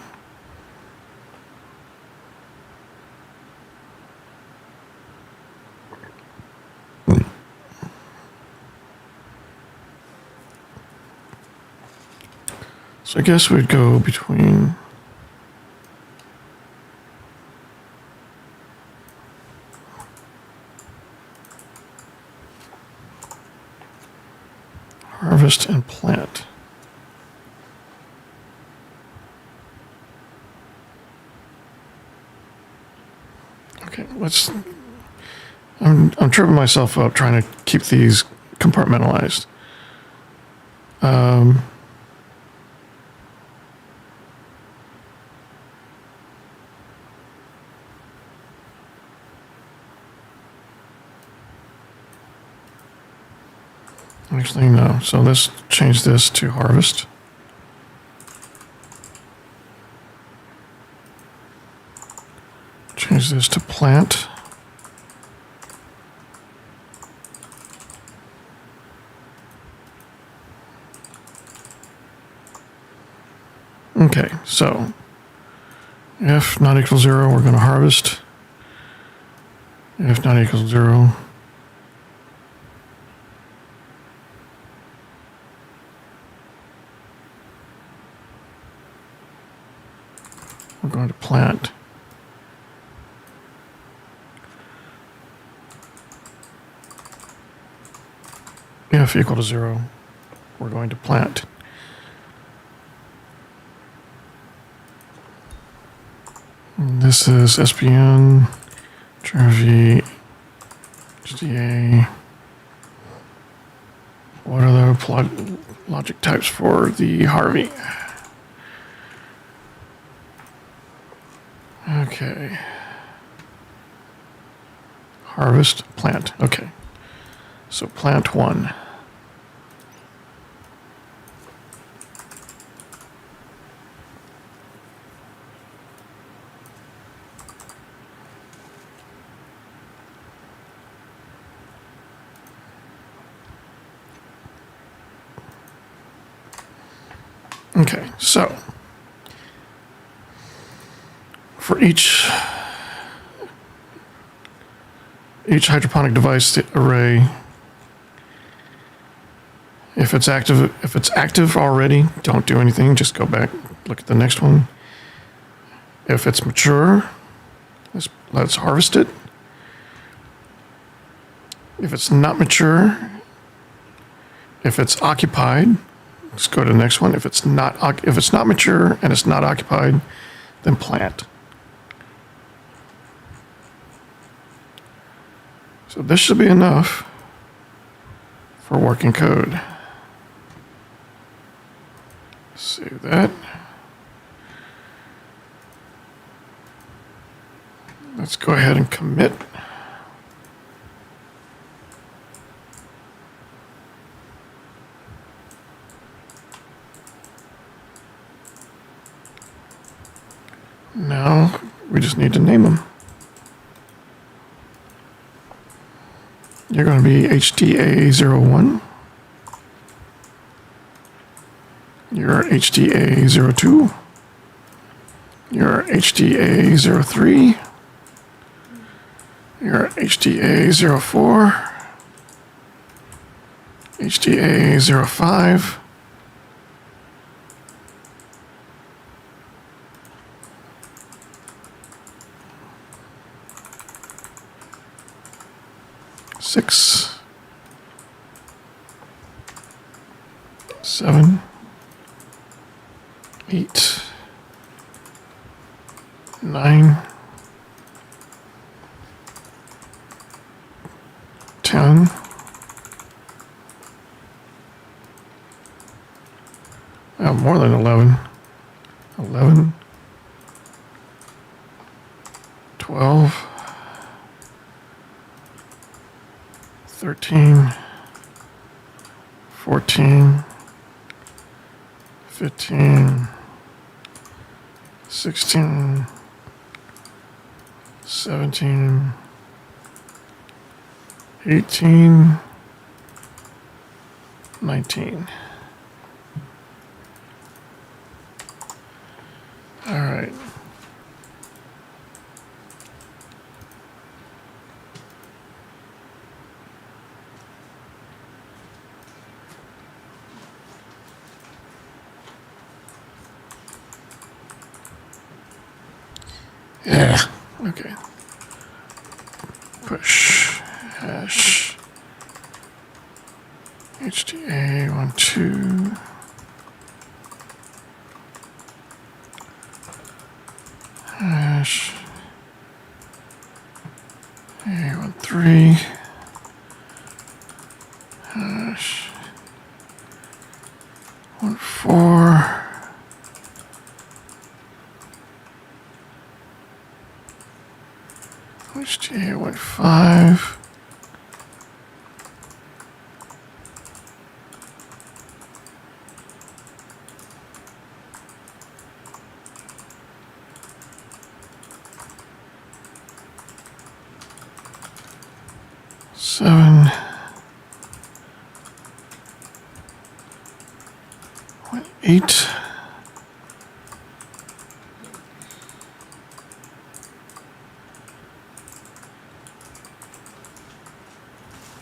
So I guess we'd go between harvest and plant. Okay, let's. I'm tripping myself up trying to keep these compartmentalized. Actually, no. So let's change this to harvest. Change this to plant. Okay, so if not equal to 0, we're going to harvest. If not equal to 0, we're going to plant. If equal to 0, we're going to plant. And this is SPN, HRV, HDA. What are the logic types for the Harvey? Okay. Harvest, plant. Okay. So plant 1. Okay, so for each hydroponic device array, if it's active already, don't do anything, just go back, look at the next one. If it's mature, let's harvest it. If it's not mature, if it's occupied, let's go to the next one. If it's not mature and it's not occupied, then plant. So this should be enough for working code. Save that. Let's go ahead and commit. Now we just need to name them. You're going to be HDA01. You're HDA02. You're HDA03. You're HDA04. HDA05. Six, 7, 8, 9, 10, 11, 12, 13, 14, 15, 16, 17, 18, 19. All right. Yeah, okay. Push hash HDA12 hash A13 hash 14 HDA15 7 8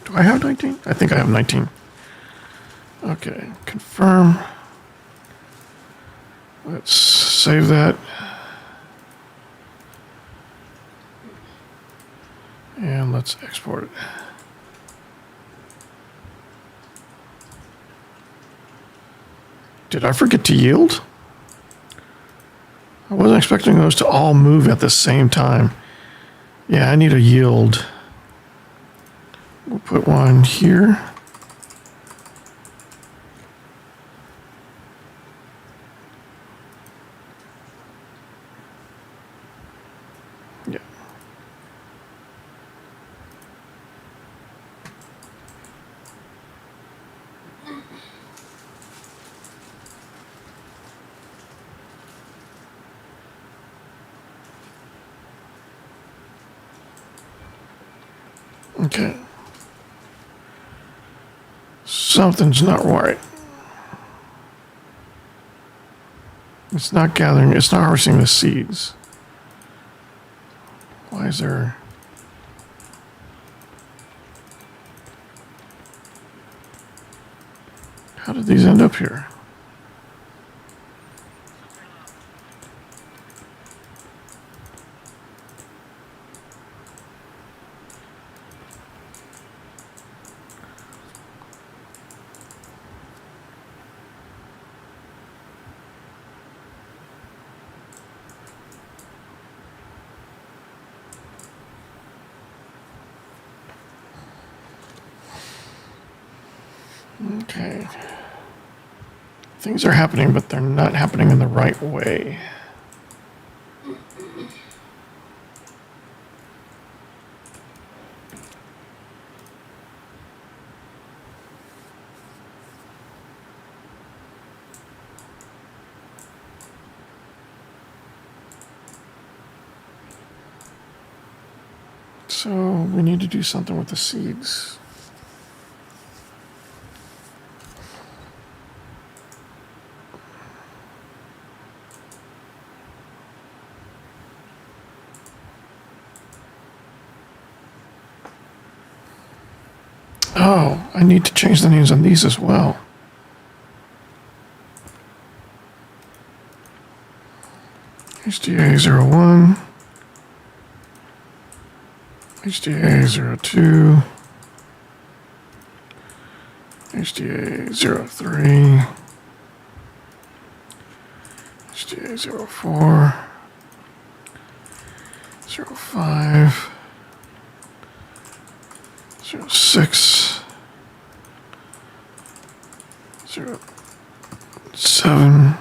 Do I have 19? I think I have 19. Okay, confirm. Let's save that. And let's export it. Did I forget to yield? I wasn't expecting those to all move at the same time. Yeah, I need a yield. We'll put one here. Okay. Something's not right. It's not gathering, it's not harvesting the seeds. Why is there... How did these end up here? Okay. Things are happening, but they're not happening in the right way. So we need to do something with the seeds. Oh, I need to change the names on these as well. HDA01, HDA02, HDA03, HDA04, 05, 06, 07,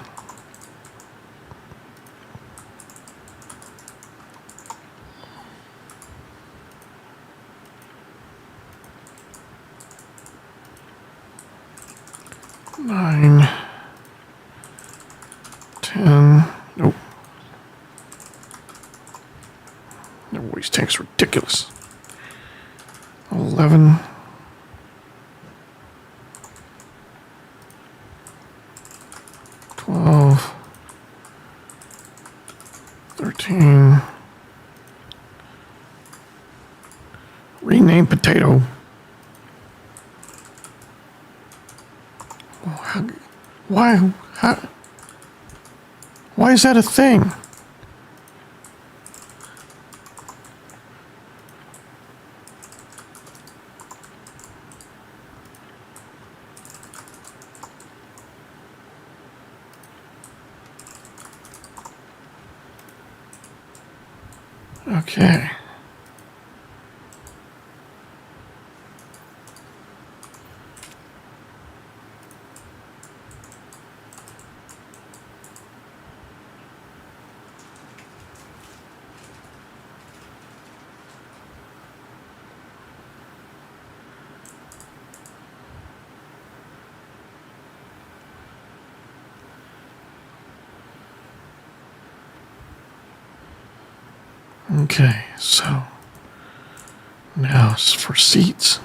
9, 10, nope. Their waste tank's ridiculous. 11, 12, 13, rename potato. Why is that a thing? Okay. Okay, so now it's for seats.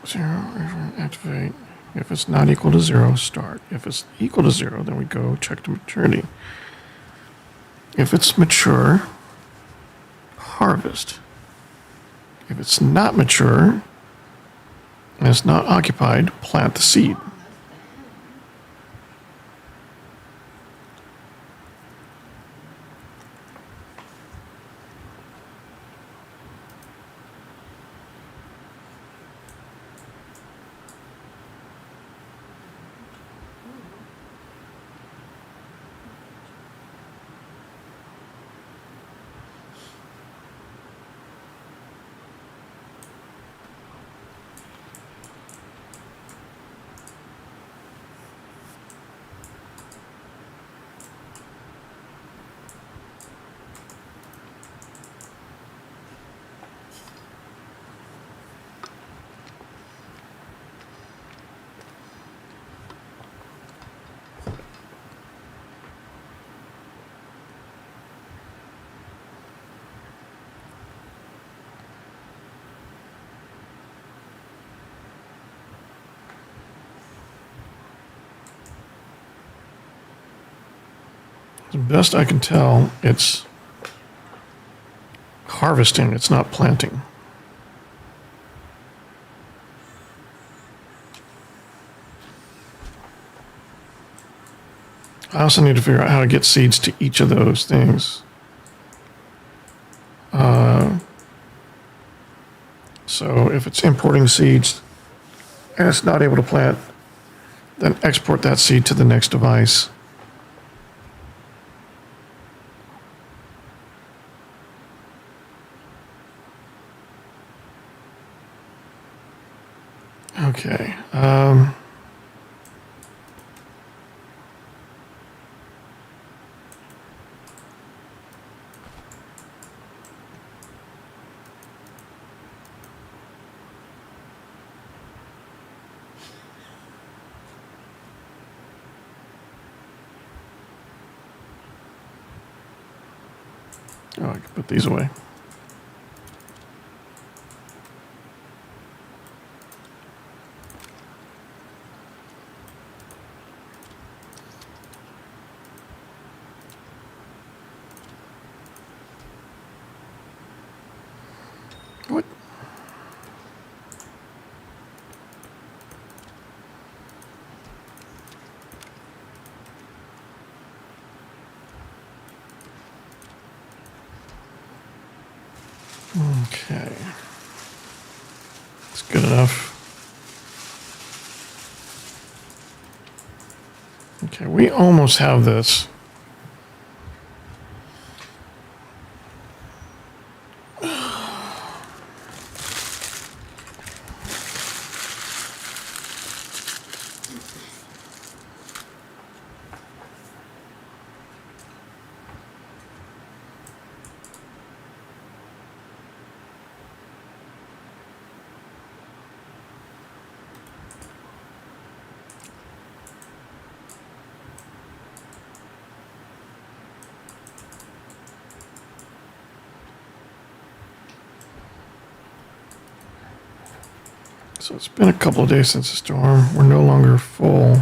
Zero, activate. If it's not equal to 0, start. If it's equal to 0, then we go check the maturity. If it's mature, harvest. If it's not mature and it's not occupied, plant the seed. As best I can tell, it's harvesting, it's not planting. I also need to figure out how to get seeds to each of those things. So if it's importing seeds and it's not able to plant, then export that seed to the next device. Okay. Oh, I can put these away. What? Okay. That's good enough. Okay, we almost have this. So it's been a couple of days since the storm. We're no longer full.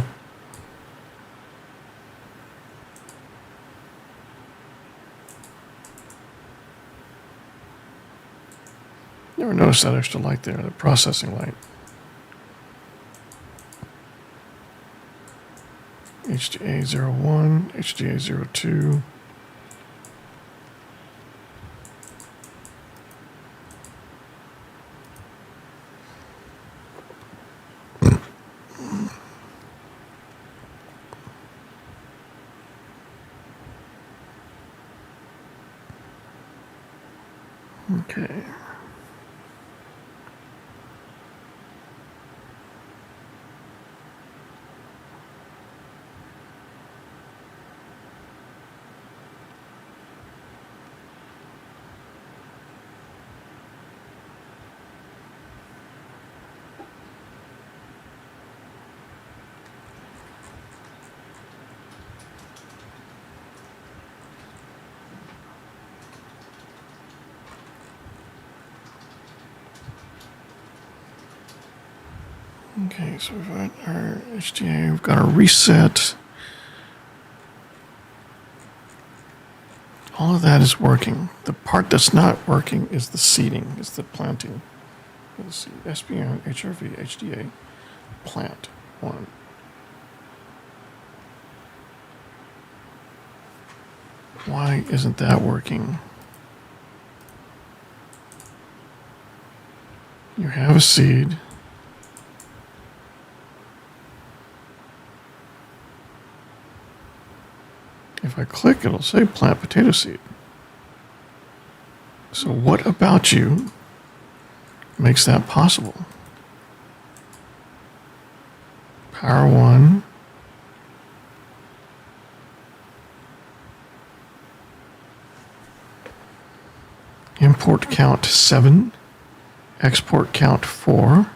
Never noticed that extra light there, the processing light. HDA01, HDA02. Okay. Okay, so we've got our HDA, we've got our reset. All of that is working. The part that's not working is the seeding, is the planting. Let's see, SPN, HRV, HDA, plant, 1. Why isn't that working? You have a seed. If I click, it'll say plant potato seed. So what about you makes that possible? Power 1. Import count 7. Export count 4.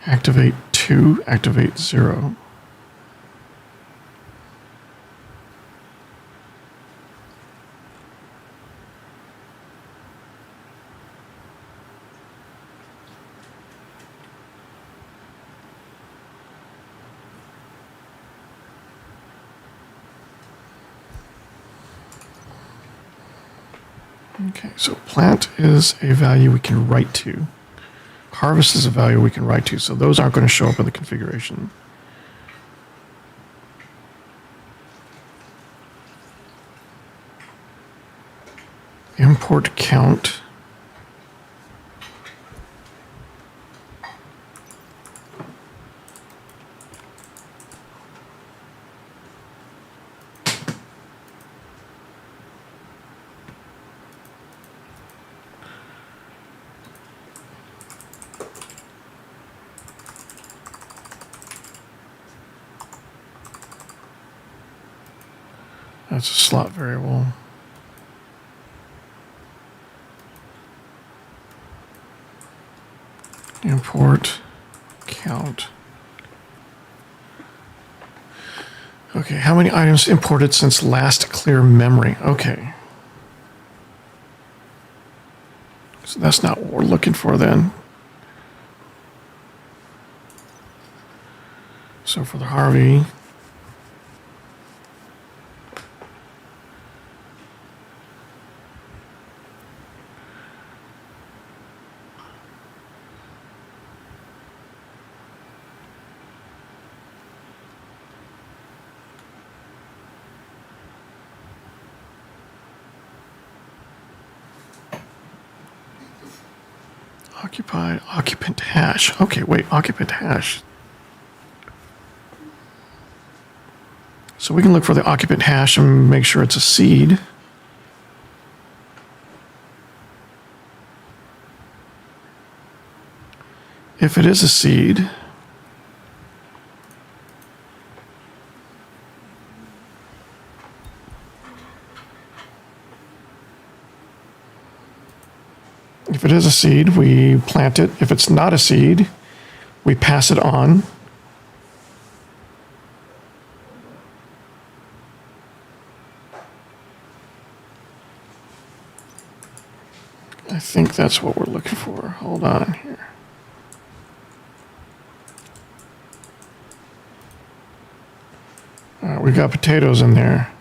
Activate 2, activate 0. Okay, so plant is a value we can write to. Harvest is a value we can write to, so those aren't going to show up in the configuration. Import count. That's a slot variable. Import count. Okay, how many items imported since last clear memory? Okay. So that's not what we're looking for then. So for the Harvey, occupied, occupant hash. Okay, wait, occupant hash. So we can look for the occupant hash and make sure it's a seed. If it is a seed, we plant it. If it's not a seed, we pass it on. I think that's what we're looking for. Hold on here. All right, we got potatoes in there.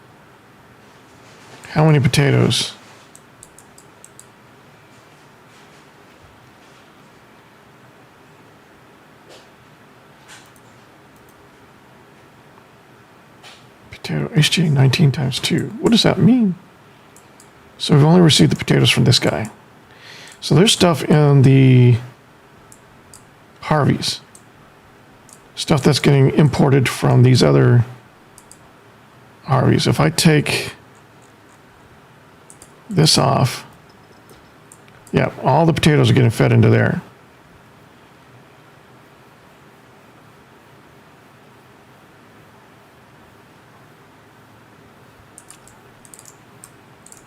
How many potatoes? Potato HGA 19 times 2. What does that mean? So we've only received the potatoes from this guy. So there's stuff in the Harvies. Stuff that's getting imported from these other Harvies. If I take this off, yeah, all the potatoes are getting fed into there.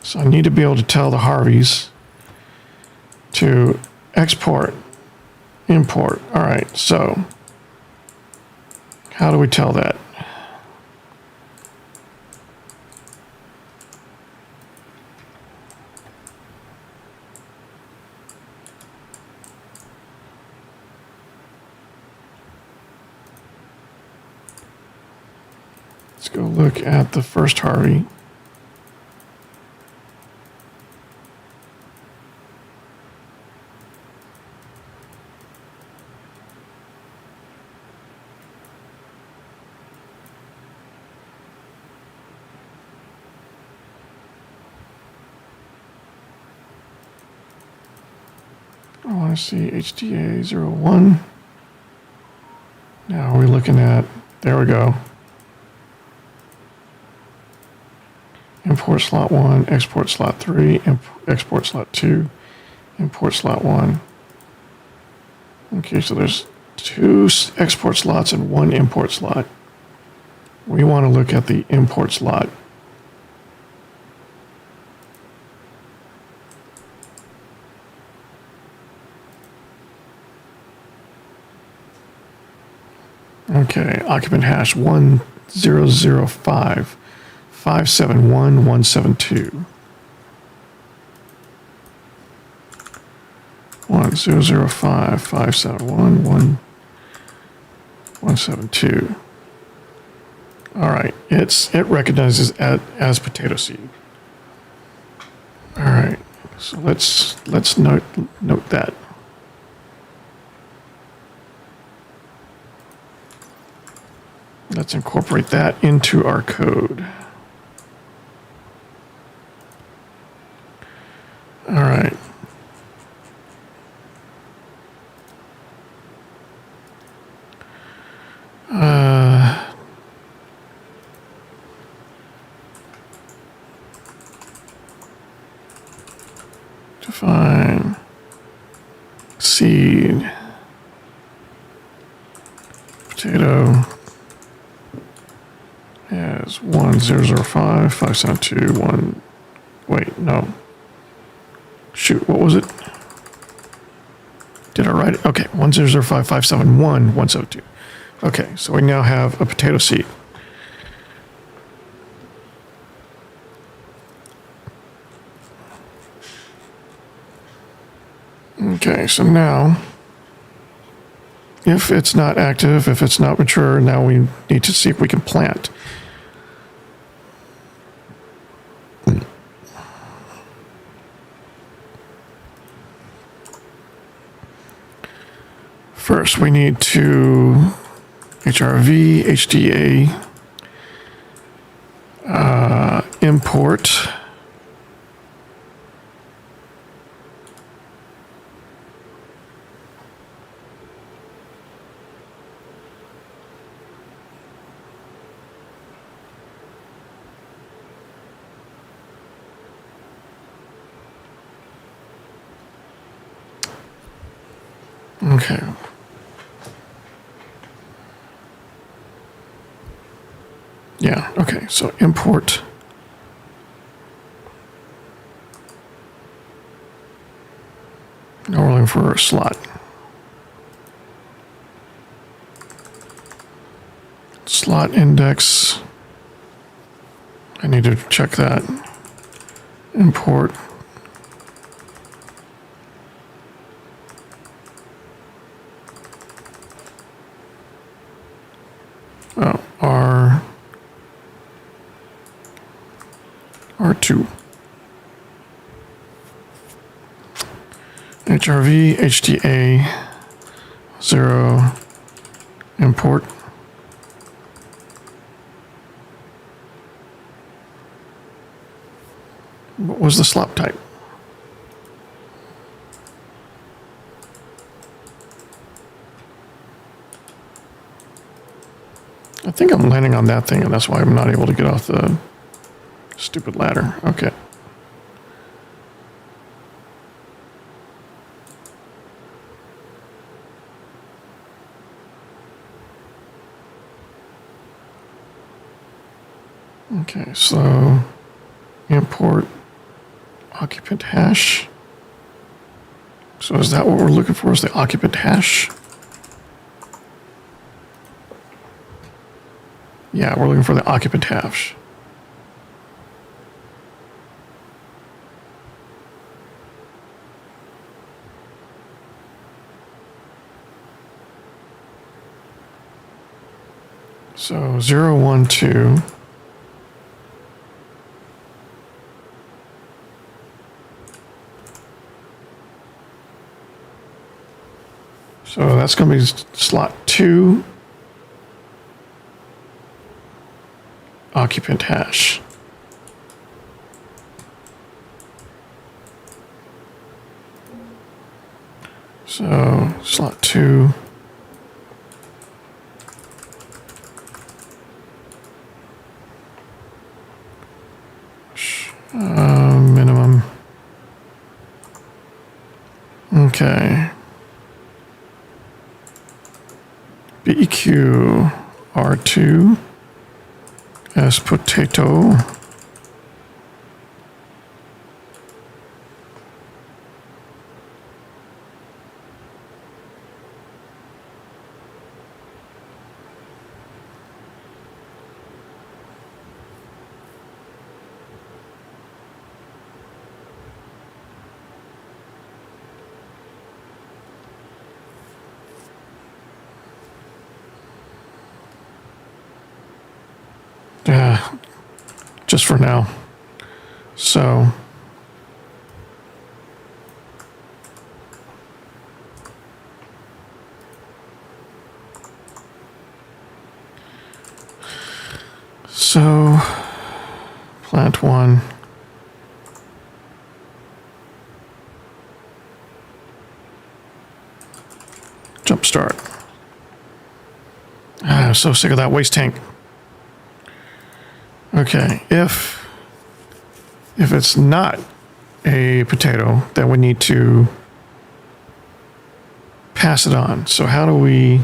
So I need to be able to tell the Harvies to export, import. All right, so how do we tell that? Let's go look at the first Harvey. I want to see HDA 01. Now we're looking at, there we go. Import slot 1, export slot 3, export slot 2, import slot 1. Okay, so there's 2 export slots and 1 import slot. We want to look at the import slot. Okay, occupant hash 1005 571 172. 1005 571 172. All right, it recognizes as potato seed. All right, So let's note that. Let's incorporate that into our code. All right. Define seed potato as 1005 572 1. Wait, no. Shoot, what was it? Did I write it? Okay, 1005 571 172. Okay, so we now have a potato seed. Okay, so now, if it's not active, if it's not mature, now we need to see if we can plant. First, we need to HRV, HDA, import. Okay. Yeah, okay, so import. Now we're looking for a slot. Slot index. I need to check that. Import. Oh, R2. HRV, HDA, 0, import. What was the slot type? I think I'm landing on that thing, and that's why I'm not able to get off the stupid ladder. Okay. Okay, so import occupant hash. So is that what we're looking for, is the occupant hash? Yeah, we're looking for the occupant hash. So 0, 1, 2. So that's going to be slot 2. Occupant hash. So slot 2. Minimum. Okay. BQ R2 as potato. Yeah, just for now. So So, plant one. Jump start. I'm so sick of that waste tank. Okay, if it's not a potato, then we need to pass it on. So how do we...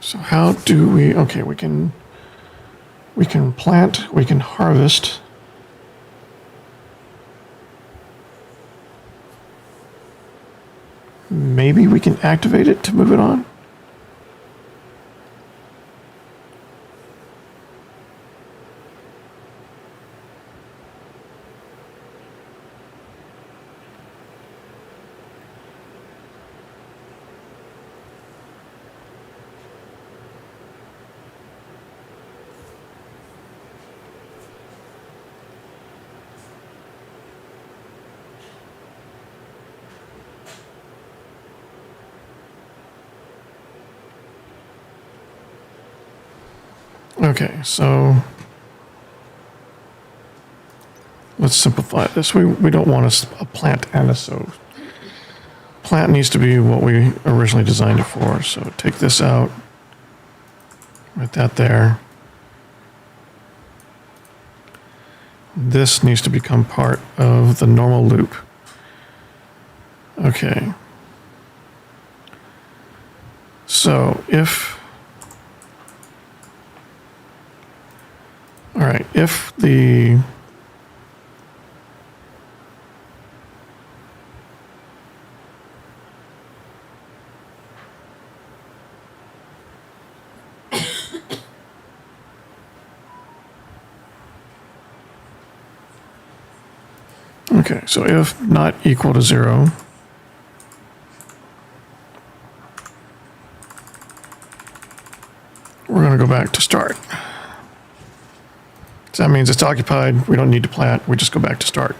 So how do we, okay, we can plant, we can harvest. Maybe we can activate it to move it on. Okay, so let's simplify this. We don't want a plant and a stove. Plant needs to be what we originally designed it for. So take this out, put that there. This needs to become part of the normal loop. Okay. So if... All right, if the... Okay, so if not equal to 0, we're going to go back to start. So that means it's occupied. We don't need to plant. We just go back to start.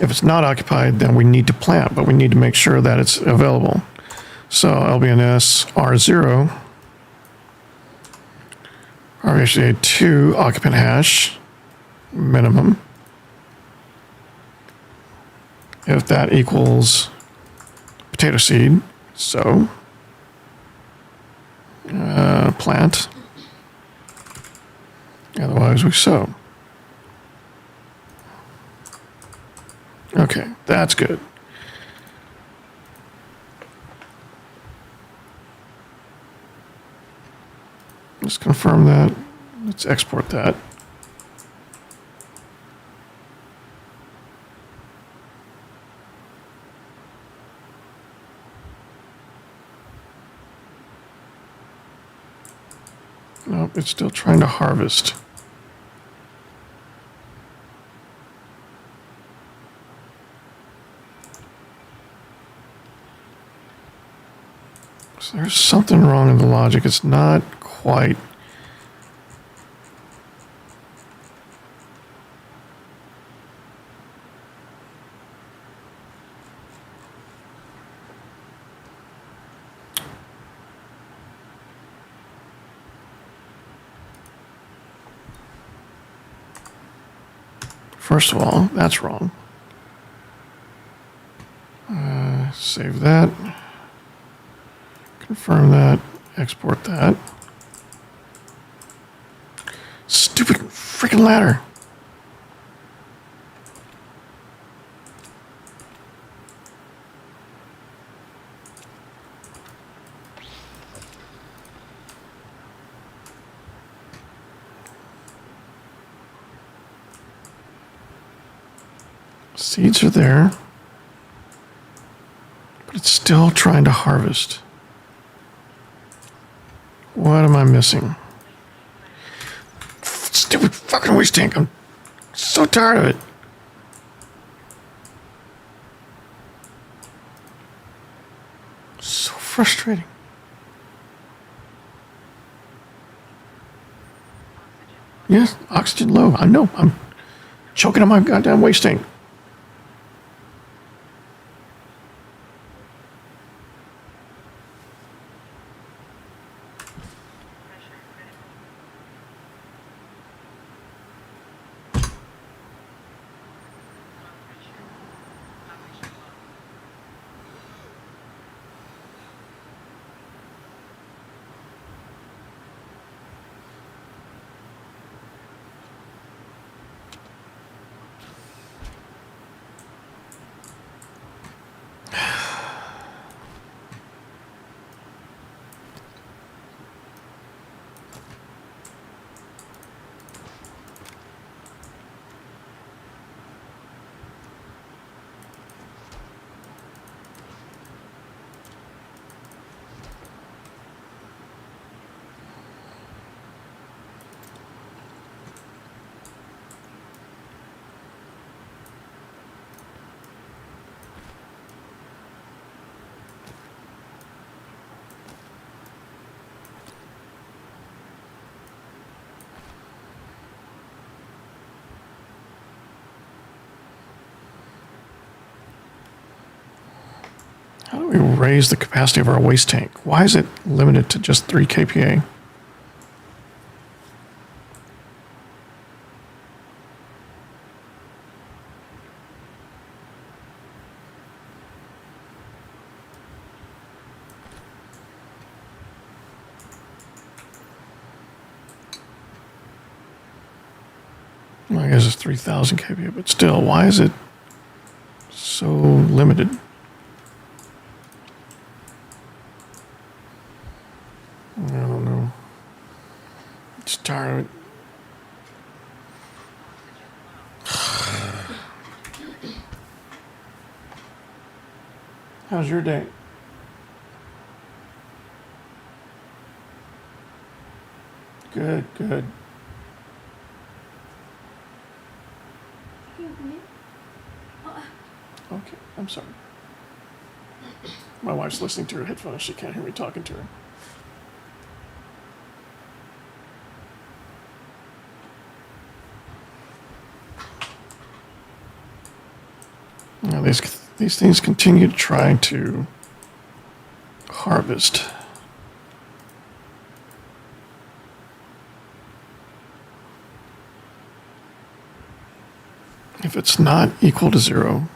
If it's not occupied, then we need to plant, but we need to make sure that it's available. So LBNS R0, RHA2 occupant hash minimum. If that equals potato seed, so plant. Otherwise, we sow. Okay, that's good. Let's confirm that. Let's export that. Nope, it's still trying to harvest. So there's something wrong in the logic. It's not quite. First of all, that's wrong. Save that. Confirm that. Export that. Stupid freaking ladder. Seeds are there, but it's still trying to harvest. What am I missing? Stupid fucking waste tank. I'm so tired of it. So frustrating. Yes, oxygen low. I know. I'm choking on my goddamn waste tank. How do we raise the capacity of our waste tank? Why is it limited to just 3 kPa? Well, I guess it's 3,000 kPa, but still, why is it so limited? I don't know. It's tired of it. How's your day? Good, good. Excuse me. Okay, I'm sorry. My wife's listening to her headphones. She can't hear me talking to her. Now these things continue to try to harvest. If it's not equal to 0,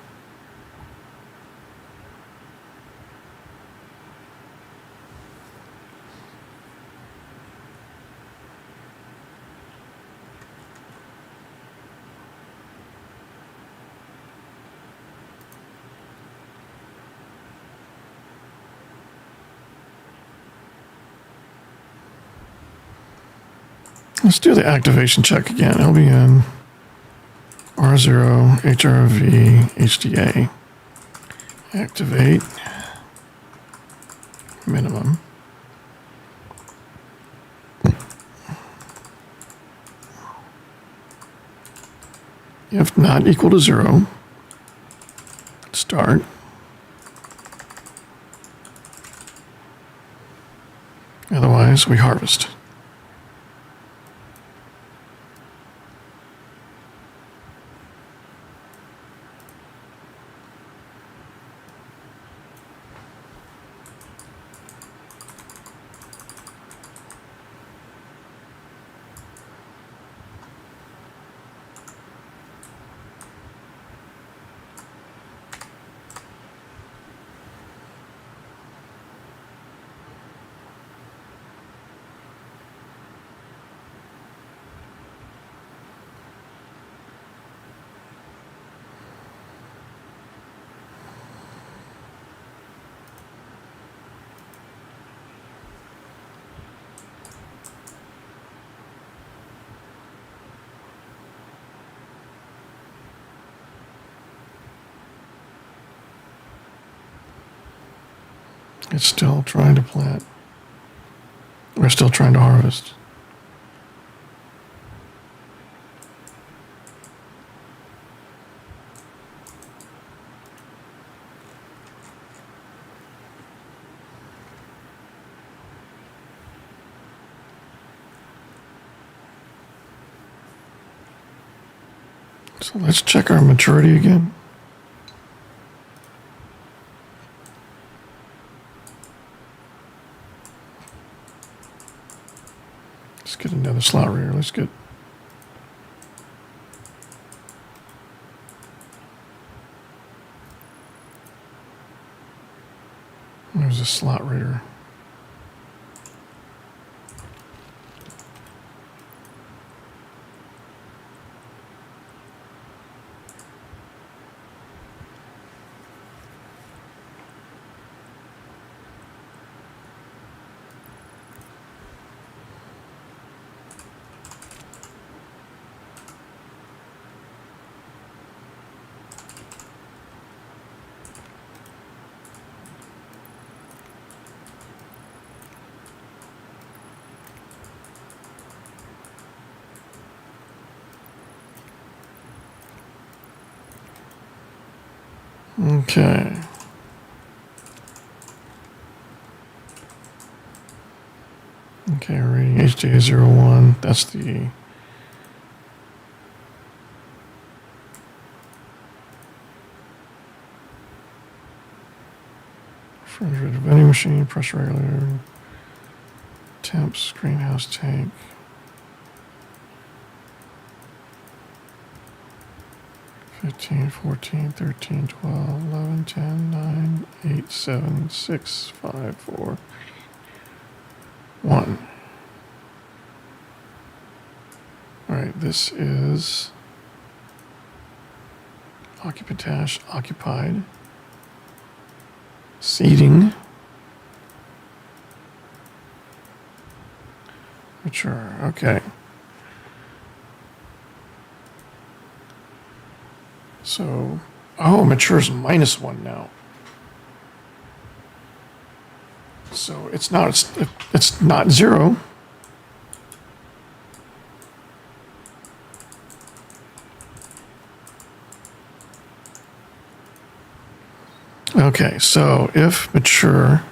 let's do the activation check again. LBN, R0, HRV, HDA. Activate. Minimum. If not equal to 0, start. Otherwise, we harvest. It's still trying to plant. We're still trying to harvest. So let's check our maturity again. Let's get another slot reader. Let's get. There's a slot reader. Okay. Okay, reading HJ01. That's the refrigerator vending machine, pressure regulator, temps, greenhouse tank. Fifteen, 14, 13, 12, 11, 10, 9, 8, 7, 6, 5, 4, 1. All right, this is occupant hash, occupied, seating, mature, okay. So, oh, mature's -1 now. So it's not 0. Okay, so if mature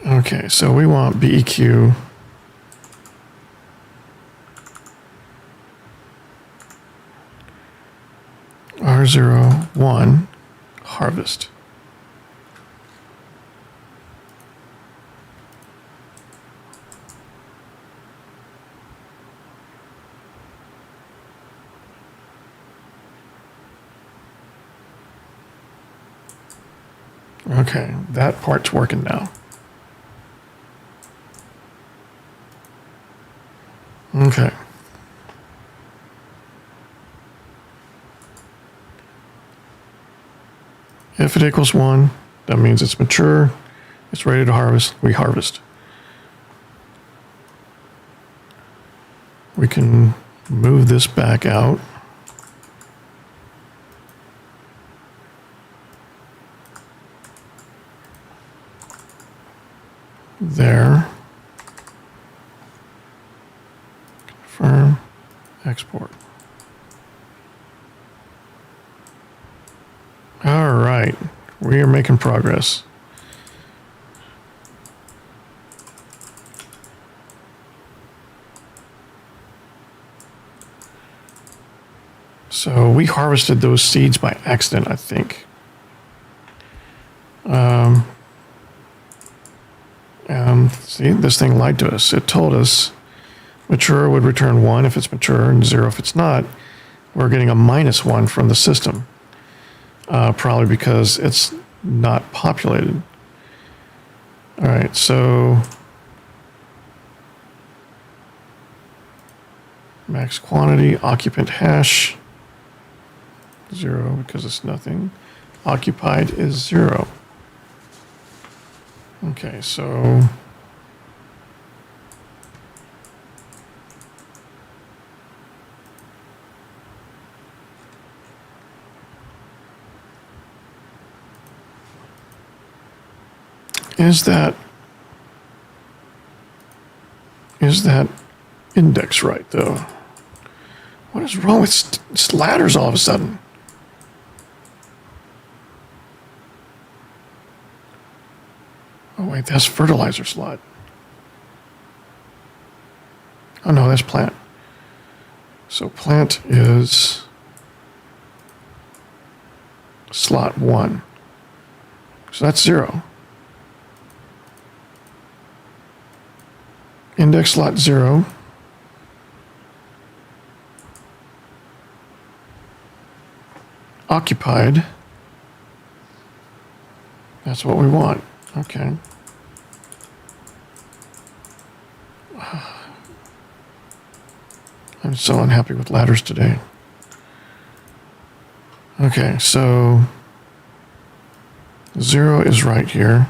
okay, so we want BEQ R01 harvest. Okay, that part's working now. Okay. If it equals 1, that means it's mature, it's ready to harvest, we harvest. We can move this back out. There. Confirm, export. All right, we are making progress. So we harvested those seeds by accident, I think. And see, this thing lied to us. It told us mature would return 1 if it's mature and 0 if it's not. We're getting a -1 from the system. Probably because it's not populated. All right, so max quantity, occupant hash, 0 because it's nothing. Occupied is 0. Okay, so is that index right though? What is wrong with ladders all of a sudden? Wait, that's fertilizer slot. Oh no, that's plant. So plant is slot 1. So that's 0. Index slot 0. Occupied. That's what we want. Okay. I'm so unhappy with ladders today. Okay, so 0 is right here.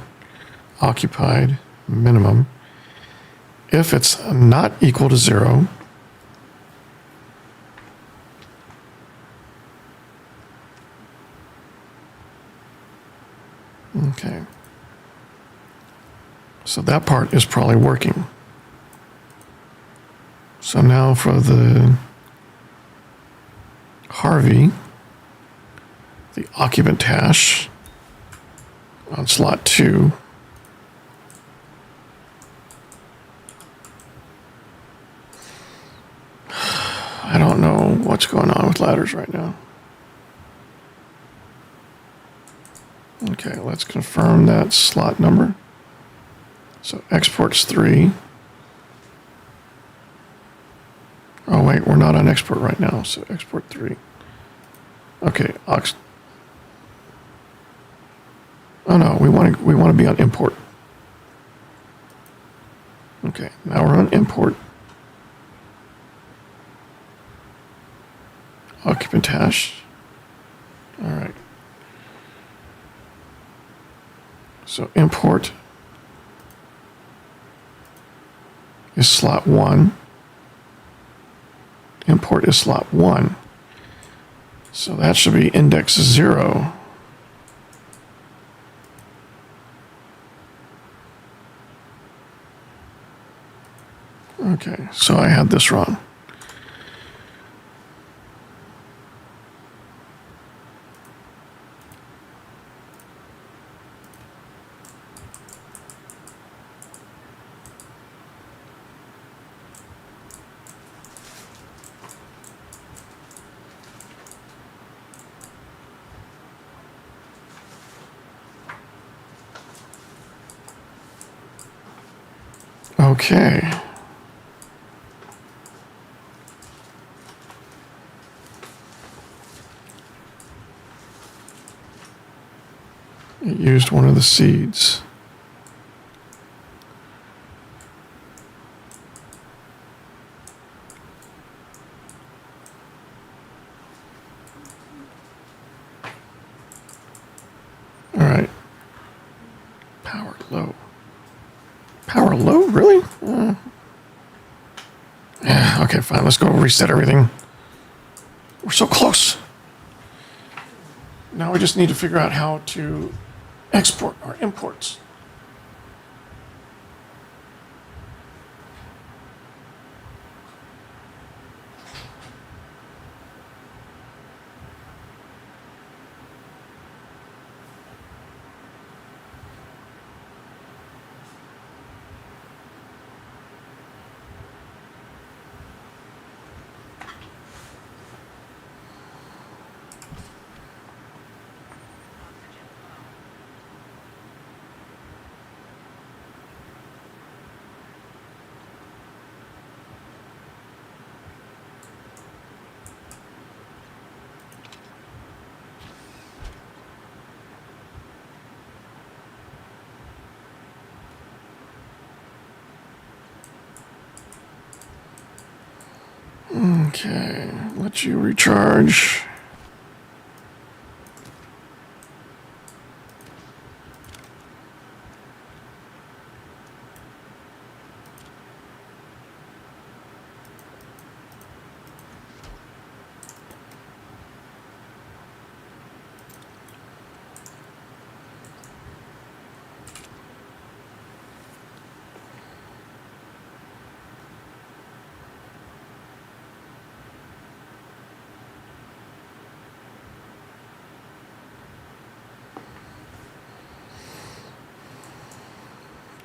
Occupied, minimum. If it's not equal to 0, okay. So that part is probably working. So now for the Harvey, the occupant hash on slot 2. I don't know what's going on with ladders right now. Okay, let's confirm that slot number. So export's 3. Oh wait, we're not on export right now, so export 3. Okay, oh no, we want to be on import. Okay, now we're on import. Occupant hash. All right. So import is slot 1. Import is slot 1. So that should be index 0. Okay, so I had this wrong. Okay. It used one of the seeds. All right. Power low. Power low? Really? Yeah, okay, fine. Let's go reset everything. We're so close. Now we just need to figure out how to export our imports. Okay, let you recharge.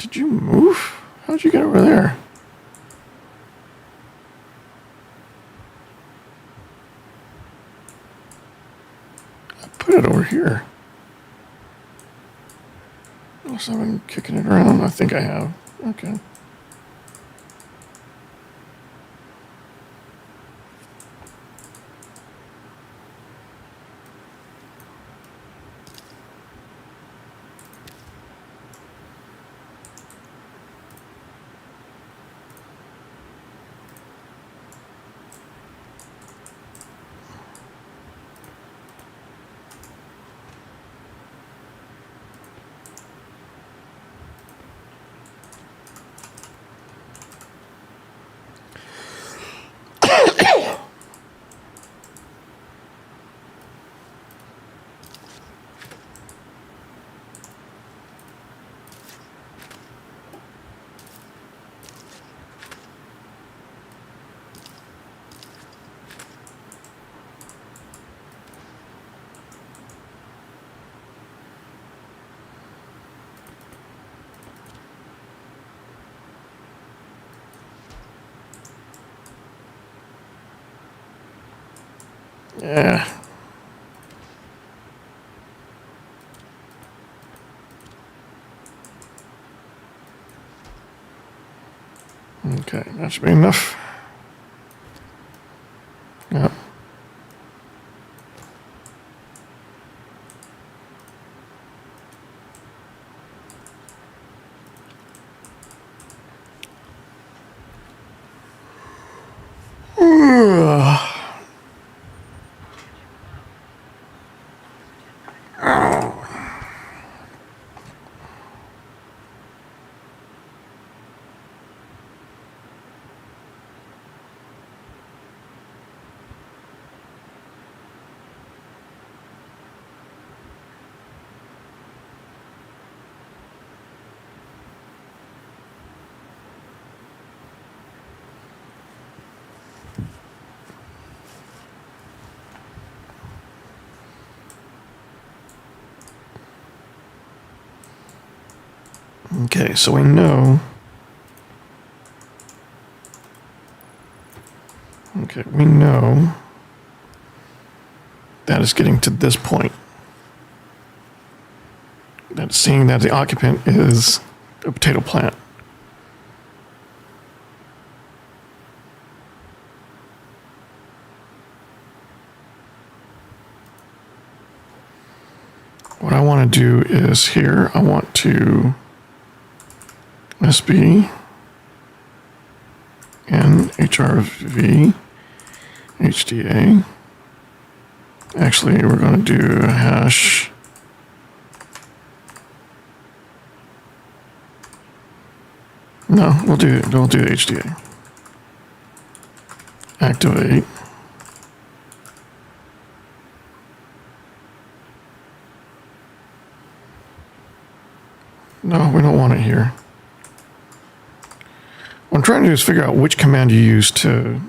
Did you move? How'd you get over there? I put it over here. Unless I've been kicking it around. I think I have. Okay. Yeah. Okay, that should be enough. Yeah. Okay, so we know. Okay, we know that is getting to this point. That's seeing that the occupant is a potato plant. What I want to do is here, I want to SB and HRV HDA. Actually, we're going to do a hash. No, we'll do HDA. Activate. No, we don't want it here. What I'm trying to do is figure out which command you use to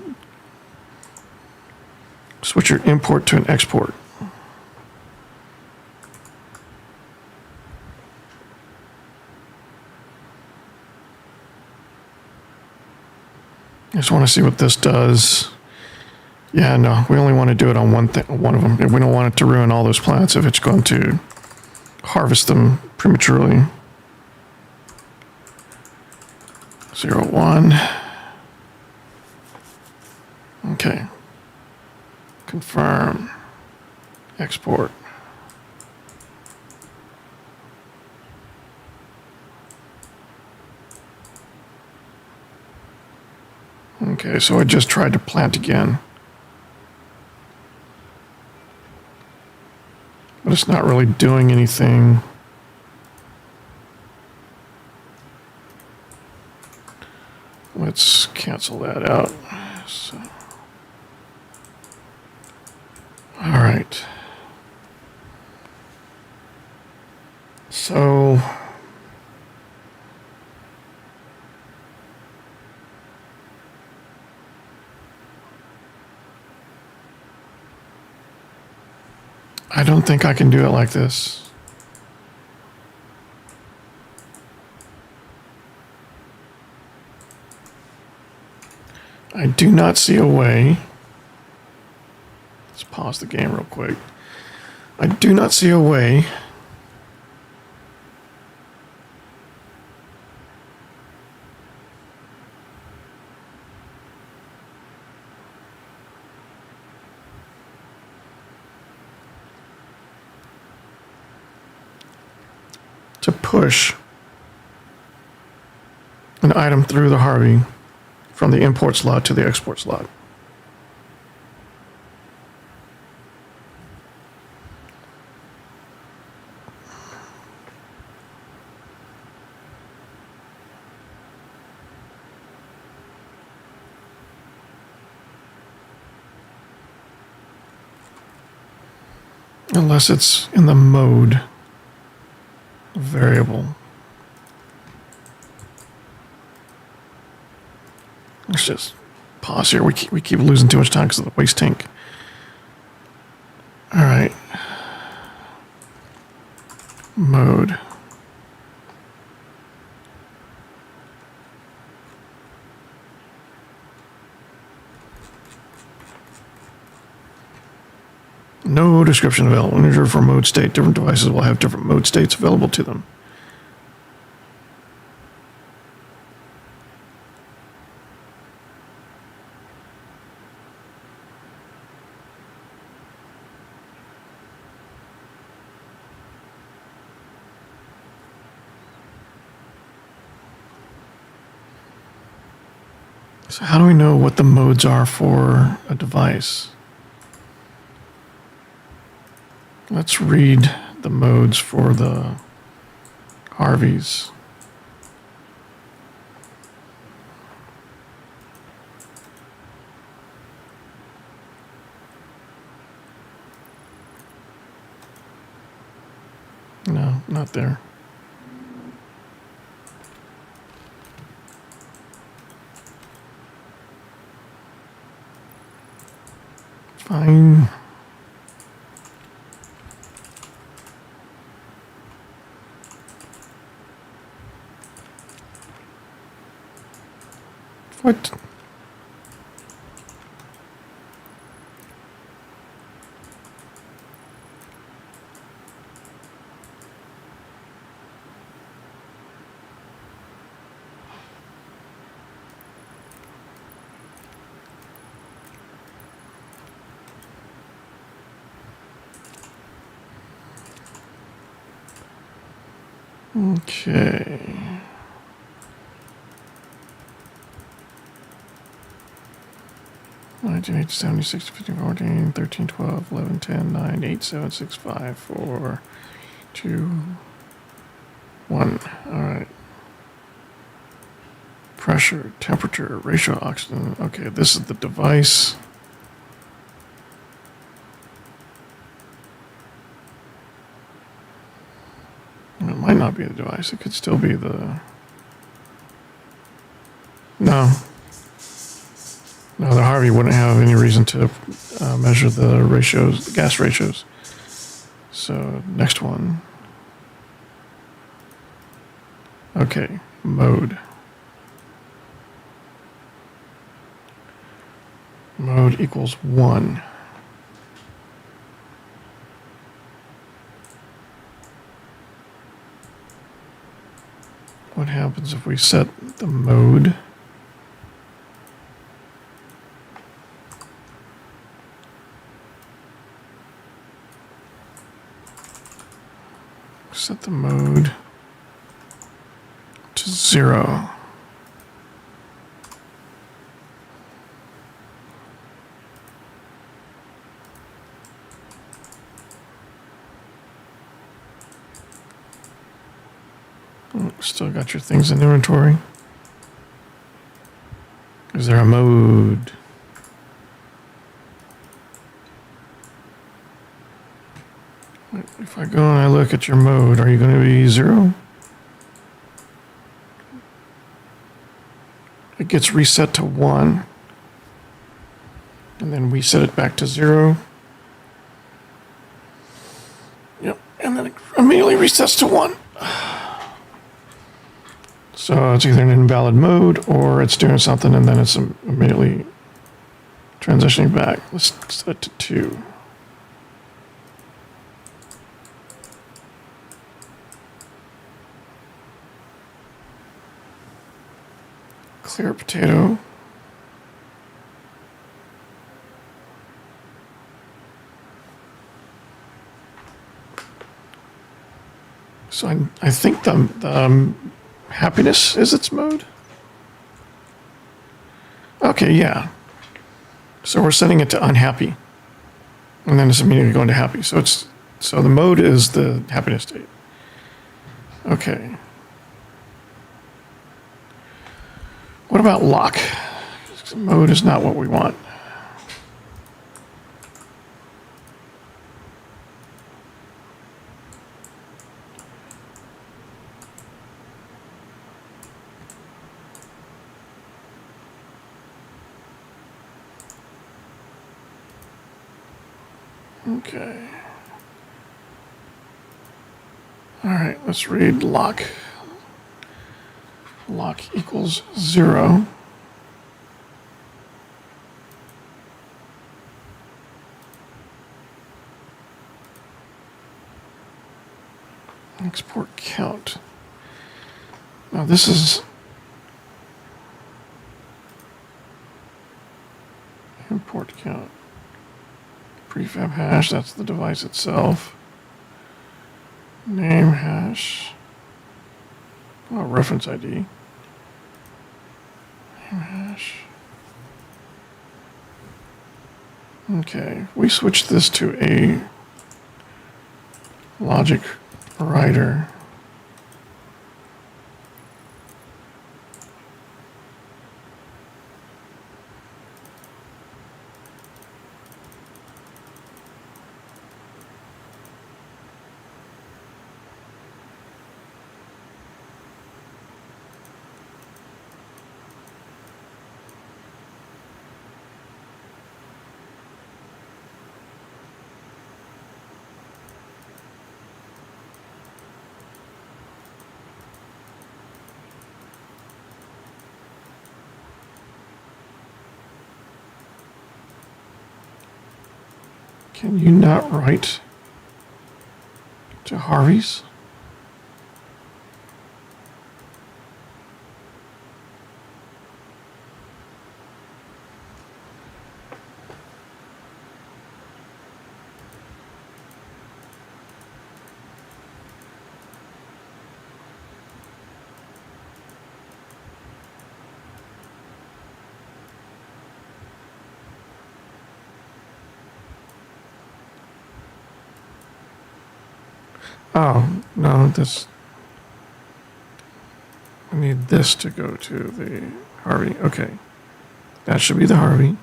switch your import to an export. I just want to see what this does. Yeah, no, we only want to do it on one of them. We don't want it to ruin all those plants if it's going to harvest them prematurely. 01. Okay. Confirm. Export. Okay, so I just tried to plant again. But it's not really doing anything. Let's cancel that out. So. All right. So I don't think I can do it like this. I do not see a way. Let's pause the game real quick. I do not see a way to push an item through the Harvey from the import slot to the export slot. Unless it's in the mode variable. Let's just pause here. We keep losing too much time because of the waste tank. All right. Mode. No description available. Integer for mode state. Different devices will have different mode states available to them. So how do we know what the modes are for a device? Let's read the modes for the Harvies. No, not there. Fine. What? Okay. Nineteen 76, 15, 14, 13, 12, 11, 10, 9, 8, 7, 6, 5, 4, 2, 1. All right. Pressure, temperature, ratio, oxygen. Okay, this is the device. It might not be the device. It could still be the... No. No, the Harvey wouldn't have any reason to measure the ratios, the gas ratios. So, next one. Okay, mode. Mode equals 1. What happens if we set the mode? Set the mode to 0. Still got your things in inventory. Is there a mode? If I go and I look at your mode, are you going to be 0? It gets reset to 1. And then we set it back to 0. Yep, and then it immediately resets to 1. So it's either an invalid mode or it's doing something and then it's immediately transitioning back. Let's set it to 2. Clear potato. So I think the happiness is its mode. Okay, yeah. So we're setting it to unhappy, and then it's immediately going to happy. So the mode is the happiness state. Okay. What about lock? Mode is not what we want. Okay. All right, let's read lock. Lock equals 0. Export count. Now this is import count. Prefab hash, that's the device itself. Name hash. Oh, reference ID. Name hash. Okay, we switch this to a logic writer. Can you not write to Harvies? Oh, no, this, I need this to go to the Harvey. Okay. That should be the Harvey.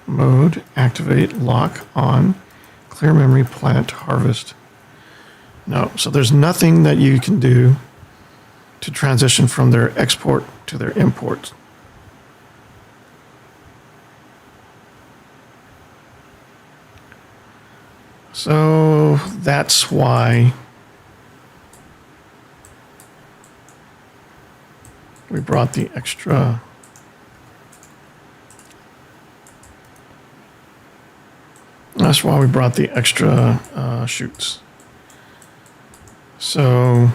Mode, activate, lock, on, clear memory, plant, harvest. No, so there's nothing that you can do to transition from their export to their import. So that's why we brought the extra chutes. So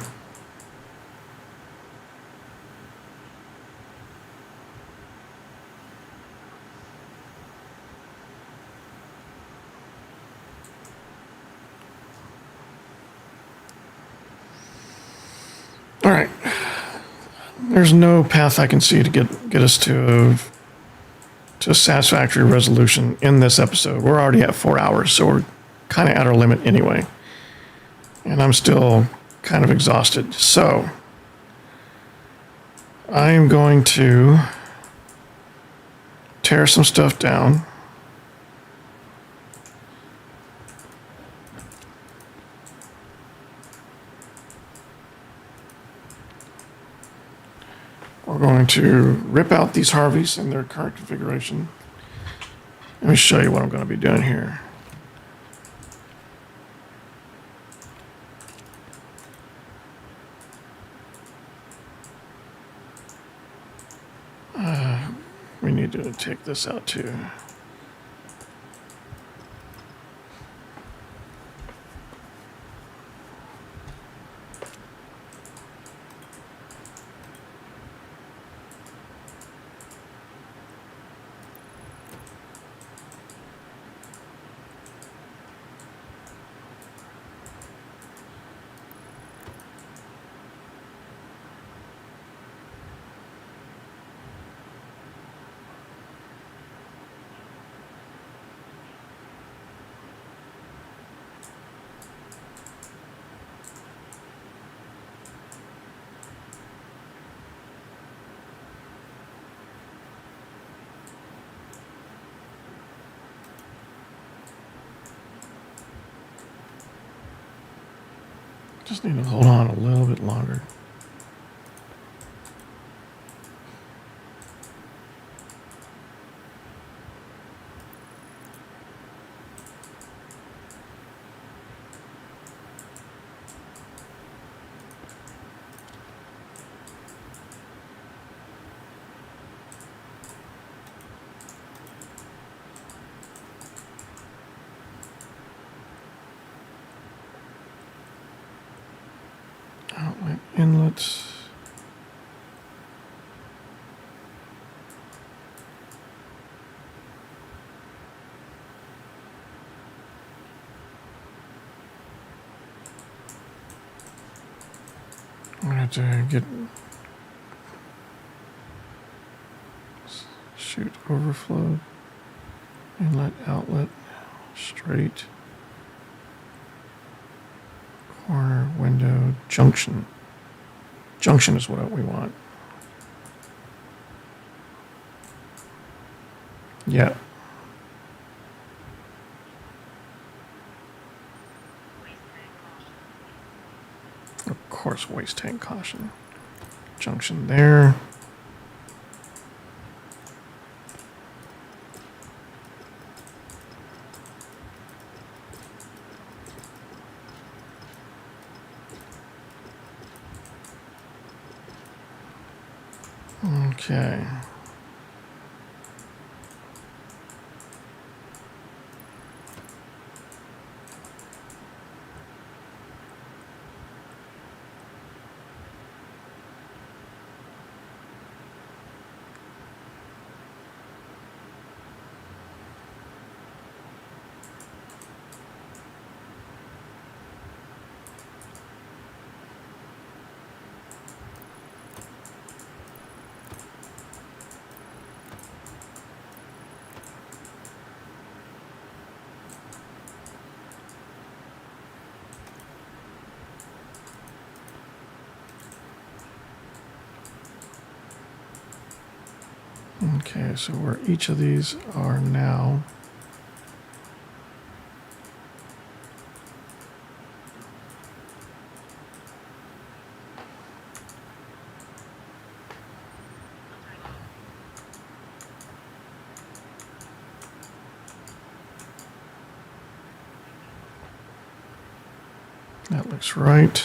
all right. There's no path I can see to get us to a satisfactory resolution in this episode. We're already at 4 hours, so we're kind of at our limit anyway. And I'm still kind of exhausted. So I am going to tear some stuff down. We're going to rip out these Harvies in their current configuration. Let me show you what I'm going to be doing here. need to take this out too. Just need to hold on a little bit longer. Outlet inlets. I'm gonna have to get shoot overflow, inlet, outlet, straight. Corner, window, junction. Junction is what we want. Yeah. Of course, waste tank caution. Junction there. Okay. Okay, so where each of these are now. That looks right.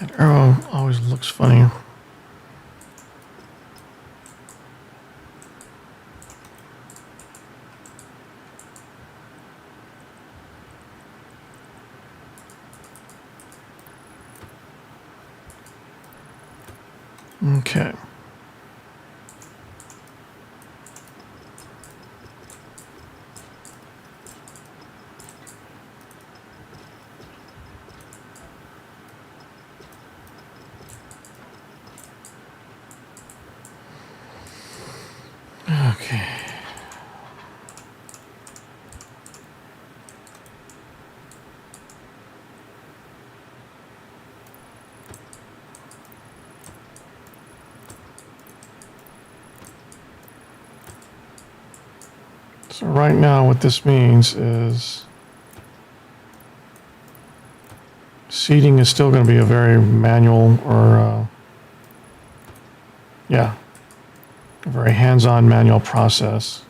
That arrow always always looks funny. Okay. Okay. So right now what this means is seating is still going to be a very manual or, yeah, a very hands-on manual process.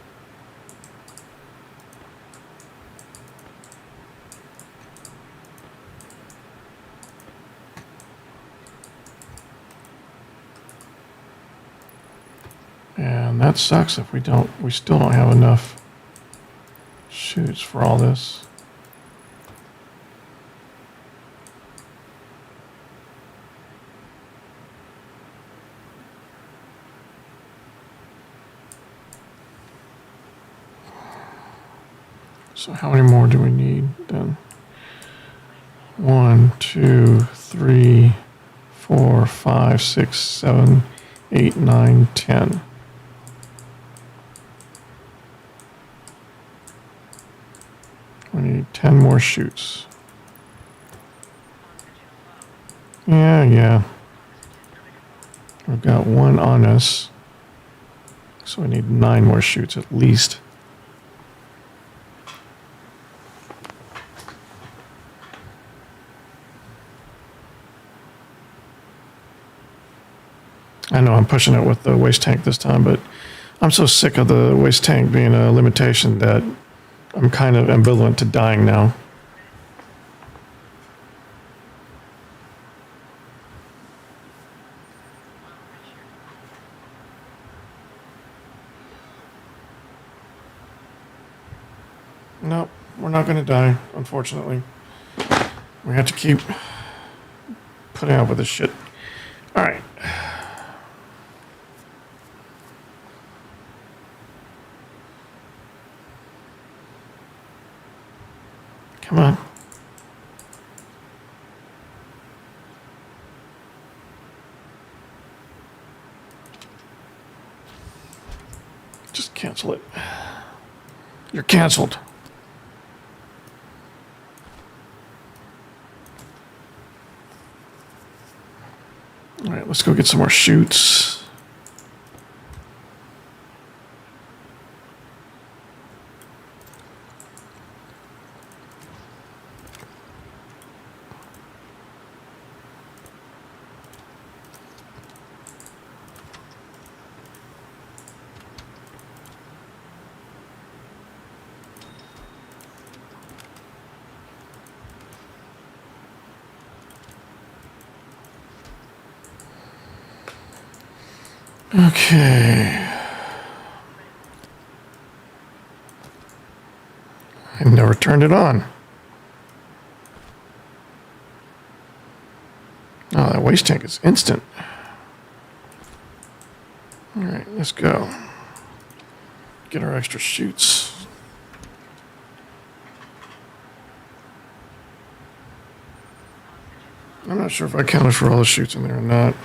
And that sucks if we still don't have enough chutes for all this. So how many more do we need then? 1, 2, 3, 4, 5, 6, 7, 8, 9, 10. We need 10 more chutes. Yeah. We've got one on us. So we need 9 more chutes at least. I know I'm pushing it with the waste tank this time, but I'm so sick of the waste tank being a limitation that I'm kind of ambivalent to dying now. Nope, we're not going to die, unfortunately. We have to keep putting up with this shit. All right. Come on. Just cancel it. You're canceled. All right, let's go get some more chutes. Okay. I never turned it on. Oh, that waste tank is instant. All right, let's go. Get our extra chutes. I'm not sure if I counted for all the chutes in there or not.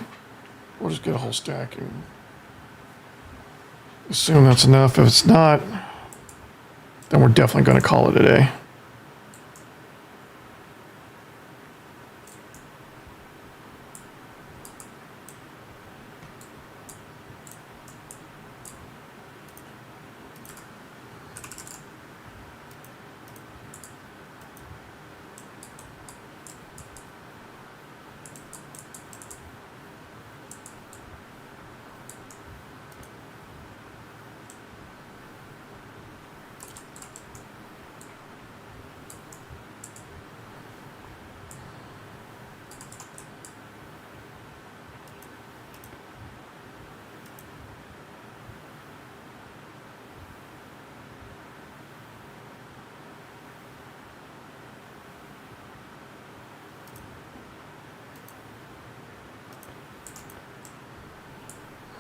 We'll just get a whole stack and assume that's enough. If it's not, then we're definitely going to call it a day.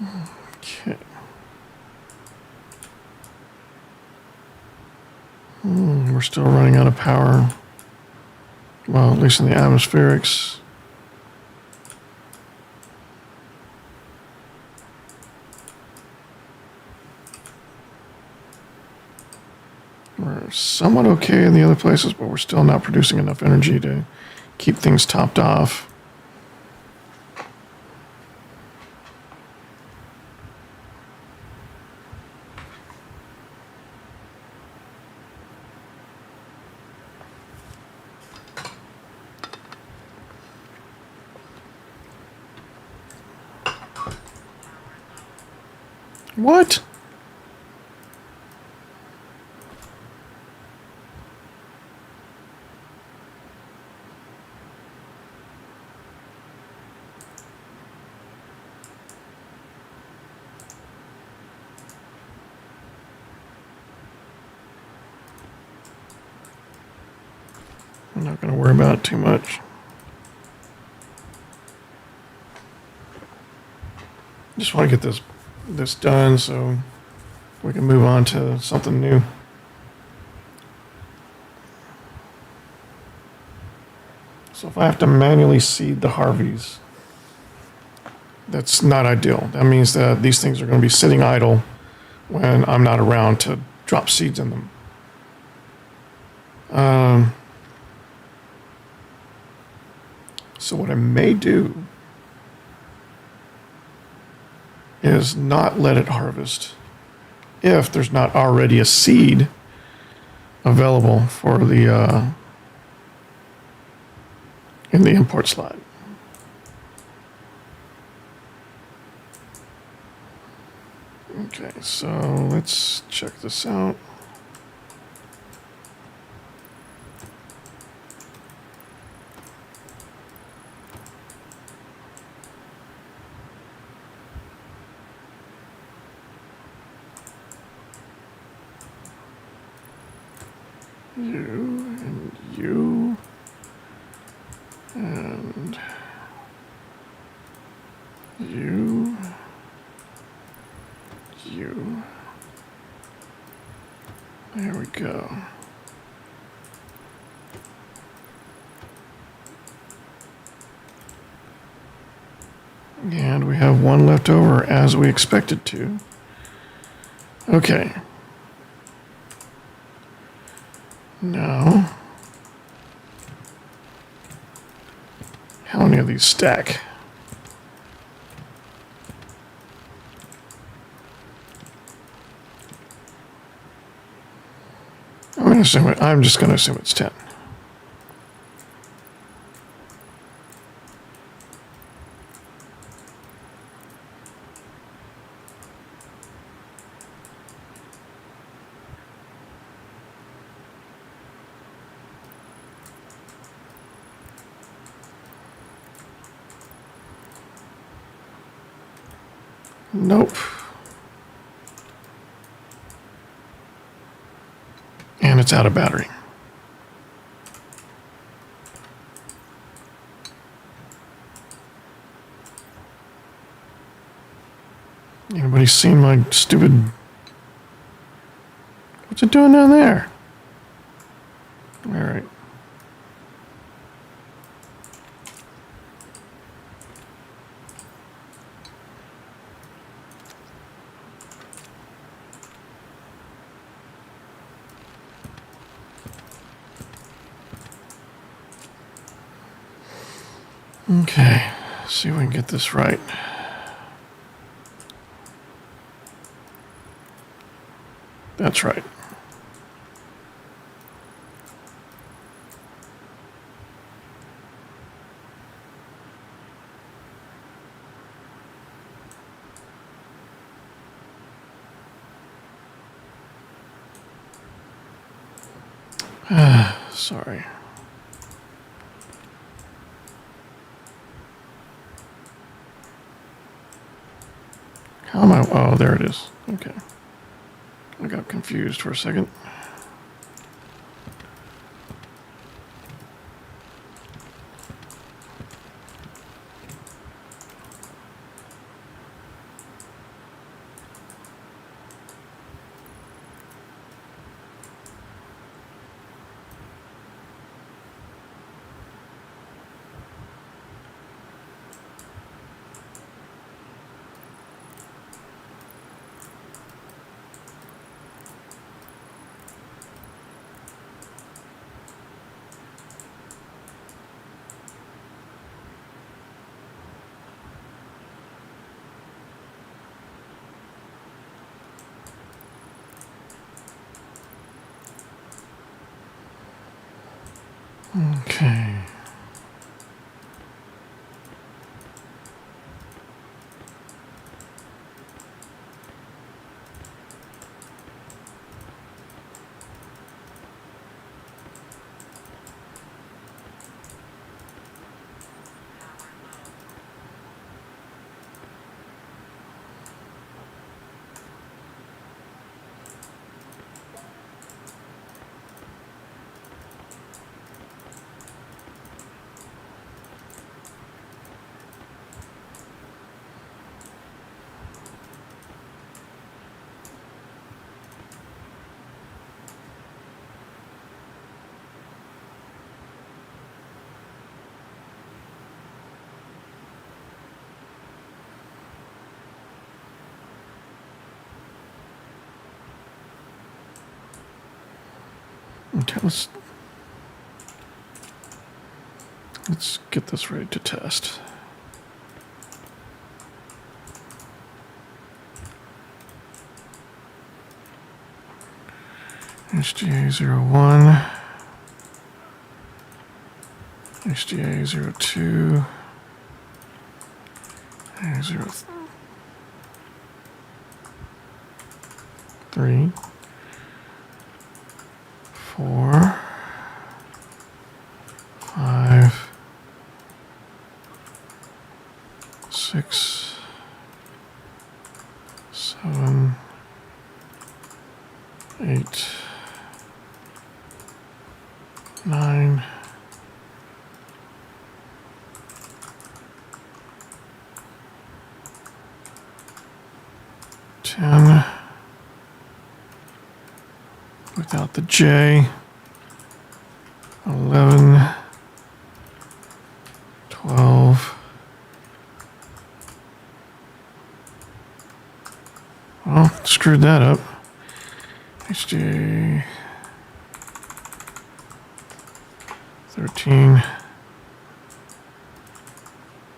Okay. We're still running out of power. Well, at least in the atmospherics. We're somewhat okay in the other places, but we're still not producing enough energy to keep things topped off. What? I'm not going to worry about it too much. Just want to get this done so we can move on to something new. So if I have to manually seed the Harvies, that's not ideal. That means that these things are going to be sitting idle when I'm not around to drop seeds in them. So what I may do is not let it harvest if there's not already a seed available for the in the import slot. Okay, so let's check this out. You and you and you. There we go. And we have one left over as we expected to. Okay. Now, how many of these stack? I'm just going to assume it's 10. Nope. And it's out of battery. Anybody seen my stupid... What's it doing down there? All right. Okay, see if we can get this right. That's right. Sorry. How am I? Oh, there it is. Okay. I got confused for a second. Okay. Okay, let's get this ready to test. HDA01, HDA02, HDA03, 4, 5, 6, 7, 8, 9, 10, without the J, 11, 12, well, screwed that up. HDA 13,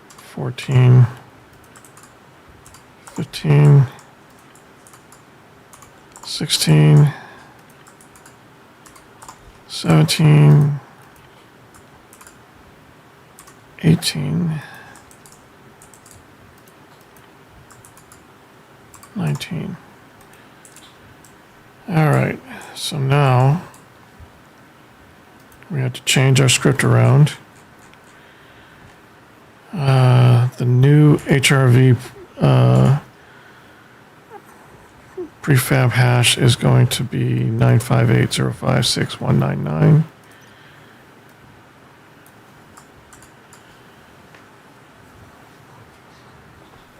14, 15, 16, 17, 18, 19. All right, so now we have to change our script around. The new HRV prefab hash is going to be 958.056.199.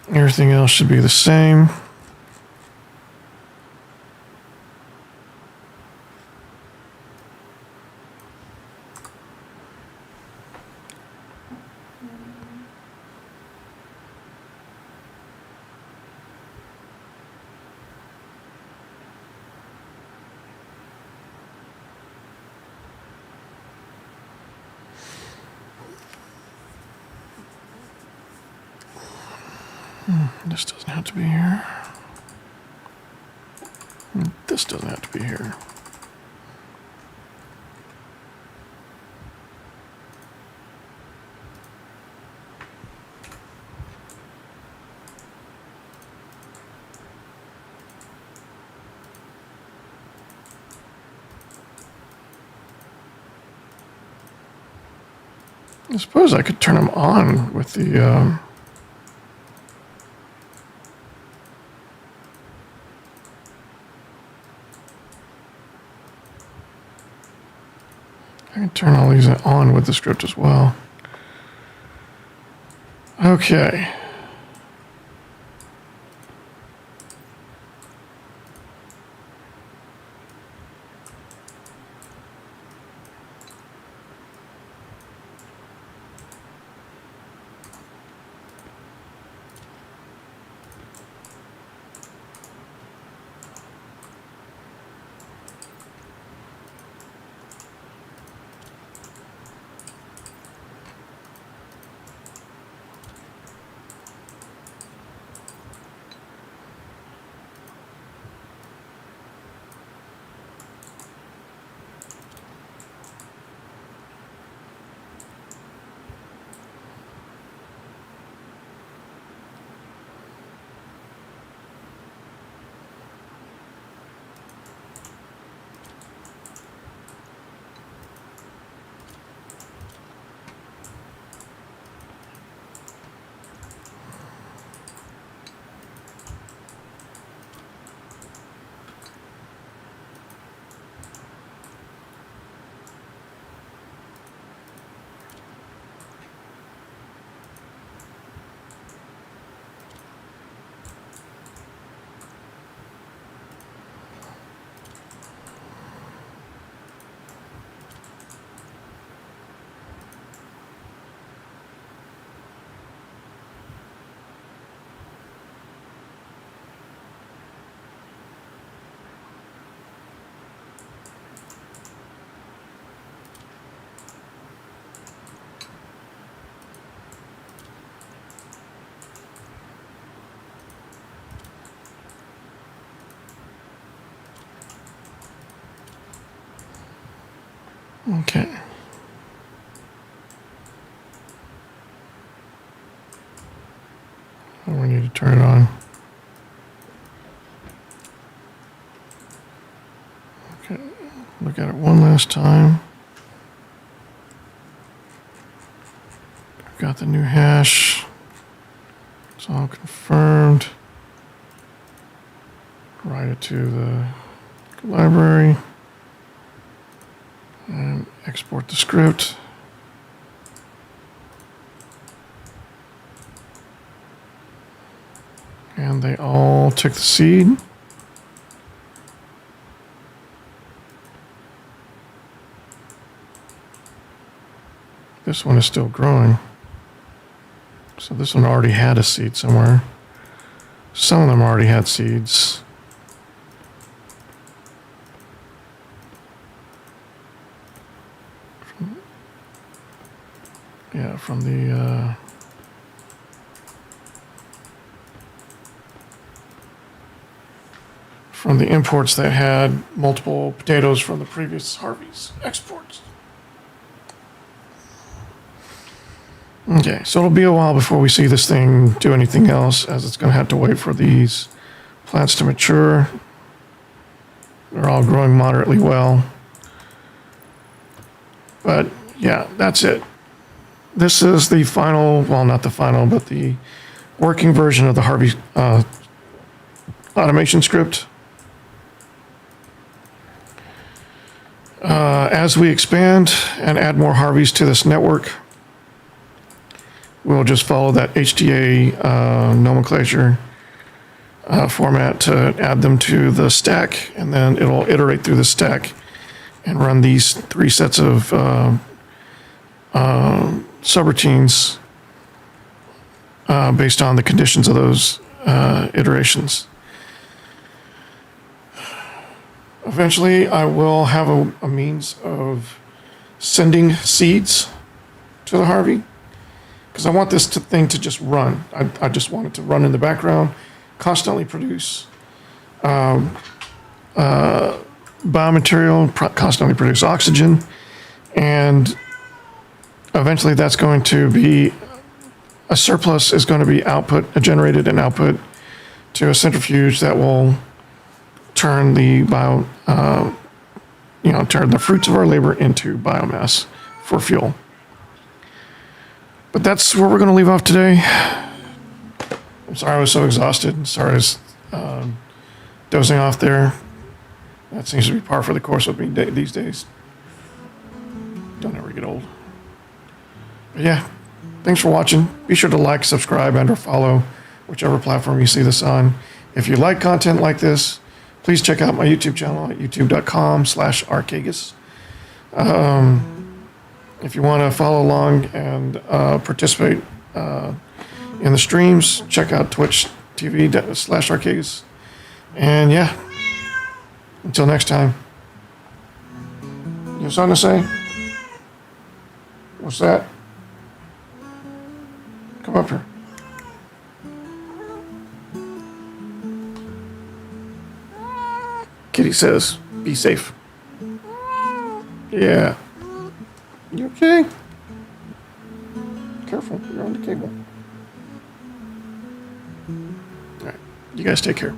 Everything else should be the same. This doesn't have to be here. This doesn't have to be here. I suppose I could turn them on with the I can turn all these on with the script as well. Okay. Okay. Oh, we need to turn it on. Okay, look at it one last time. Got the new hash. It's all confirmed. Write it to the library and export the script. And they all took the seed. This one is still growing. So this one already had a seed somewhere. Some of them already had seeds. Yeah, from the imports that had multiple potatoes from the previous Harvies exports. Okay, so it'll be a while before we see this thing do anything else, as it's going to have to wait for these plants to mature. They're all growing moderately well. But yeah, that's it. This is the final, well, not the final, but the working version of the Harvey automation script. As we expand and add more Harveys to this network, we'll just follow that HDA nomenclature format to add them to the stack, and then it'll iterate through the stack and run these 3 sets of subroutines based on the conditions of those iterations. Eventually, I will have a means of sending seeds to the Harvey, because I want this thing to just run. I just want it to run in the background, constantly produce biomaterial, constantly produce oxygen, and eventually that's going to be, a surplus is going to be generated and output to a centrifuge that will turn the turn the fruits of our labor into biomass for fuel. But that's where we're going to leave off today. I'm sorry I was so exhausted. Sorry I was dozing off there. That seems to be par for the course with me these days. Don't ever get old. But yeah, thanks for watching. Be sure to like, subscribe, and or follow whichever platform you see this on. If you like content like this, please check out my YouTube channel at youtube.com/arcagus. If you want to follow along and participate in the streams, check out Twitch TV/arcagus. And yeah, until next time. You have something to say? What's that? Come up here. Kitty says, be safe. Yeah. You okay? Careful, you're on the cable. All right, you guys take care.